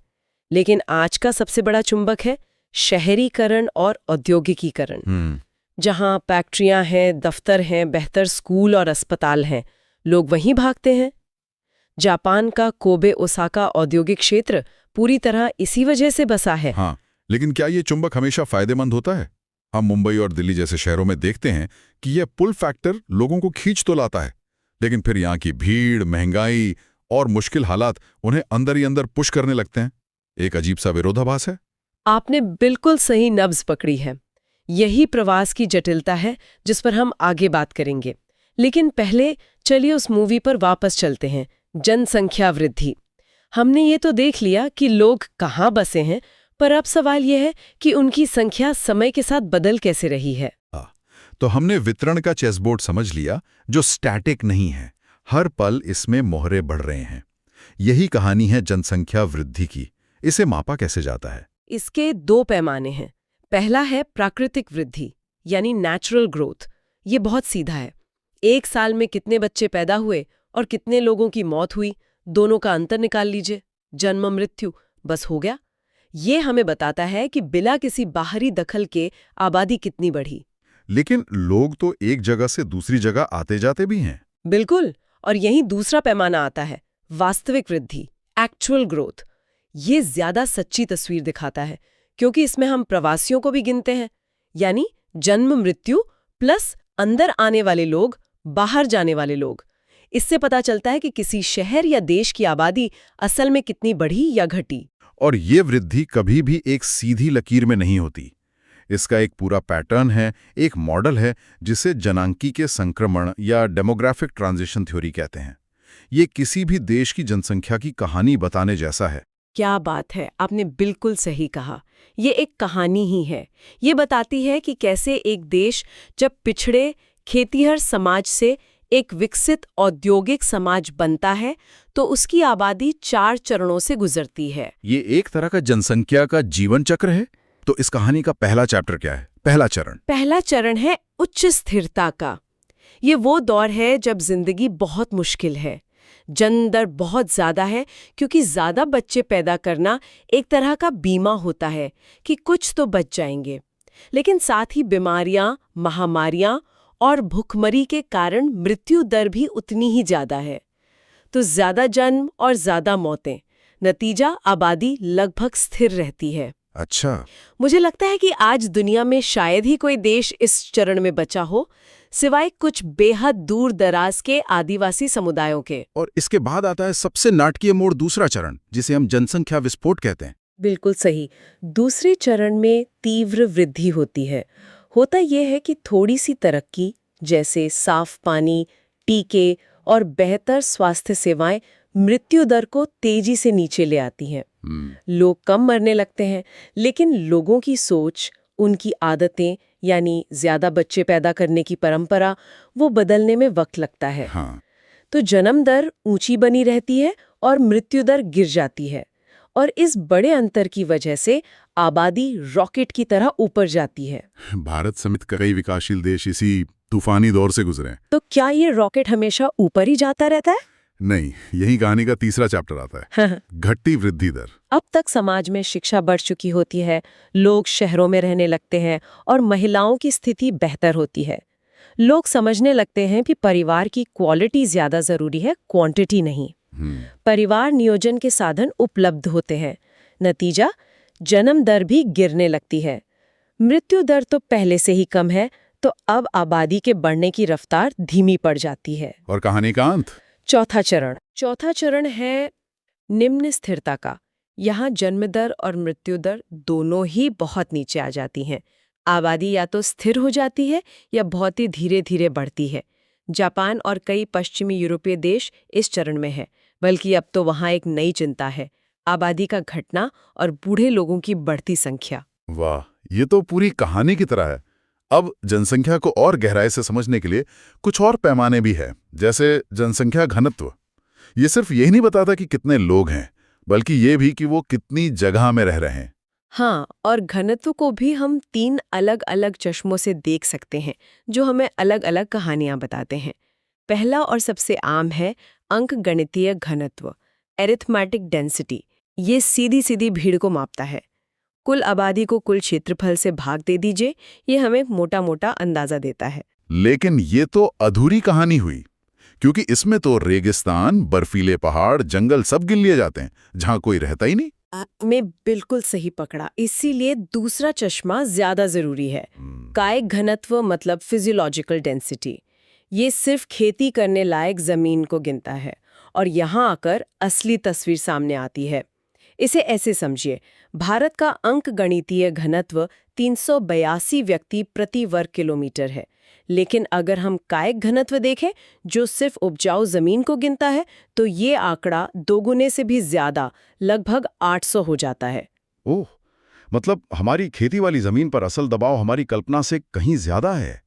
S1: लेकिन आज का सबसे बड़ा चुंबक है शहरीकरण और औद्योगिकीकरण। जहाँ फैक्ट्रियां हैं, दफ्तर हैं, बेहतर स्कूल और अस्पताल हैं, लोग वहीं भागते हैं। जापान का कोबे ओसाका औद्योगिक क्षेत्र पूरी तरह इसी वजह से बसा है।
S3: हाँ, लेकिन क्या ये चुंबक हमेशा फायदेमंद होता है? हम मुंबई और दिल्ली जैसे शहरों में देखते हैं कि यह पुल फैक्टर लोगों को खींच तो लाता है, लेकिन फिर यहाँ की भीड़, महंगाई और मुश्किल हालात उन्हें अंदर ही अंदर पुश करने लगते हैं। एक अजीब सा विरोधाभास है।
S1: आपने बिल्कुल सही नब्ज पकड़ी है। यही प्रवास की जटिलता है जिस पर हम आगे बात करेंगे। लेकिन पहले चलिए उस मूवी पर वापस चलते हैं, जनसंख्या वृद्धि। हमने ये तो देख लिया कि लोग कहाँ बसे हैं, पर अब सवाल यह है कि उनकी संख्या समय के साथ बदल कैसे रही है।
S3: तो हमने वितरण का चेसबोर्ड समझ लिया, जो स्टैटिक नहीं है। हर पल इसमें मोहरे बढ़ रहे हैं। यही कहानी है जनसंख्या वृद्धि की। इसे मापा कैसे जाता है?
S1: इसके दो पैमाने हैं। पहला है प्राकृतिक वृद्धि यानी नेचुरल ग्रोथ। ये बहुत सीधा है। एक साल में कितने बच्चे पैदा हुए और कितने लोगों की मौत हुई, दोनों का अंतर निकाल लीजिए। जन्म मृत्यु, बस हो गया। ये हमें बताता है कि बिना किसी बाहरी दखल के आबादी कितनी बढ़ी।
S3: लेकिन लोग तो एक जगह से दूसरी जगह आते जाते भी हैं।
S1: बिल्कुल। और यही दूसरा पैमाना आता है, वास्तविक वृद्धि, एक्चुअल ग्रोथ। ये ज्यादा सच्ची तस्वीर दिखाता है, क्योंकि इसमें हम प्रवासियों को भी गिनते हैं। यानी जन्म मृत्यु प्लस अंदर आने वाले लोग, बाहर जाने वाले लोग। इससे पता चलता है कि किसी शहर या देश की आबादी असल में कितनी बढ़ी या घटी।
S3: और ये वृद्धि कभी भी एक सीधी लकीर में नहीं होती। इसका एक पूरा पैटर्न है, एक मॉडल है, जिसे जनांकी के संक्रमण या डेमोग्राफिक ट्रांजिशन थ्योरी कहते हैं। ये किसी भी देश की जनसंख्या की कहानी बताने जैसा है।
S1: क्या बात है, आपने बिल्कुल सही कहा। ये एक कहानी ही है। ये बताती है कि कैसे एक देश जब पिछड़े खेतीहर समाज से एक विकसित औद्योगिक समाज बनता है तो उसकी आबादी 4 चरणों से गुजरती है।
S3: ये एक तरह का जनसंख्या का जीवन चक्र है। तो इस कहानी का पहला चैप्टर क्या है? पहला चरण
S1: है उच्च स्थिरता का। ये वो दौर है जब जिंदगी बहुत मुश्किल है, जन्म दर बहुत ज्यादा है, क्योंकि ज्यादा बच्चे पैदा करना एक तरह का बीमा होता है कि कुछ तो बच जाएंगे। लेकिन साथ ही बीमारियां, महामारियां और भुखमरी के कारण मृत्यु दर भी उतनी ही ज्यादा है। तो ज्यादा जन्म और ज्यादा मौतें, नतीजा आबादी लगभग स्थिर रहती है।
S3: अच्छा,
S1: मुझे लगता है कि आज दुनिया में शायद ही कोई देश इस चरण में बचा हो, सिवाय कुछ बेहद दूर दराज के आदिवासी समुदायों के।
S3: और इसके बाद आता है सबसे नाटकीय मोड़, दूसरा चरण, जिसे हम जनसंख्या विस्फोट कहते हैं।
S1: बिल्कुल सही। दूसरे चरण में तीव्र वृद्धि होती है। होता यह है कि थोड़ी सी तरक्की, जैसे साफ पानी, टीके और बेहतर स्वास्थ्य सेवाएं, मृत्यु दर को तेजी से नीचे ले आती हैं। लोग कम मरने लगते हैं, लेकिन लोगों की सोच, उनकी आदतें, यानी ज्यादा बच्चे पैदा करने की परंपरा, वो बदलने में वक्त लगता है।
S3: हाँ।
S1: तो जन्म दर ऊंची बनी रहती है और मृत्यु दर गिर जाती है। और इस बड़े अंतर की वजह से आबादी रॉकेट की तरह ऊपर जाती है।
S2: भारत समेत कई विकासशील देश इसी तूफानी दौर से गुजरे।
S1: तो क्या ये रॉकेट हमेशा ऊपर ही जाता रहता है?
S2: नहीं, यही कहानी का तीसरा चैप्टर आता है, घटती वृद्धि दर।
S1: अब तक समाज में शिक्षा बढ़ चुकी होती है, लोग शहरों में रहने लगते हैं और महिलाओं की स्थिति बेहतर होती है। लोग समझने लगते हैं कि परिवार की क्वालिटी ज्यादा जरूरी है, क्वांटिटी नहीं। परिवार नियोजन के साधन उपलब्ध होते हैं। नतीजा, जन्म दर भी गिरने लगती है। मृत्यु दर तो पहले से ही कम है, तो अब आबादी के बढ़ने की रफ्तार धीमी पड़ जाती है।
S2: और कहानी का अंत?
S1: चौथा चरण है निम्न स्थिरता का। यहाँ जन्म दर और मृत्यु दर दोनों ही बहुत नीचे आ जाती हैं। आबादी या तो स्थिर हो जाती है या बहुत ही धीरे धीरे बढ़ती है। जापान और कई पश्चिमी यूरोपीय देश इस चरण में है, बल्कि अब तो वहाँ एक नई चिंता है, आबादी का घटना और बूढ़े लोगों की बढ़ती संख्या।
S2: वाह, ये तो पूरी कहानी की तरह है। अब जनसंख्या को और गहराई से समझने के लिए कुछ और पैमाने भी है, जैसे जनसंख्या घनत्व। ये सिर्फ यही नहीं बताता कि कितने लोग हैं, बल्कि ये भी कि वो कितनी जगह में रह रहे हैं।
S1: हाँ, और घनत्व को भी हम 3 अलग-अलग चश्मों से देख सकते हैं, जो हमें अलग-अलग कहानियां बताते हैं। पहला और सबसे आम है अंकगणितीय घनत्व, एरिथमेटिक डेंसिटी। ये सीधी-सीधी भीड़ को मापता है। कुल आबादी को कुल क्षेत्रफल से भाग दे दीजिए, ये हमें मोटा-मोटा अंदाजा देता है।
S2: लेकिन ये तो अधूरी कहानी हुई, क्योंकि इसमें तो रेगिस्तान, बर्फीले पहाड़, जंगल सब गिन लिए जाते हैं, जहां कोई रहता ही नहीं।
S1: आपने बिल्कुल सही पकड़ा। इसीलिए दूसरा चश्मा ज्यादा जरूरी है। कायिक घनत्व मतलब फिजियोलॉजिकल डेंसिटी। ये सिर्फ खेती करने लायक जमीन को गिनता है और यहाँ आकर असली तस्वीर सामने आती है। इसे ऐसे समझिए, भारत का अंकगणितीय घनत्व 382 व्यक्ति प्रति वर्ग किलोमीटर है। लेकिन अगर हम कायिक घनत्व देखें, जो सिर्फ उपजाऊ जमीन को गिनता है, तो ये आंकड़ा दोगुने से भी ज्यादा, लगभग 800 हो जाता है।
S4: ओह, मतलब हमारी खेती वाली जमीन पर असल दबाव हमारी कल्पना से कहीं ज्यादा है।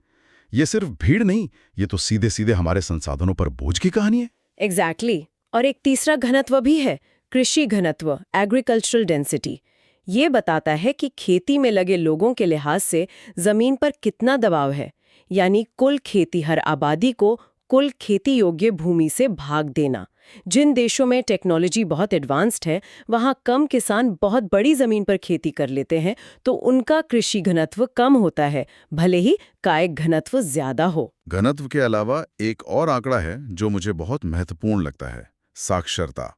S4: ये सिर्फ भीड़ नहीं, ये तो सीधे सीधे हमारे संसाधनों पर बोझ की कहानी है।
S1: एग्जैक्टली। और एक तीसरा घनत्व भी है, कृषि घनत्व, एग्रीकल्चरल डेंसिटी। ये बताता है कि खेती में लगे लोगों के लिहाज से जमीन पर कितना दबाव है, यानी कुल खेती हर आबादी को कुल खेती योग्य भूमि से भाग देना। जिन देशों में टेक्नोलॉजी बहुत एडवांस्ड है, वहाँ कम किसान बहुत बड़ी जमीन पर खेती कर लेते हैं, तो उनका कृषि घनत्व कम होता है, भले ही कायिक घनत्व ज्यादा हो।
S2: घनत्व के अलावा एक और आंकड़ा है जो मुझे बहुत महत्वपूर्ण लगता है, साक्षरता।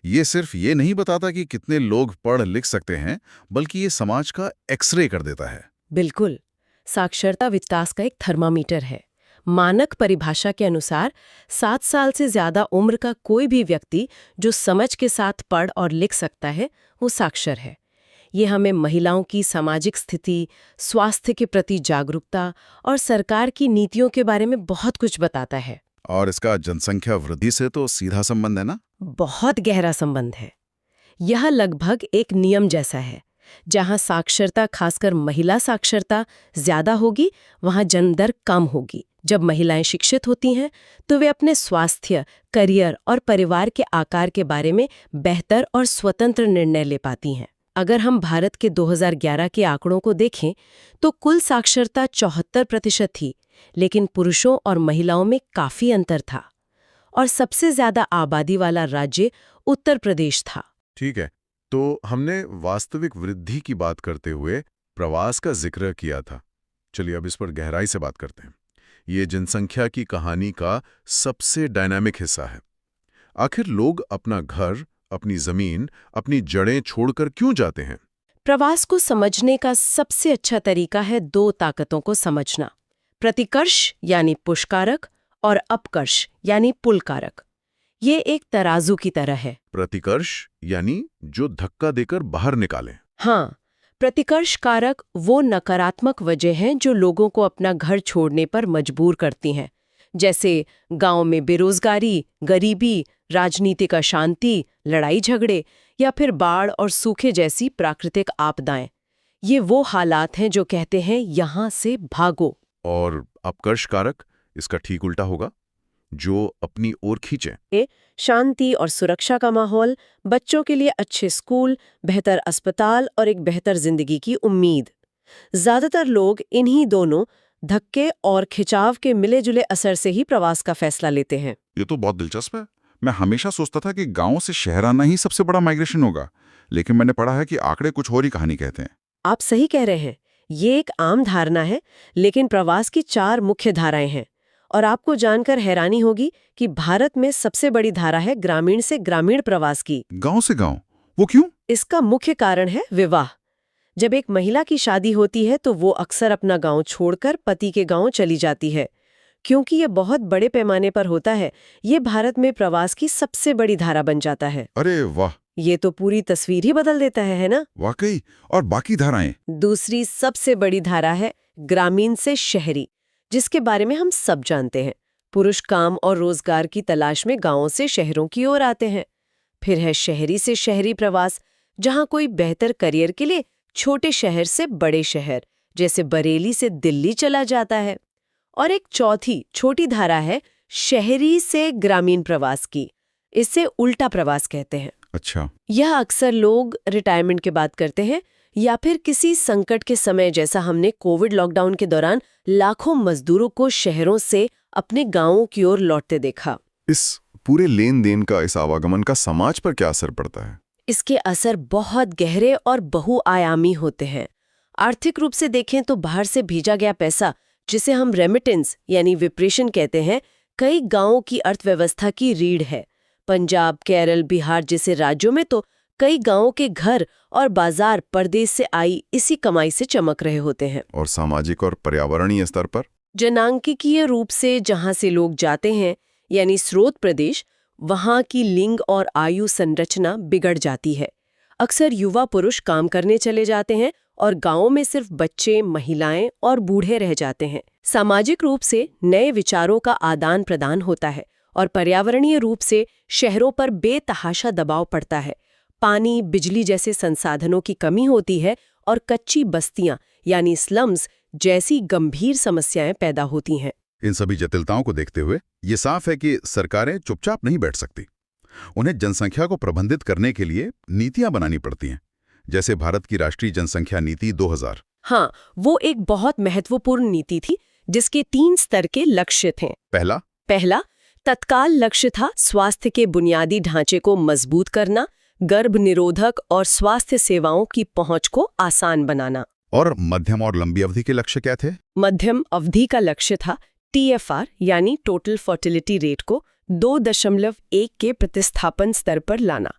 S2: ये सिर्फ ये नहीं बताता कि कितने लोग पढ़ लिख सकते हैं, बल्कि ये समाज का एक्सरे कर देता है।
S1: बिल्कुल। साक्षरता विकास का एक थर्मामीटर है। मानक परिभाषा के अनुसार 7 साल से ज्यादा उम्र का कोई भी व्यक्ति जो समझ के साथ पढ़ और लिख सकता है, वो साक्षर है। ये हमें महिलाओं की सामाजिक स्थिति, स्वास्थ्य के प्रति जागरूकता और सरकार की नीतियों के बारे में बहुत कुछ बताता है।
S2: और इसका जनसंख्या वृद्धि से तो सीधा संबंध है ना?
S1: बहुत गहरा संबंध है। यह लगभग एक नियम जैसा है। जहां साक्षरता, खासकर महिला साक्षरता ज्यादा होगी, वहां जन्म दर कम होगी। जब महिलाएं शिक्षित होती हैं, तो वे अपने स्वास्थ्य, करियर और परिवार के आकार के बारे में बेहतर और स्वतंत्र निर्णय ले पाती हैं। अगर हम भारत के 2011 के आंकड़ों को देखें, तो कुल साक्षरता 74% थी, लेकिन पुरुषों और महिलाओं में काफी अंतर था। और सबसे ज्यादा आबादी वाला राज्य उत्तर प्रदेश था।
S4: ठीक है, तो हमने वास्तविक वृद्धि की बात करते हुए प्रवास का जिक्र किया था। चलिए अब इस पर गहराई से बात करते हैं। ये जनसंख्या की कहानी का सबसे डायनामिक हिस्सा है। आखिर लोग अपना घर, अपनी जमीन, अपनी जड़ें छोड़कर क्यों जाते हैं?
S1: प्रवास को समझने का सबसे अच्छा तरीका है 2 ताकतों को समझना, प्रतिकर्ष यानी पुष्कारक और अपकर्ष यानी पुलकारक। ये एक तराजू की तरह है।
S4: प्रतिकर्ष यानी जो धक्का देकर बाहर निकालें।
S1: हाँ, प्रतिकर्ष कारक वो नकारात्मक वजह हैं जो लोगों को अपना घर छोड़ने पर मजबूर करती हैं, जैसे गांव में बेरोजगारी, गरीबी, राजनीतिक अशांति, लड़ाई झगड़े या फिर बाढ़ और सूखे जैसी प्राकृतिक आपदाएं। ये वो हालात हैं जो कहते हैं यहाँ से भागो।
S4: और अपकर्ष कारक इसका ठीक उल्टा होगा, जो अपनी ओर खींचे।
S1: शांति और सुरक्षा का माहौल, बच्चों के लिए अच्छे स्कूल, बेहतर अस्पताल और एक बेहतर जिंदगी की उम्मीद। ज्यादातर लोग इन्हीं दोनों धक्के और खिंचाव के मिले-जुले असर से ही प्रवास का फैसला लेते हैं।
S2: ये तो बहुत दिलचस्प है। मैं हमेशा सोचता था कि गांव से शहर आना ही सबसे बड़ा माइग्रेशन होगा, लेकिन मैंने पढ़ा है कि आंकड़े कुछ और ही कहानी कहते हैं।
S1: आप सही कह रहे हैं। ये एक आम धारणा है, लेकिन प्रवास की 4 मुख्य धाराएं हैं। और आपको जानकर हैरानी होगी कि भारत में सबसे बड़ी धारा है ग्रामीण से ग्रामीण प्रवास की।
S2: गांव से गांव? वो क्यों?
S1: इसका मुख्य कारण है विवाह। जब एक महिला की शादी होती है, तो वो अक्सर अपना गांव छोड़कर पति के गांव चली जाती है, क्योंकि ये बहुत बड़े पैमाने पर होता है, ये भारत में प्रवास की सबसे बड़ी धारा बन जाता है।
S3: अरे वाह,
S1: ये तो पूरी तस्वीर ही बदल देता है ना?
S3: वाकई। और बाकी धाराएं?
S1: दूसरी सबसे बड़ी धारा है ग्रामीण से शहरी, जिसके बारे में हम सब जानते हैं। पुरुष काम और रोजगार की तलाश में गांवों से शहरों की ओर आते हैं। फिर है शहरी से शहरी प्रवास, जहां कोई बेहतर करियर के लिए छोटे शहर से बड़े शहर जैसे बरेली से दिल्ली चला जाता है। और एक चौथी छोटी धारा है शहरी से ग्रामीण प्रवास की। इसे उल्टा प्रवास कहते हैं।
S3: अच्छा।
S1: यह अक्सर लोग रिटायरमेंट के बाद करते हैं या फिर किसी संकट के समय, जैसा हमने कोविड लॉकडाउन के दौरान लाखों मजदूरों को शहरों से अपने गांवों की ओर लौटते देखा।
S4: इस पूरे लेन देन का, इस आवागमन का समाज पर क्या असर पड़ता है?
S1: इसके असर बहुत गहरे और बहुआयामी होते हैं। आर्थिक रूप से देखें तो बाहर से भेजा गया पैसा, जिसे हम रेमिटेंस यानी विप्रेशन कहते हैं, कई गांवों की अर्थव्यवस्था की रीढ़ है। पंजाब, केरल, बिहार जैसे राज्यों में तो कई गांवों के घर और बाजार परदेश से आई इसी कमाई से चमक रहे होते हैं।
S4: और सामाजिक और पर्यावरणीय स्तर पर?
S1: जनांकीय रूप से जहां से लोग जाते हैं, यानी स्रोत प्रदेश, वहां की लिंग और आयु संरचना बिगड़ जाती है। अक्सर युवा पुरुष काम करने चले जाते हैं और गांवों में सिर्फ बच्चे, महिलाएं और बूढ़े रह जाते हैं। सामाजिक रूप से नए विचारों का आदान प्रदान होता है और पर्यावरणीय रूप से शहरों पर बेतहाशा दबाव पड़ता है। पानी, बिजली जैसे संसाधनों की कमी होती है और कच्ची बस्तियां यानी स्लम्स जैसी गंभीर समस्याएं पैदा होती हैं।
S3: इन सभी जटिलताओं को देखते हुए ये साफ है कि सरकारें चुपचाप नहीं बैठ सकती। उन्हें जनसंख्या को प्रबंधित करने के लिए नीतियां बनानी पड़ती हैं, जैसे भारत की राष्ट्रीय जनसंख्या नीति 2000।
S1: हाँ, वो एक बहुत महत्वपूर्ण नीति थी जिसके 3 स्तर के लक्ष्य थे। पहला तत्काल लक्ष्य था स्वास्थ्य के बुनियादी ढांचे को मजबूत करना, गर्भ निरोधक और स्वास्थ्य सेवाओं की पहुंच को आसान बनाना।
S3: और मध्यम और लंबी अवधि के लक्ष्य क्या थे?
S1: मध्यम अवधि का लक्ष्य था TFR यानी टोटल फर्टिलिटी रेट को 2.1 के प्रतिस्थापन स्तर पर लाना।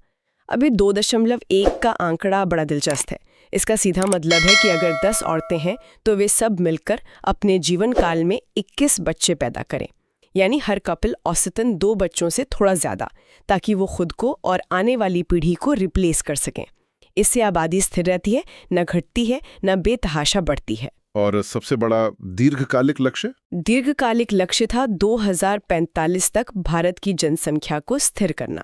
S1: अभी 2.1 का आंकड़ा बड़ा दिलचस्प है। इसका सीधा मतलब है कि अगर 10 औरतें हैं तो वे सब मिलकर अपने जीवन काल में 21 बच्चे पैदा करें, यानी हर कपल औसतन 2 बच्चों से थोड़ा ज्यादा, ताकि वो खुद को और आने वाली पीढ़ी को रिप्लेस कर सकें। इससे आबादी स्थिर रहती है, न घटती है, न बेतहाशा बढ़ती है।
S4: और सबसे बड़ा दीर्घकालिक लक्ष्य?
S1: दीर्घकालिक लक्ष्य था 2045 तक भारत की जनसंख्या को स्थिर करना,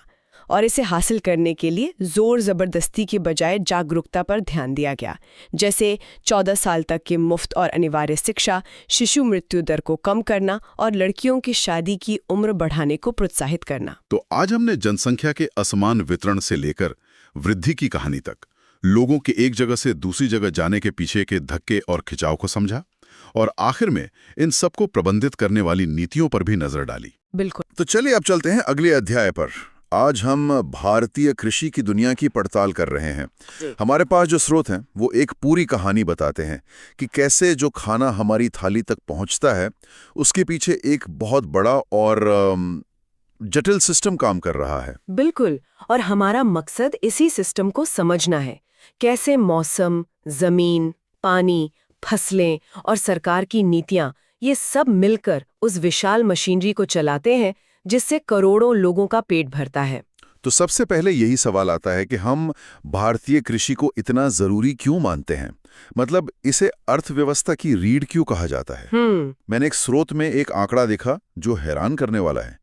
S1: और इसे हासिल करने के लिए जोर जबरदस्ती के बजाय जागरूकता पर ध्यान दिया गया, जैसे 14 साल तक की मुफ्त और अनिवार्य शिक्षा, शिशु मृत्यु दर को कम करना और लड़कियों की शादी की उम्र बढ़ाने को प्रोत्साहित करना।
S3: तो आज हमने जनसंख्या के असमान वितरण से लेकर वृद्धि की कहानी तक, लोगों के एक जगह से दूसरी जगह जाने के पीछे के धक्के और खिंचाव को समझा, और आखिर में इन सबको प्रबंधित करने वाली नीतियों पर भी नजर डाली।
S1: बिल्कुल।
S3: तो चलिए अब चलते हैं अगले अध्याय पर। आज हम भारतीय कृषि की दुनिया की पड़ताल कर रहे हैं। हमारे पास जो स्रोत हैं वो एक पूरी कहानी बताते हैं कि कैसे जो खाना हमारी थाली तक पहुंचता है उसके पीछे एक बहुत बड़ा और जटिल सिस्टम काम कर रहा है।
S1: बिल्कुल, और हमारा मकसद इसी सिस्टम को समझना है। कैसे मौसम, जमीन, पानी, फसलें और सरकार की नीतियां, ये सब मिलकर उस विशाल मशीनरी को चलाते हैं जिससे करोड़ों लोगों का पेट भरता है।
S3: तो सबसे पहले यही सवाल आता है कि हम भारतीय कृषि को इतना जरूरी क्यों मानते हैं? मतलब इसे अर्थव्यवस्था की रीढ़ क्यों कहा जाता है? मैंने एक स्रोत में एक आंकड़ा देखा जो हैरान करने वाला है।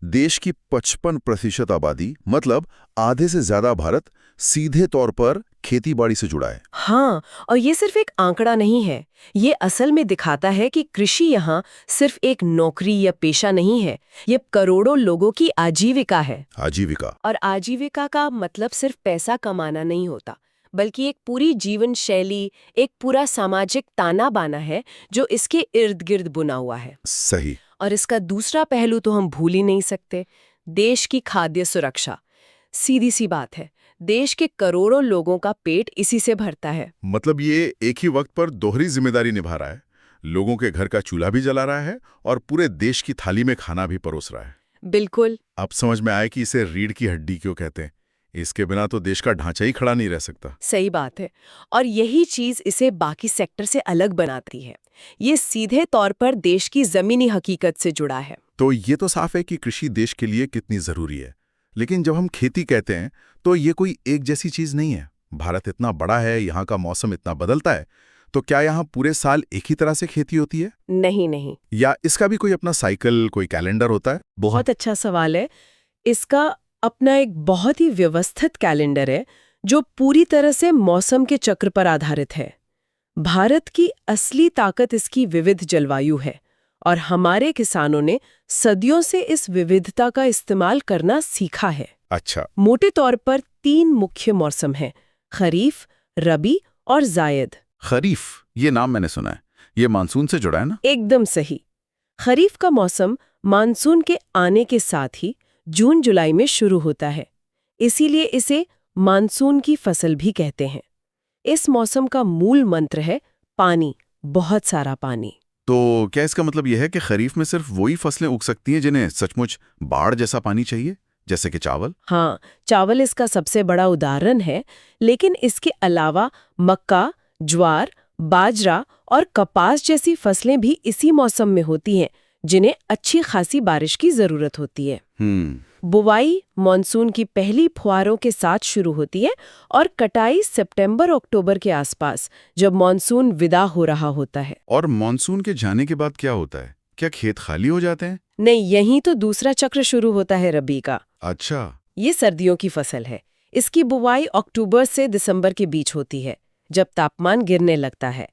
S3: देश की 55% आबादी, मतलब आधे से ज्यादा भारत, सीधे तौर पर खेती-बाड़ी से जुड़ा है।
S1: हाँ, और ये सिर्फ एक आंकड़ा नहीं है, ये असल में दिखाता है कि कृषि यहाँ सिर्फ एक नौकरी या पेशा नहीं है, ये करोड़ों लोगों की आजीविका है।
S3: आजीविका।
S1: और आजीविका का मतलब सिर्फ पैसा कमाना नहीं होता, बल्कि एक पूरी जीवन शैली, एक पूरा सामाजिक ताना बाना है जो इसके इर्द गिर्द बुना हुआ है।
S3: सही।
S1: और इसका दूसरा पहलू तो हम भूल ही नहीं सकते, देश की खाद्य सुरक्षा। सीधी सी बात है, देश के करोड़ों लोगों का पेट इसी से भरता है।
S3: मतलब ये एक ही वक्त पर दोहरी जिम्मेदारी निभा रहा है, लोगों के घर का चूल्हा भी जला रहा है और पूरे देश की थाली में खाना भी परोस रहा है।
S1: बिल्कुल।
S3: अब समझ में आया कि इसे रीढ़ की हड्डी क्यों कहते हैं।
S4: इसके बिना तो देश का ढांचा ही खड़ा नहीं रह सकता।
S1: सही बात है। और यही चीज इसे बाकी सेक्टर से अलग बनाती है। ये सीधे तौर पर देश की जमीनी हकीकत से जुड़ा है।
S4: तो ये तो साफ है कि कृषि देश के लिए कितनी जरूरी है। लेकिन जब हम खेती कहते हैं तो ये कोई एक जैसी चीज नहीं है। भारत इतना बड़ा है, यहाँ का मौसम इतना बदलता है, तो क्या यहाँ पूरे साल एक ही तरह से खेती होती है?
S1: नहीं नहीं,
S4: या इसका भी कोई अपना साइकिल, कोई कैलेंडर होता है?
S1: बहुत अच्छा सवाल है। इसका अपना एक बहुत ही व्यवस्थित कैलेंडर है जो पूरी तरह से मौसम के चक्र पर आधारित है। भारत की असली ताकत इसकी विविध जलवायु है और हमारे किसानों ने सदियों से इस विविधता का इस्तेमाल करना सीखा है।
S4: अच्छा।
S1: मोटे तौर पर 3 मुख्य मौसम हैं: खरीफ, रबी और जायद।
S4: खरीफ, ये नाम मैंने सुना है। ये मानसून से जुड़ा है ना?
S1: एकदम सही। खरीफ का मौसम मानसून के आने के साथ ही जून जुलाई में शुरू होता है, इसीलिए इसे मानसून की फसल भी कहते हैं। इस मौसम का मूल मंत्र है पानी, बहुत सारा पानी।
S4: तो क्या इसका मतलब यह है कि खरीफ में सिर्फ वही फसलें उग सकती हैं जिन्हें सचमुच बाढ़ जैसा पानी चाहिए, जैसे कि चावल?
S1: हाँ, चावल इसका सबसे बड़ा उदाहरण है, लेकिन इसके अलावा मक्का, ज्वार, बाजरा और कपास जैसी फसलें भी इसी मौसम में होती हैं, जिन्हें अच्छी खासी बारिश की जरूरत होती है। बुवाई मॉनसून की पहली फुहारों के साथ शुरू होती है और कटाई सितंबर-अक्टूबर के आसपास, जब मॉनसून विदा हो रहा होता है।
S4: और मॉनसून के जाने के बाद क्या होता है? क्या खेत खाली हो जाते हैं?
S1: नहीं, यहीं तो दूसरा चक्र शुरू होता है रबी का।
S4: अच्छा।
S1: ये सर्दियों की फसल है। इसकी बुवाई अक्टूबर से दिसंबर के बीच होती है, जब तापमान गिरने लगता है।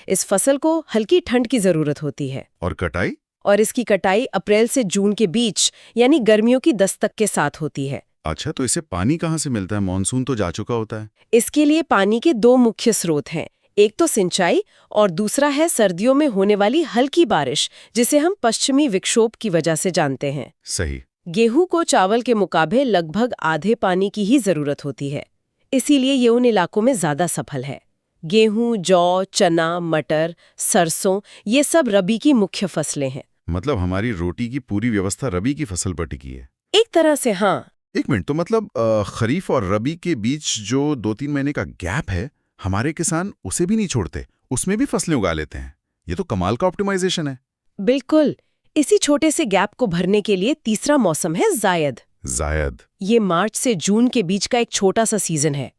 S1: इस फसल को हल्की ठंड की जरूरत होती है।
S4: और कटाई?
S1: और इसकी कटाई अप्रैल से जून के बीच, यानी गर्मियों की दस्तक के साथ होती है।
S4: अच्छा, तो इसे पानी कहाँ से मिलता है? मॉनसून तो जा चुका होता है।
S1: इसके लिए पानी के 2 मुख्य स्रोत हैं। एक तो सिंचाई और दूसरा है सर्दियों में होने वाली हल्की बारिश, जिसे हम पश्चिमी विक्षोभ की वजह से जानते हैं।
S4: सही।
S1: गेहूं को चावल के मुकाबले लगभग आधे पानी की ही जरूरत होती है, इसीलिए ये उन इलाकों में ज्यादा सफल है। गेहूं, जौ, चना, मटर, सरसों, ये सब रबी की मुख्य फसलें हैं।
S4: मतलब हमारी रोटी की पूरी व्यवस्था रबी की फसल पर टिकी है?
S1: एक तरह से हाँ।
S4: एक मिनट, तो मतलब खरीफ और रबी के बीच जो 2-3 महीने का गैप है, हमारे किसान उसे भी नहीं छोड़ते, उसमें भी फसलें उगा लेते हैं। ये तो कमाल का ऑप्टिमाइजेशन है।
S1: बिल्कुल। इसी छोटे से गैप को भरने के लिए तीसरा मौसम है जायद।
S4: जायद?
S1: ये मार्च से जून के बीच का एक छोटा सा सीजन है।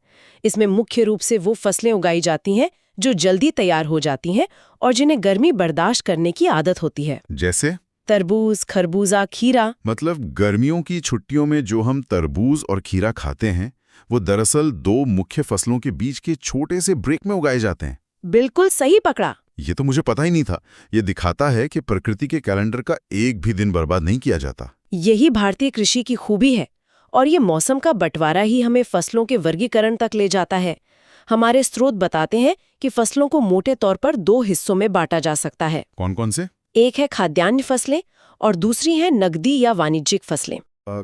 S1: इसमें मुख्य रूप से वो फसलें उगाई जाती हैं जो जल्दी तैयार हो जाती हैं और जिन्हें गर्मी बर्दाश्त करने की आदत होती है।
S4: जैसे?
S1: तरबूज, खरबूजा, खीरा।
S4: मतलब गर्मियों की छुट्टियों में जो हम तरबूज और खीरा खाते हैं, वो दरअसल 2 मुख्य फसलों के बीच के छोटे से ब्रेक में उगाए जाते हैं।
S1: बिल्कुल सही पकड़ा।
S4: ये तो मुझे पता ही नहीं था। ये दिखाता है कि प्रकृति के कैलेंडर का एक भी दिन बर्बाद नहीं किया जाता।
S1: यही भारतीय कृषि की खूबी है। और ये मौसम का बंटवारा ही हमें फसलों के वर्गीकरण तक ले जाता है। हमारे स्रोत बताते हैं कि फसलों को मोटे तौर पर 2 हिस्सों में बांटा जा सकता है।
S4: कौन कौन से?
S1: एक है खाद्यान्न फसलें और दूसरी है नकदी या वाणिज्यिक फसलें।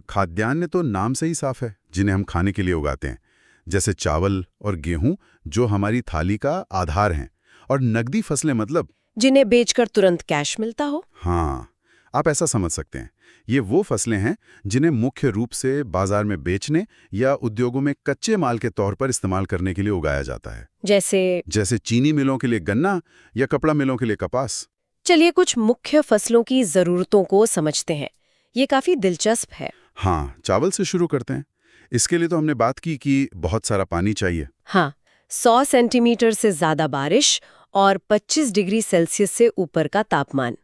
S4: खाद्यान्न तो नाम से ही साफ है, जिन्हें हम खाने के लिए उगाते हैं, जैसे चावल और गेहूं, जो हमारी थाली का आधार हैं। और नकदी फसलें मतलब
S1: जिन्हें बेचकर तुरंत कैश मिलता हो।
S4: हाँ, आप ऐसा समझ सकते हैं। ये वो फसलें हैं जिन्हें मुख्य रूप से बाजार में बेचने या उद्योगों में कच्चे माल के तौर पर इस्तेमाल करने के लिए उगाया जाता है।
S1: जैसे
S4: चीनी मिलों के लिए गन्ना या कपड़ा मिलों के लिए कपास।
S1: चलिए कुछ मुख्य फसलों की जरूरतों को समझते हैं। ये काफी दिलचस्प है।
S4: हाँ, चावल से शुरू करते हैं। इसके लिए तो हमने बात की कि बहुत सारा पानी चाहिए।
S1: हाँ, 100 सेंटीमीटर से ज्यादा बारिश और 25 डिग्री सेल्सियस से ऊपर का तापमान।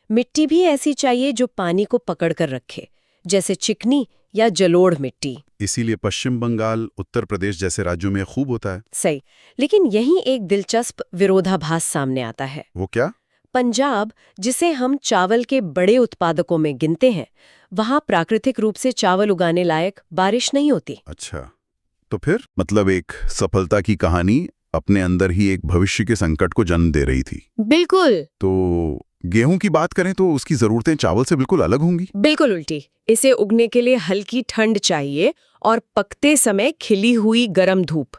S1: मिट्टी भी ऐसी चाहिए जो पानी को पकड़ कर रखे, जैसे चिकनी या जलोढ़ मिट्टी।
S4: इसीलिए पश्चिम बंगाल, उत्तर प्रदेश जैसे राज्यों में खूब होता है।
S1: सही। लेकिन यहीं एक दिलचस्प विरोधाभास सामने आता है।
S4: वो क्या?
S1: पंजाब, जिसे हम चावल के बड़े उत्पादकों में गिनते हैं, वहाँ प्राकृतिक रूप से चावल उगाने लायक बारिश नहीं होती।
S4: अच्छा, तो फिर मतलब एक सफलता की कहानी अपने अंदर ही एक भविष्य के संकट को जन्म दे रही थी।
S1: बिल्कुल।
S4: तो गेहूं की बात करें तो उसकी जरूरतें चावल से बिल्कुल अलग होंगी।
S1: बिल्कुल उल्टी। इसे उगने के लिए हल्की ठंड चाहिए और पकते समय खिली हुई गर्म धूप।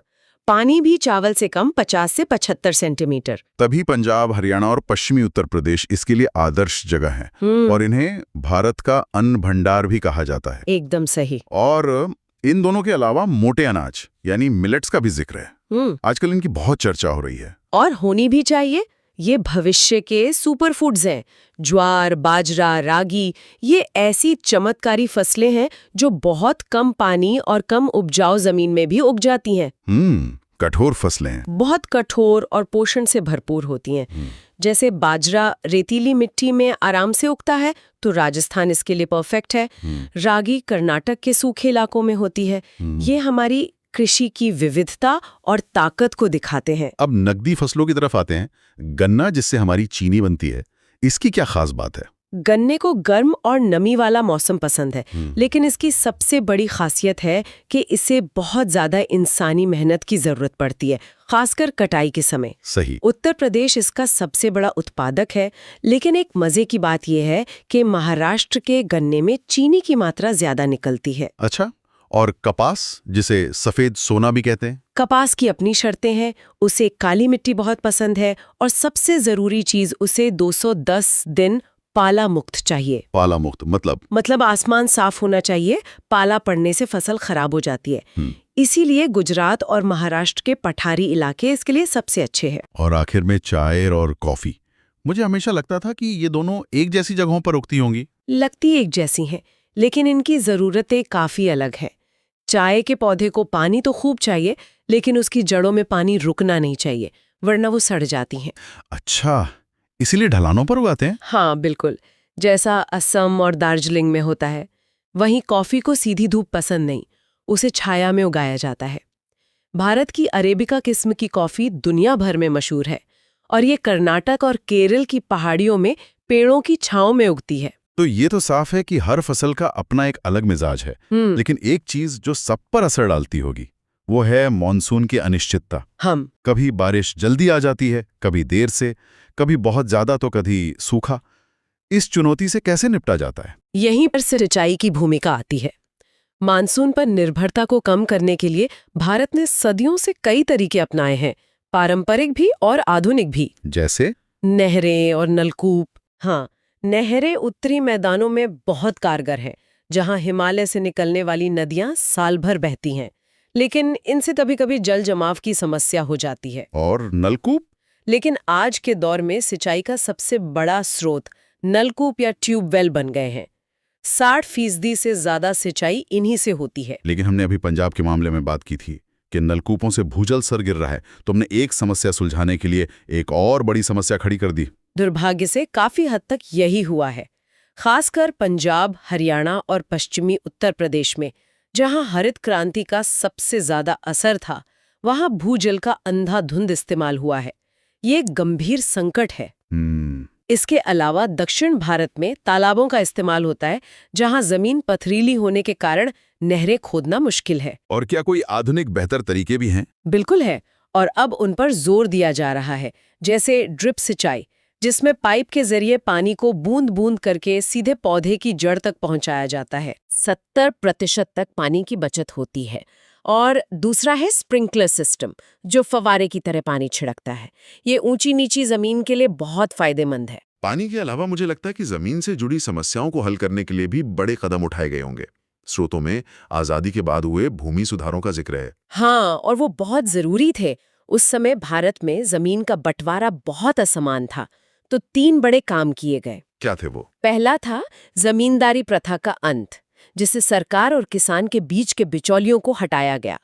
S1: पानी भी चावल से कम 50 से 75 सेंटीमीटर।
S4: तभी पंजाब, हरियाणा और पश्चिमी उत्तर प्रदेश इसके लिए आदर्श जगह है और इन्हें भारत का अन्न भंडार भी कहा जाता है।
S1: एकदम सही।
S4: और
S2: इन दोनों के अलावा मोटे अनाज यानी मिलेट्स का भी जिक्र है। आजकल इनकी बहुत चर्चा हो रही है।
S1: और होनी भी चाहिए। ये भविष्य के सुपर फूड्स हैं। ज्वार, बाजरा, रागी, ये ऐसी चमत्कारी फसलें हैं जो बहुत कम पानी और कम उपजाऊ जमीन में भी उग जाती हैं।
S2: कठोर फसलें हैं।
S1: बहुत कठोर और पोषण से भरपूर होती हैं। जैसे बाजरा रेतीली मिट्टी में आराम से उगता है, तो राजस्थान इसके लिए परफेक्ट है। रागी कर्नाटक के सूखे इलाकों में होती है। ये हमारी कृषि की विविधता और ताकत को दिखाते हैं।
S2: अब नकदी फसलों की तरफ आते हैं। गन्ना, जिससे हमारी चीनी बनती है, इसकी क्या खास बात है?
S1: गन्ने को गर्म और नमी वाला मौसम पसंद है, लेकिन इसकी सबसे बड़ी खासियत है कि इसे बहुत ज्यादा इंसानी मेहनत की जरूरत पड़ती है, खासकर कटाई के समय।
S2: सही।
S1: उत्तर प्रदेश इसका सबसे बड़ा उत्पादक है, लेकिन एक मजे की बात यह है कि महाराष्ट्र के गन्ने में चीनी की मात्रा ज्यादा निकलती है।
S2: अच्छा, और कपास, जिसे सफेद सोना भी कहते हैं?
S1: कपास की अपनी शर्तें हैं। उसे काली मिट्टी बहुत पसंद है, और सबसे जरूरी चीज, उसे 210 दिन पाला मुक्त चाहिए।
S2: पाला मुक्त मतलब
S1: आसमान साफ होना चाहिए। पाला पड़ने से फसल खराब हो जाती है। इसीलिए गुजरात और महाराष्ट्र के पठारी इलाके इसके लिए सबसे अच्छे हैं।
S2: और आखिर में चाय और कॉफी। मुझे हमेशा लगता था कि ये दोनों एक जैसी जगहों पर उगती होंगी।
S1: लगती एक जैसी हैं, लेकिन इनकी जरूरतें काफी अलग है। चाय के पौधे को पानी तो खूब चाहिए, लेकिन उसकी जड़ों में पानी रुकना नहीं चाहिए, वरना वो सड़ जाती हैं।
S2: अच्छा, इसीलिए ढलानों पर उगाते हैं?
S1: हाँ बिल्कुल, जैसा असम और दार्जिलिंग में होता है। वहीं कॉफी को सीधी धूप पसंद नहीं, उसे छाया में उगाया जाता है। भारत की अरेबिका किस्म की कॉफी दुनिया भर में मशहूर है, और ये कर्नाटक और केरल की पहाड़ियों में पेड़ों की छांव में उगती है।
S2: तो ये तो साफ है कि हर फसल का अपना एक अलग मिजाज है। लेकिन एक चीज जो सब पर असर डालती होगी, वो है मॉनसून की अनिश्चितता। कभी बारिश जल्दी आ जाती है, कभी देर से, कभी बहुत ज्यादा तो कभी सूखा। इस चुनौती से कैसे निपटा जाता है?
S1: यहीं पर सिंचाई की भूमिका आती है। मानसून पर निर्भरता को कम करने के लिए भारत ने सदियों से कई तरीके अपनाए हैं, पारंपरिक भी और आधुनिक भी।
S2: जैसे
S1: नहरें और नलकूप। हाँ, नहरें उत्तरी मैदानों में बहुत कारगर हैं, जहां हिमालय से निकलने वाली नदियां साल भर बहती हैं, लेकिन इनसे कभी-कभी जल जमाव की समस्या हो जाती है।
S2: और नलकूप?
S1: लेकिन आज के दौर में सिंचाई का सबसे बड़ा स्रोत नलकूप या ट्यूबवेल बन गए हैं। 60% से ज्यादा सिंचाई इन्हीं से होती है।
S2: लेकिन हमने अभी पंजाब के मामले में बात की थी कि नलकूपों से भूजल स्तर गिर रहा है, तो हमने एक समस्या सुलझाने के लिए एक और बड़ी समस्या खड़ी कर दी।
S1: दुर्भाग्य से काफी हद तक यही हुआ है, खासकर पंजाब, हरियाणा और पश्चिमी उत्तर प्रदेश में, जहां हरित क्रांति का सबसे ज्यादा असर था। वहां भूजल का अंधाधुंध इस्तेमाल हुआ है। ये एक गंभीर संकट है। इसके अलावा दक्षिण भारत में तालाबों का इस्तेमाल होता है, जहां जमीन पथरीली होने के कारण नहरें खोदना मुश्किल है।
S2: और क्या कोई आधुनिक बेहतर तरीके भी हैं?
S1: बिल्कुल है, और अब उन पर जोर दिया जा रहा है, जैसे ड्रिप सिंचाई, जिसमें पाइप के जरिए पानी को बूंद बूंद करके सीधे पौधे की जड़ तक पहुंचाया जाता है। 70% तक पानी की बचत होती है। और दूसरा है स्प्रिंकलर सिस्टम, जो फव्वारे की तरह पानी छिड़कता है। ये ऊंची नीची जमीन के लिए बहुत फायदेमंद है।
S2: पानी के अलावा मुझे लगता है कि जमीन से जुड़ी समस्याओं को हल करने के लिए भी बड़े कदम उठाए गए होंगे। स्रोतों में आजादी के बाद हुए भूमि सुधारों का जिक्र है।
S1: हाँ, और वो बहुत जरूरी थे। उस समय भारत में जमीन का बंटवारा बहुत असमान था, तो 3 बड़े काम किए गए।
S2: क्या थे वो?
S1: पहला था जमींदारी प्रथा का अंत, जिससे सरकार और किसान के बीच के बिचौलियों को हटाया गया।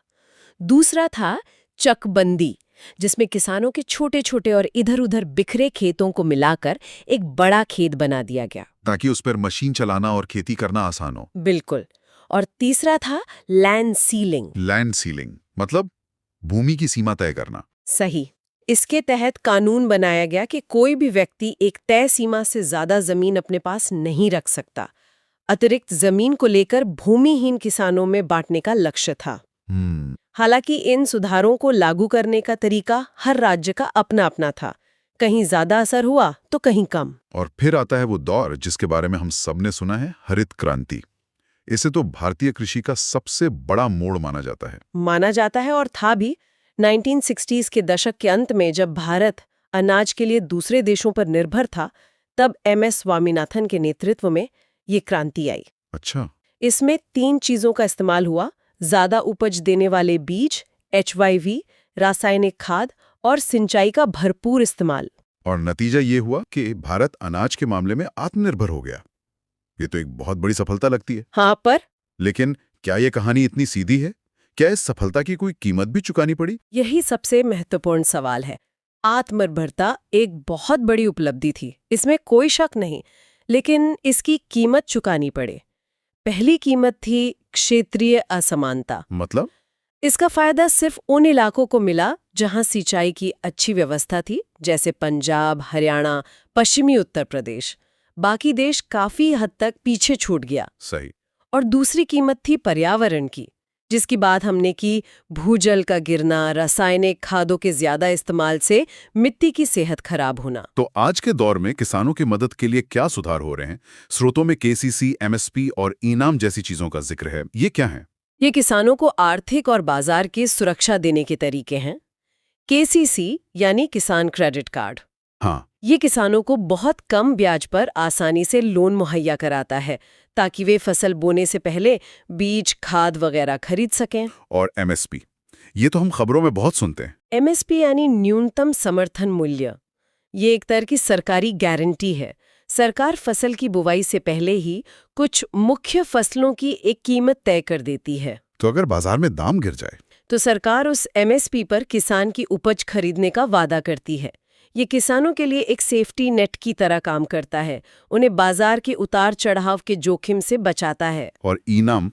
S1: दूसरा था चकबंदी, जिसमें किसानों के छोटे छोटे और इधर उधर बिखरे खेतों को मिलाकर एक बड़ा खेत बना दिया गया,
S2: ताकि उस पर मशीन चलाना और खेती करना आसान हो।
S1: बिल्कुल। और तीसरा था लैंड सीलिंग।
S2: लैंड सीलिंग मतलब भूमि की सीमा तय करना।
S1: सही। इसके तहत कानून बनाया गया कि कोई भी व्यक्ति एक तय सीमा से ज्यादा जमीन अपने पास नहीं रख सकता। अतिरिक्त जमीन को लेकर भूमिहीन किसानों में बांटने का लक्ष्य था। हालांकि इन सुधारों को लागू करने का तरीका हर राज्य का अपना अपना था। कहीं ज्यादा असर हुआ तो कहीं कम।
S2: और फिर आता है वो दौर जिसके बारे में हम सबने सुना है, हरित क्रांति। इसे तो भारतीय कृषि का सबसे बड़ा मोड़ माना जाता है
S1: और था भी। 1960s के दशक के अंत में जब भारत अनाज के लिए दूसरे देशों पर निर्भर था, तब MS स्वामीनाथन के नेतृत्व में ये क्रांति आई।
S2: अच्छा।
S1: इसमें 3 चीजों का इस्तेमाल हुआ: ज्यादा उपज देने वाले बीज, HYV, रासायनिक खाद और सिंचाई का भरपूर इस्तेमाल।
S2: और नतीजा ये हुआ कि भारत अनाज के मामले में आत्मनिर्भर हो गया। ये तो एक बहुत बड़ी सफलता लगती है।
S1: हाँ, पर
S2: लेकिन क्या ये कहानी इतनी सीधी है? क्या इस सफलता की कोई कीमत भी चुकानी पड़ी?
S1: यही सबसे महत्वपूर्ण सवाल है। आत्मनिर्भरता एक बहुत बड़ी उपलब्धि थी, इसमें कोई शक नहीं, लेकिन इसकी कीमत चुकानी पड़े। पहली कीमत थी क्षेत्रीय असमानता।
S2: मतलब?
S1: इसका फायदा सिर्फ उन इलाकों को मिला जहां सिंचाई की अच्छी व्यवस्था थी, जैसे पंजाब, हरियाणा, पश्चिमी उत्तर प्रदेश। बाकी देश काफी हद तक पीछे छूट गया।
S2: सही।
S1: और दूसरी कीमत थी पर्यावरण की, जिसकी बात हमने की। भूजल का गिरना, रासायनिक खादों के ज्यादा इस्तेमाल से मिट्टी की सेहत खराब होना।
S2: तो आज के दौर में किसानों की मदद के लिए क्या सुधार हो रहे हैं? स्रोतों में KCC, MSP और इनाम जैसी चीजों का जिक्र है। ये क्या है?
S1: ये किसानों को आर्थिक और बाजार की सुरक्षा देने के तरीके हैं। KCC यानी किसान क्रेडिट कार्ड।
S2: हाँ।
S1: ये किसानों को बहुत कम ब्याज पर आसानी से लोन मुहैया कराता है, ताकि वे फसल बोने से पहले बीज, खाद वगैरह खरीद सकें।
S2: और MSP, ये तो हम खबरों में बहुत सुनते हैं।
S1: MSP यानी न्यूनतम समर्थन मूल्य। ये एक तरह की सरकारी गारंटी है। सरकार फसल की बुवाई से पहले ही कुछ मुख्य फसलों की एक कीमत तय कर देती है।
S2: तो अगर बाजार में दाम गिर जाए
S1: तो सरकार उस MSP पर किसान की उपज खरीदने का वादा करती है। ये किसानों के लिए एक सेफ्टी नेट की तरह काम करता है, उन्हें बाजार के उतार चढ़ाव के जोखिम से बचाता है।
S2: और इनाम,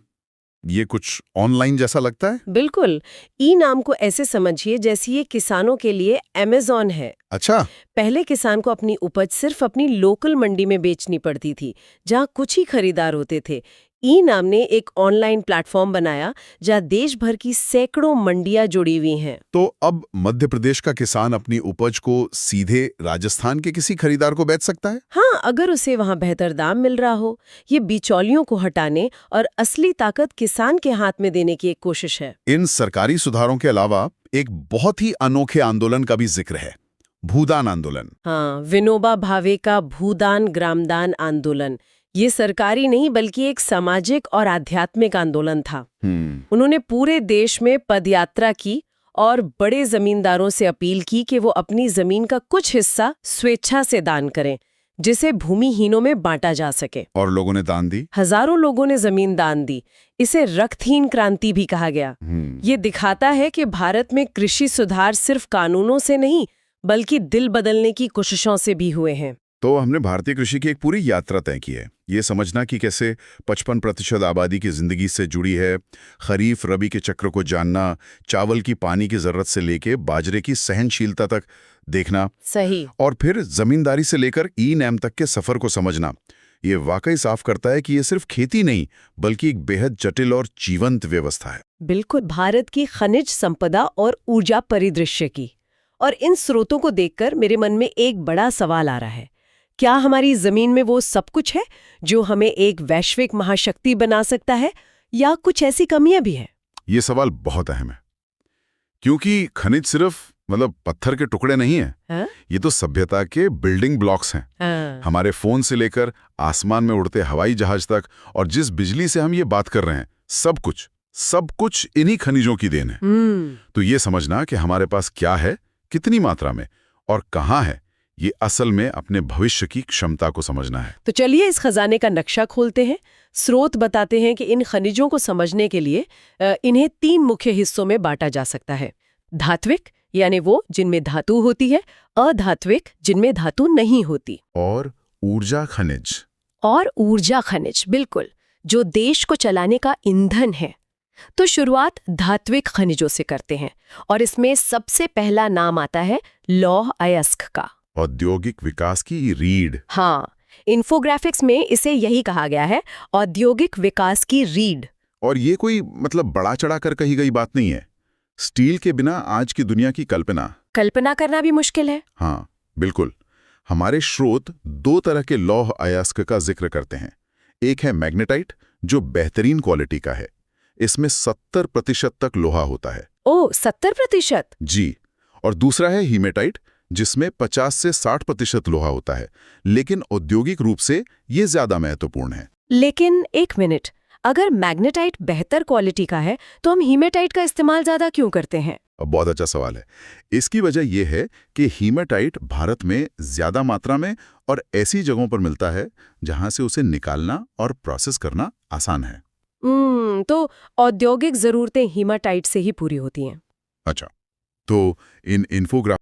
S2: ये कुछ ऑनलाइन जैसा लगता है?
S1: बिल्कुल। इनाम को ऐसे समझिए जैसे ये किसानों के लिए Amazon है।
S2: अच्छा।
S1: पहले किसान को अपनी उपज सिर्फ अपनी लोकल मंडी में बेचनी पड़ती थी, जहां कुछ ही खरीदार होते थे। इनाम ने एक ऑनलाइन प्लेटफॉर्म बनाया जहां देश भर की सैकड़ों मंडियां जुड़ी हुई हैं।
S2: तो अब मध्य प्रदेश का किसान अपनी उपज को सीधे राजस्थान के किसी खरीदार को बेच सकता है?
S1: हाँ, अगर उसे वहां बेहतर दाम मिल रहा हो। ये बिचौलियों को हटाने और असली ताकत किसान के हाथ में देने की एक कोशिश है।
S2: इन सरकारी सुधारों के अलावा एक बहुत ही अनोखे आंदोलन का भी जिक्र है, भूदान आंदोलन।
S1: हाँ, विनोबा भावे का भूदान ग्रामदान आंदोलन। ये सरकारी नहीं बल्कि एक सामाजिक और आध्यात्मिक आंदोलन था। उन्होंने पूरे देश में पदयात्रा की और बड़े जमींदारों से अपील की कि वो अपनी जमीन का कुछ हिस्सा स्वेच्छा से दान करें, जिसे भूमिहीनों में बांटा जा सके।
S2: और लोगों ने दान दी।
S1: हजारों लोगों ने जमीन दान दी। इसे रक्तहीन क्रांति भी कहा गया। ये दिखाता है कि भारत में कृषि सुधार सिर्फ कानूनों से नहीं बल्कि दिल बदलने की कोशिशों से भी हुए हैं।
S2: तो हमने भारतीय कृषि की एक पूरी यात्रा तय की है। ये समझना कि कैसे 55% आबादी की जिंदगी से जुड़ी है, खरीफ रबी के चक्र को जानना, चावल की पानी की जरूरत से लेके बाजरे की सहनशीलता तक देखना,
S1: सही।
S2: और फिर जमींदारी से लेकर ई-नैम तक के सफर को समझना, ये वाकई साफ करता है कि ये सिर्फ खेती नहीं बल्कि एक बेहद जटिल और जीवंत व्यवस्था है।
S1: बिल्कुल, भारत की खनिज संपदा और ऊर्जा परिदृश्य की। और इन स्रोतों को देखकर मेरे मन में एक बड़ा सवाल आ रहा है, क्या हमारी जमीन में वो सब कुछ है जो हमें एक वैश्विक महाशक्ति बना सकता है, या कुछ ऐसी कमियां भी हैं?
S2: ये सवाल बहुत अहम है, क्योंकि खनिज सिर्फ पत्थर के टुकड़े नहीं है। ये तो सभ्यता के बिल्डिंग ब्लॉक्स हैं। हमारे फोन से लेकर आसमान में उड़ते हवाई जहाज तक, और जिस बिजली से हम ये बात कर रहे हैं, सब कुछ इन्हीं खनिजों की देन है। तो ये समझना कि हमारे पास क्या है, कितनी मात्रा में और कहाँ है, ये असल में अपने भविष्य की क्षमता को समझना है।
S1: तो चलिए इस खजाने का नक्शा खोलते हैं। स्रोत बताते हैं कि इन खनिजों को समझने के लिए इन्हें 3 मुख्य हिस्सों में बांटा जा सकता है। धात्विक यानी वो जिनमें धातु होती है, अधात्विक जिनमें धातु नहीं होती,
S2: और ऊर्जा
S1: खनिज, बिल्कुल, जो देश को चलाने का ईंधन है। तो शुरुआत धात्विक खनिजों से करते हैं, और इसमें सबसे पहला नाम आता है लौह अयस्क का।
S2: औद्योगिक विकास की रीढ़।
S1: हाँ, इन्फोग्राफिक्स में इसे यही कहा गया है, औद्योगिक विकास की रीढ़।
S2: और ये कोई बड़ा चढ़ाकर कही गई बात नहीं है। स्टील के बिना आज की दुनिया की कल्पना
S1: करना भी मुश्किल है।
S2: हाँ, बिल्कुल। हमारे स्रोत 2 तरह के लौह अयस्क का जिक्र करते हैं। एक है मैग्नेटाइट, जो बेहतरीन क्वालिटी का है। इसमें 70% तक लोहा होता है।
S1: ओह, 70%?
S2: जी। और दूसरा है हीमेटाइट, जिसमें 50 से 60% लोहा होता है, लेकिन औद्योगिक रूप से ये ज्यादा महत्वपूर्ण है।
S1: लेकिन एक मिनट,
S5: अगर मैग्नेटाइट बेहतर क्वालिटी का है तो हम हीमेटाइट का इस्तेमाल ज़्यादा क्यों करते हैं?
S3: बहुत अच्छा सवाल है। इसकी वजह यह है कि हीमेटाइट भारत में ज्यादा मात्रा में और ऐसी जगहों पर मिलता है जहां से उसे निकालना और प्रोसेस करना आसान है।
S5: तो औद्योगिक ज़रूरतें हीमाटाइट से ही पूरी होती हैं।
S3: अच्छा, तो इन इन्फोग्राफ